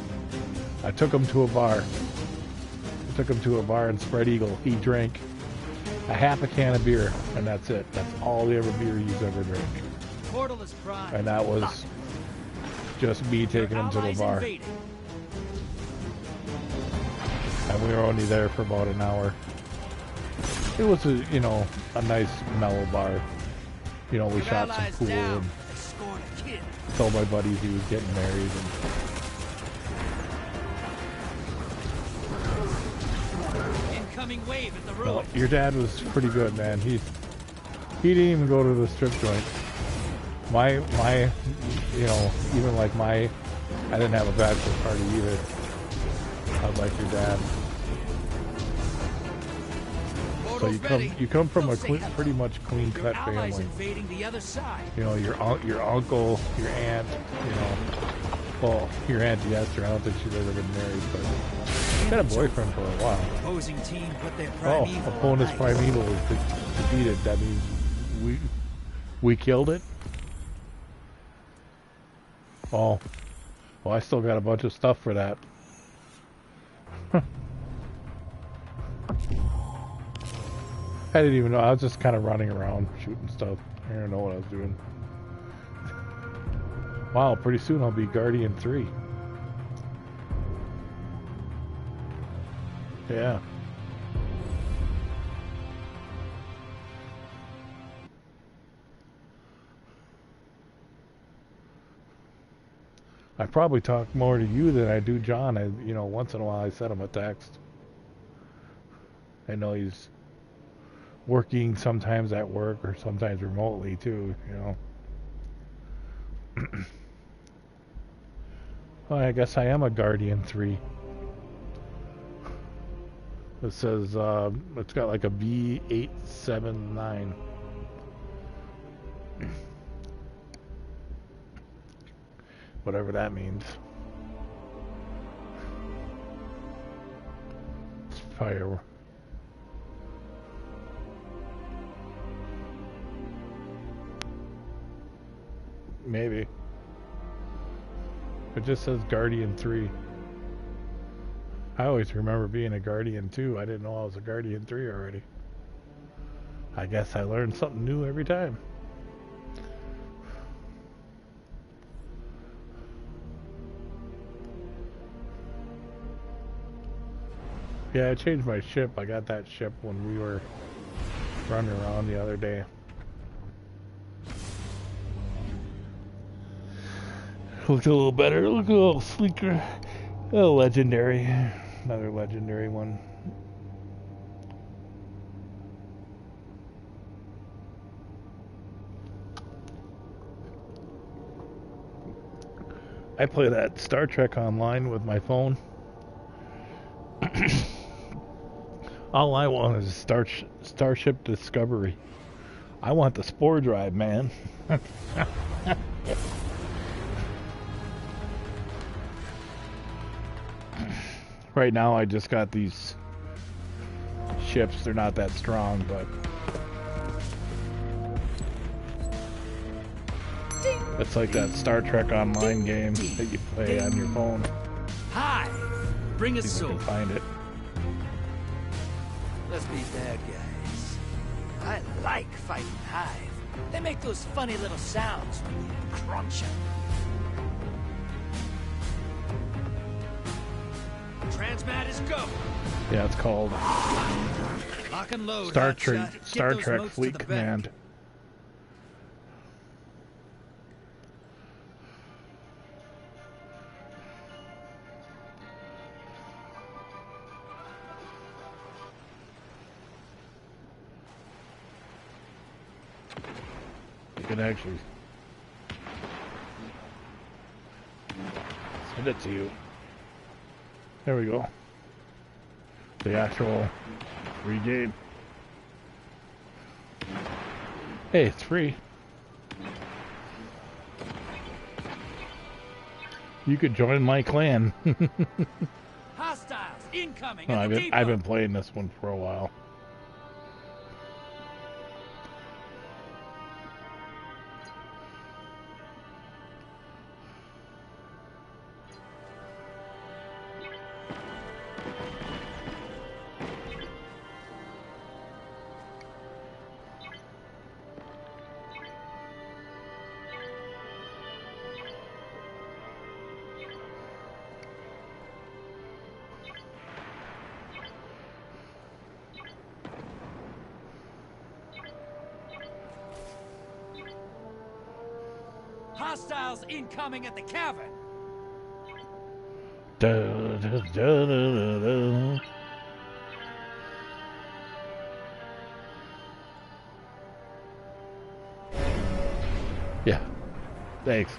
I took him to a bar. I took him to a bar in Spread Eagle. He drank a half a can of beer, and that's it. That's all the beer he's ever drank. And that was just me taking him to the bar. And we were only there for about an hour. It was a, you know, a nice mellow bar. You know, we shot some pool and told my buddies he was getting married. Incoming wave at the road. Well, your dad was pretty good, man. He didn't even go to the strip joint. My, you know, even like I didn't have a bachelor party either. I was like your dad. So you come from a pretty much clean cut family. You know, your uncle, your aunt, you know. Well, your Aunt Esther, I don't think she's ever been married, but she had a boyfriend for a while. Opposing team put their opponent's primeval is defeated. That means we killed it. Oh, well, I still got a bunch of stuff for that. I didn't even know. I was just kind of running around shooting stuff. I didn't know what I was doing. Wow, pretty soon I'll be Guardian 3. Yeah. I probably talk more to you than I do John. You know, once in a while I send him a text. I know he's working sometimes at work or sometimes remotely too, you know. Well, I guess I am a Guardian 3. It says, it's got like a B879. Whatever that means. It's fire. Maybe. It just says Guardian 3. I always remember being a Guardian 2. I didn't know I was a Guardian 3 already. I guess I learned something new every time. Yeah, I changed my ship. I got that ship when we were running around the other day. Looked a little better, looked a little sleeker. Oh, legendary. Another legendary one. I play that Star Trek online with my phone. All I want is Starship Discovery. I want the Spore Drive, man. Right now I just got these ships. They're not that strong, but it's like that Star Trek Online game that you play on your phone. Hi, bring a See if I sword. can find it. Let's be bad guys. I like fighting Hive. They make those funny little sounds when you crunch them. Transmat is go. Yeah, it's called Lock and load. Star hotshot. Trek Get Star those Trek motes to Fleet the back. Command. You can actually send it to you. There we go. The actual free game. Hey, it's free. You could join my clan. Hostiles incoming. No, at the I've depot. been playing this one for a while. Hostiles incoming at the cavern. Da, da, da, da, da. Yeah. Thanks.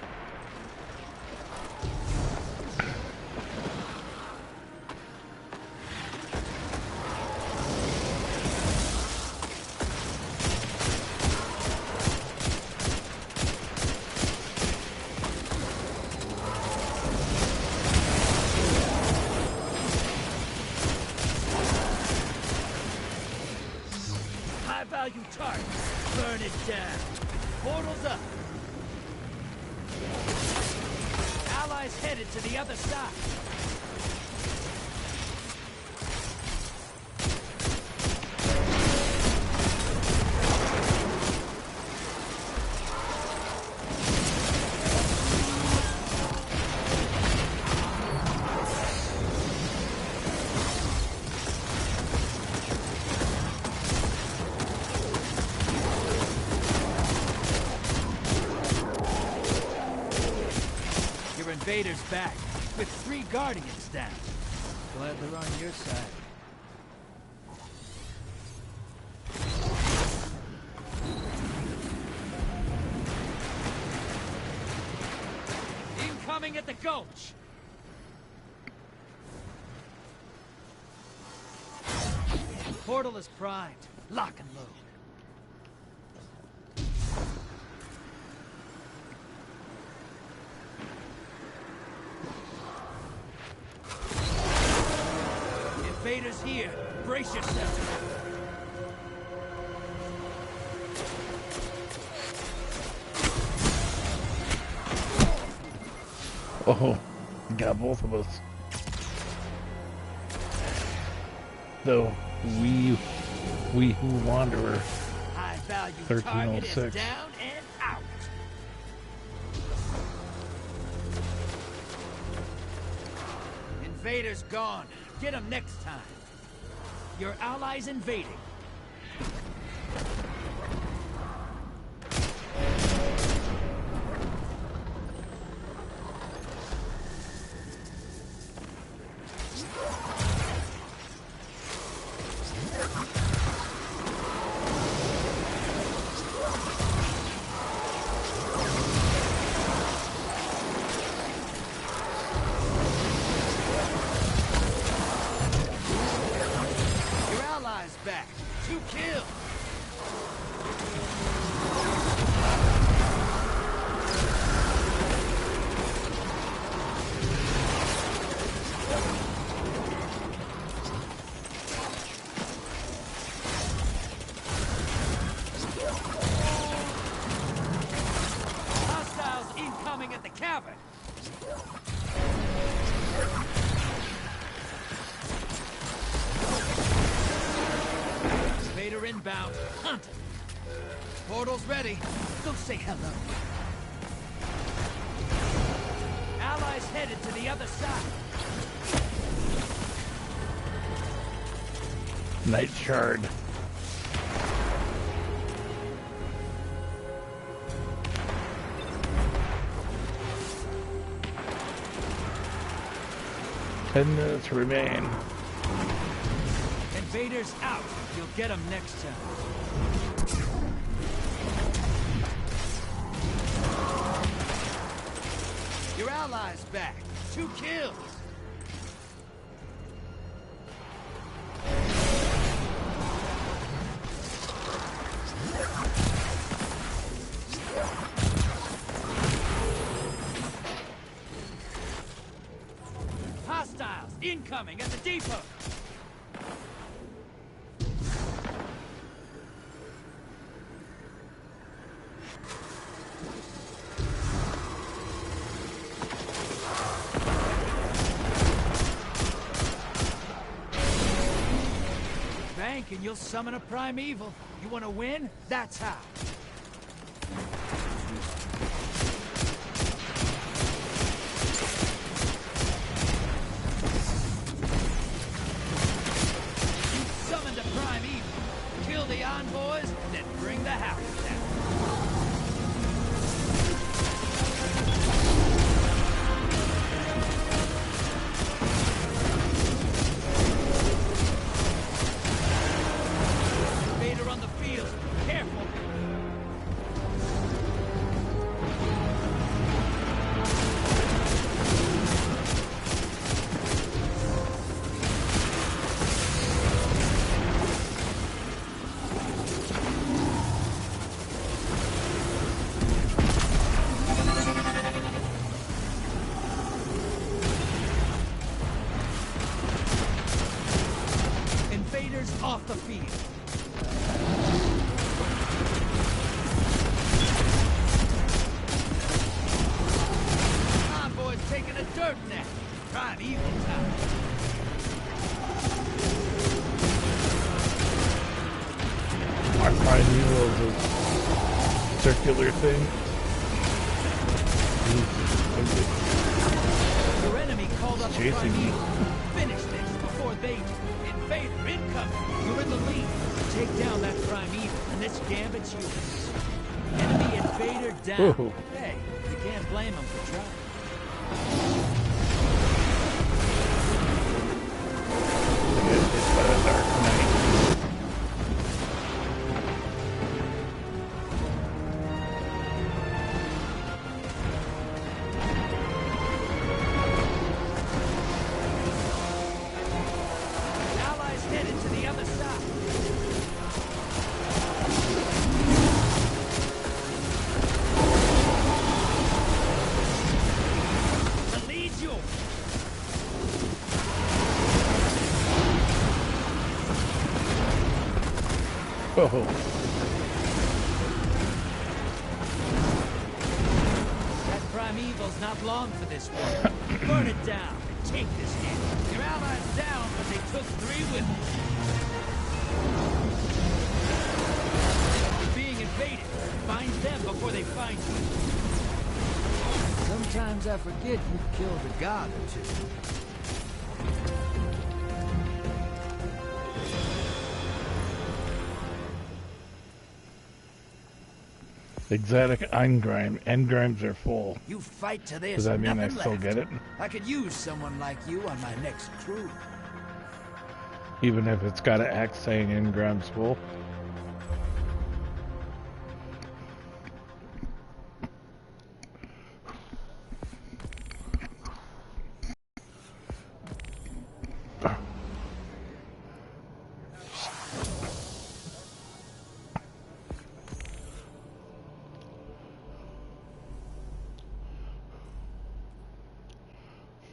High value target. Burn it down. Portals up. Allies headed to the other side. Invaders back, with 3 Guardians down. Glad they're on your side. Incoming at the Gulch! Portal is primed. Lock and load. Invaders here. Brace yourself. Oh, got both of us. Though we who wanderer. High value 1306. target is down and out. Invaders gone. Get them next time. Your allies invading. Back. 2 kills. Hostiles incoming at the cavern. Invader inbound. Hunt. Portal's ready. Go say hello. Allies headed to the other side. Night Shard. Ten minutes remain. Invaders out. You'll get them next time. Your allies back. 2 kills. Hostiles incoming at the depot. And you'll summon a primeval. You want to win? That's how. You summoned a primeval. Kill the envoys, then bring the house down. Off the field. Convoy's taking a dirt nap. Primeval time. Our primeval is a circular thing. Your enemy called up chasing me. Finish this before they do. Invader incoming. You're in the lead. Take down that primeval, and this gambit's yours. Enemy invader down. Ooh. Hey, you can't blame him for trying. Oh. That primeval's not long for this one. Burn it down and take this hit. Your allies down, but they took 3 with them. You're being invaded. Find them before they find you. Sometimes I forget you've killed a god or two. Exotic engrams are full. You fight to this. Does that mean I nothing still left. get it? I could use someone like you on my next crew. Even if it's got an X saying engrams full?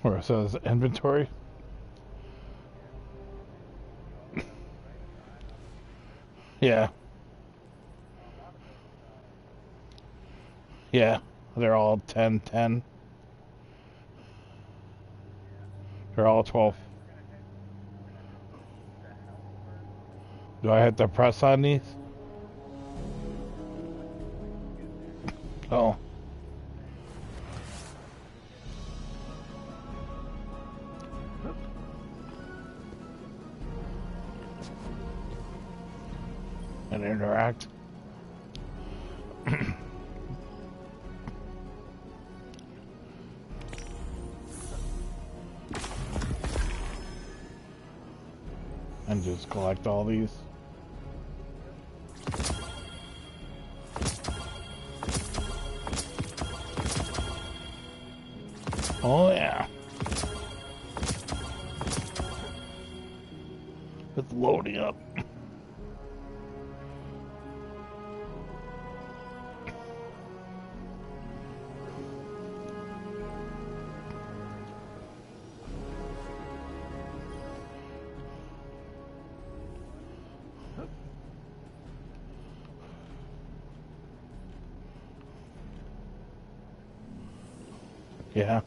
Where it says inventory. Yeah. Yeah, they're all 10-10. They're all 12. Do I have to press on these? Oh. And interact. And just collect all these. Oh yeah. It's loading up. Yeah.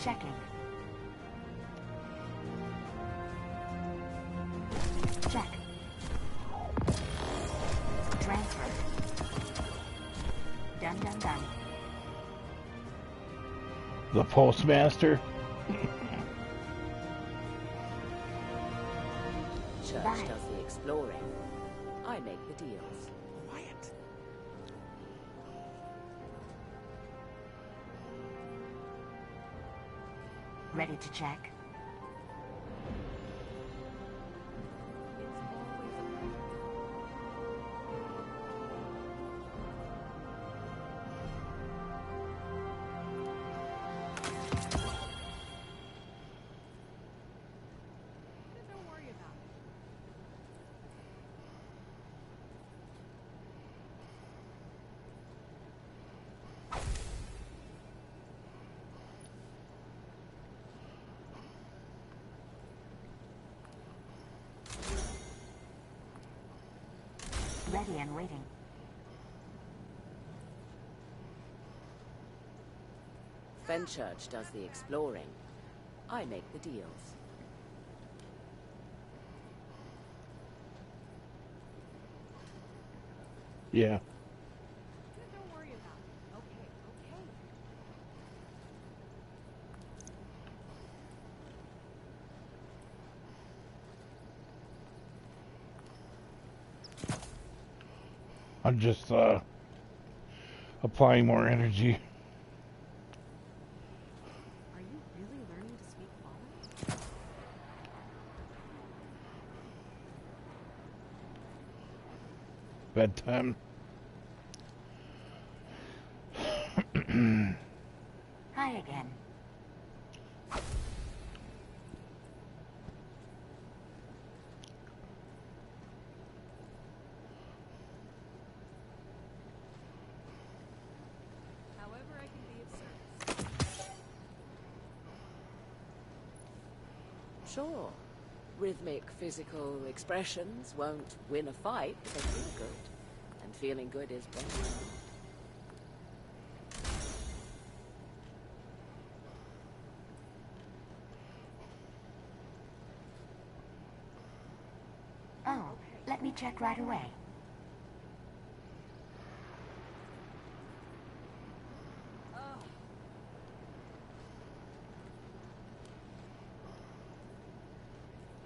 Checking. Check. Transfer. Done. The postmaster. Church Bye. does the exploring. I make the deals. Quiet. Ready to check. Ready and waiting. Fenchurch does the exploring. I make the deals. Yeah. Don't worry about it. Okay. I'm just applying more energy. Are you really learning to speak Fallen? Bedtime. Hi again. However I can be of service. Sure. Rhythmic physical expressions won't win a fight, but they feel good. And feeling good is better. Oh, let me check right away.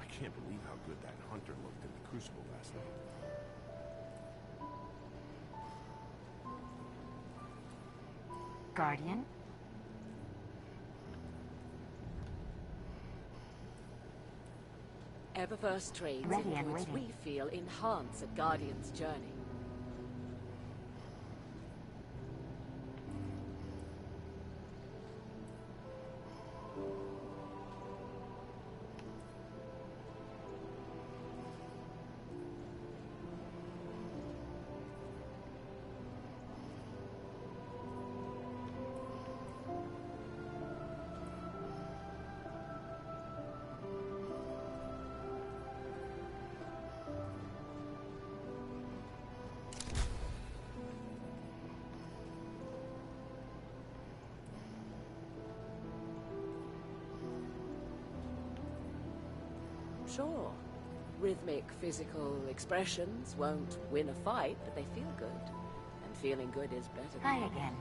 I can't believe how good that hunter looked in the Crucible last night. Guardian? Eververse trades Ready and influence waiting. we feel enhance a Guardian's journey. Sure. Rhythmic physical expressions won't win a fight, but they feel good. And feeling good is better. Hi again.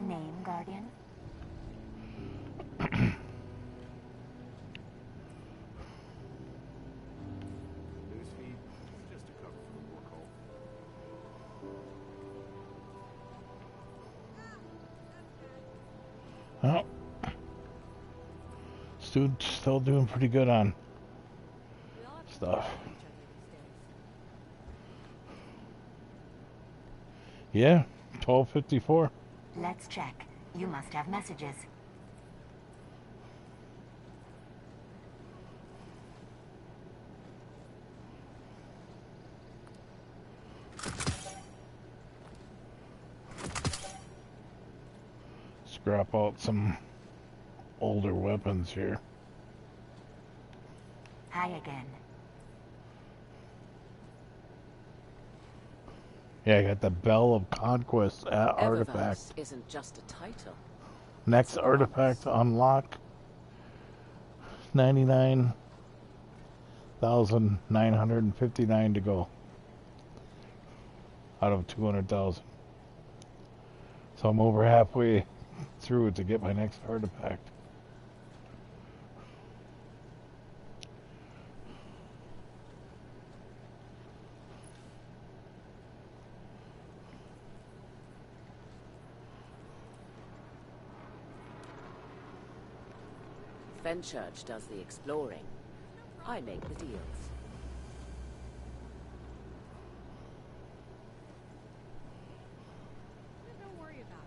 Name, Guardian? Newsfeed, just a cover for the war call. Well, Stu's still doing pretty good on stuff. Yeah, 12:54. Let's check. You must have messages. Scrap out some older weapons here. Hi again. Yeah, I got the Bell of Conquest artifact. Eververse isn't just a title. Next artifact to unlock. 99,959 to go. Out of 200,000. So I'm over halfway through it to get my next artifact. Fenchurch does the exploring. I make the deals. Don't worry about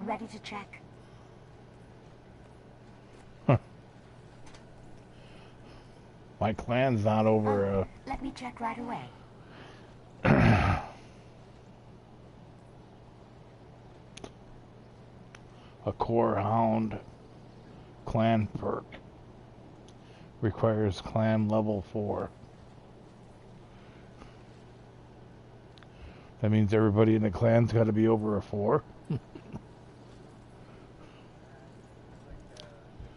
it. Ready to check? My clan's not over. Let me check right away. A core hound clan perk. Requires clan level 4. That means everybody in the clan's got to be over a 4.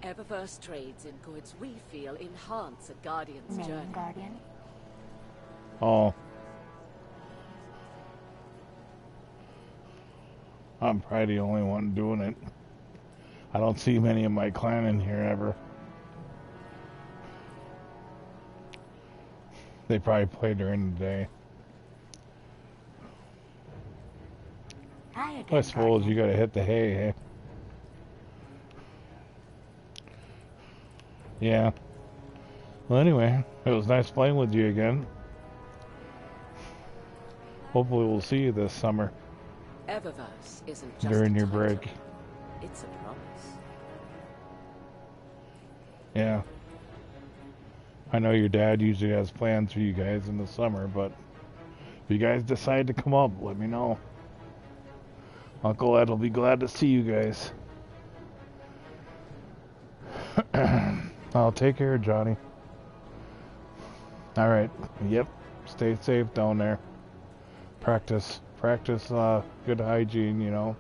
Eververse trades in goods we feel enhance a Guardian's Name journey. Guardian? Oh. I'm probably the only one doing it. I don't see many of my clan in here ever. They probably play during the day. Hi again, I suppose you gotta hit the hay, eh? Yeah. Well, anyway, it was nice playing with you again. Hopefully we'll see you this summer. Eververse isn't just During a your title. break. It's a promise. Yeah. I know your dad usually has plans for you guys in the summer, but if you guys decide to come up, let me know. Uncle Ed will be glad to see you guys. I'll take care, Johnny. Alright. Yep. Stay safe down there. Practice good hygiene, you know.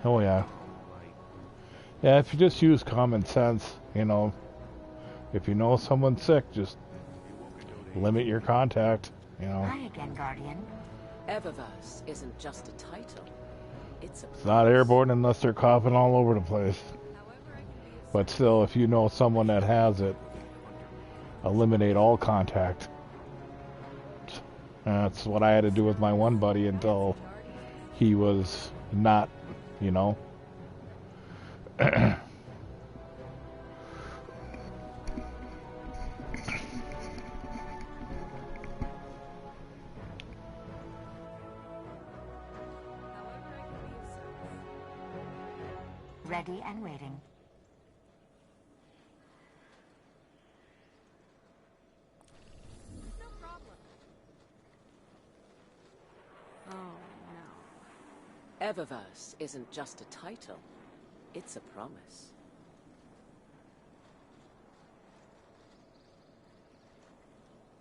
Oh yeah. Yeah, if you just use common sense, you know. If you know someone's sick, just limit your contact, you know. Hi again, Guardian. Eververse isn't just a title. It's a It's not airborne unless they're coughing all over the place. But still, if you know someone that has it, eliminate all contact. That's what I had to do with my one buddy until he was not, you know. Ready and waiting. No problem. Oh no. Eververse isn't just a title. It's a promise.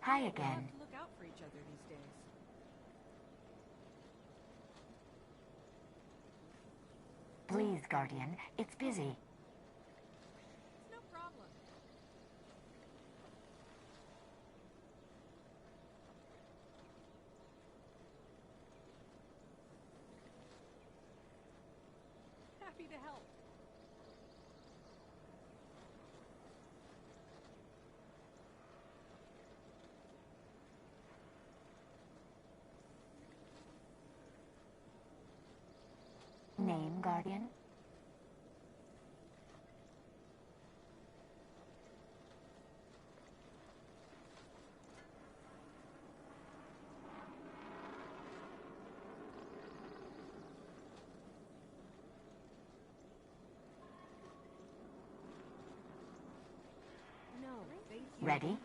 Hi We'll again. have to look out for each other these days. Please, Guardian. It's busy. No problem. Happy to help. Name, Guardian? No, thank you. Ready?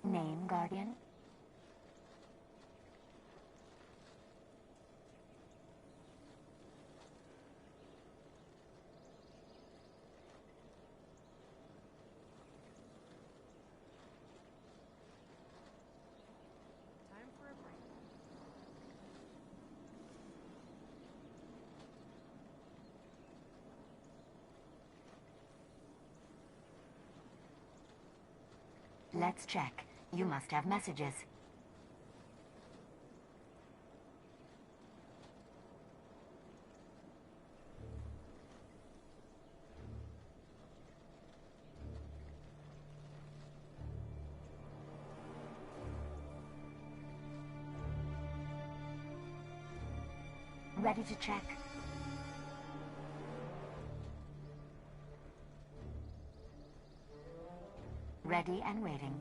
Name, Guardian? Let's check. You must have messages. Ready to check? Ready and waiting.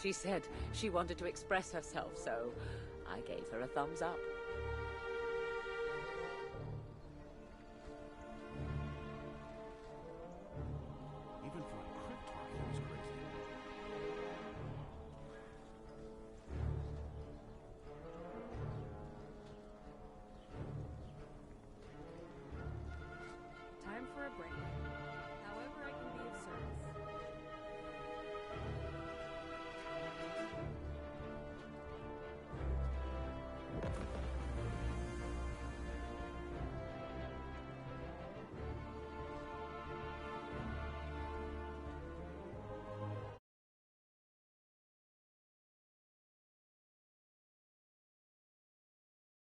She said she wanted to express herself, so I gave her a thumbs up.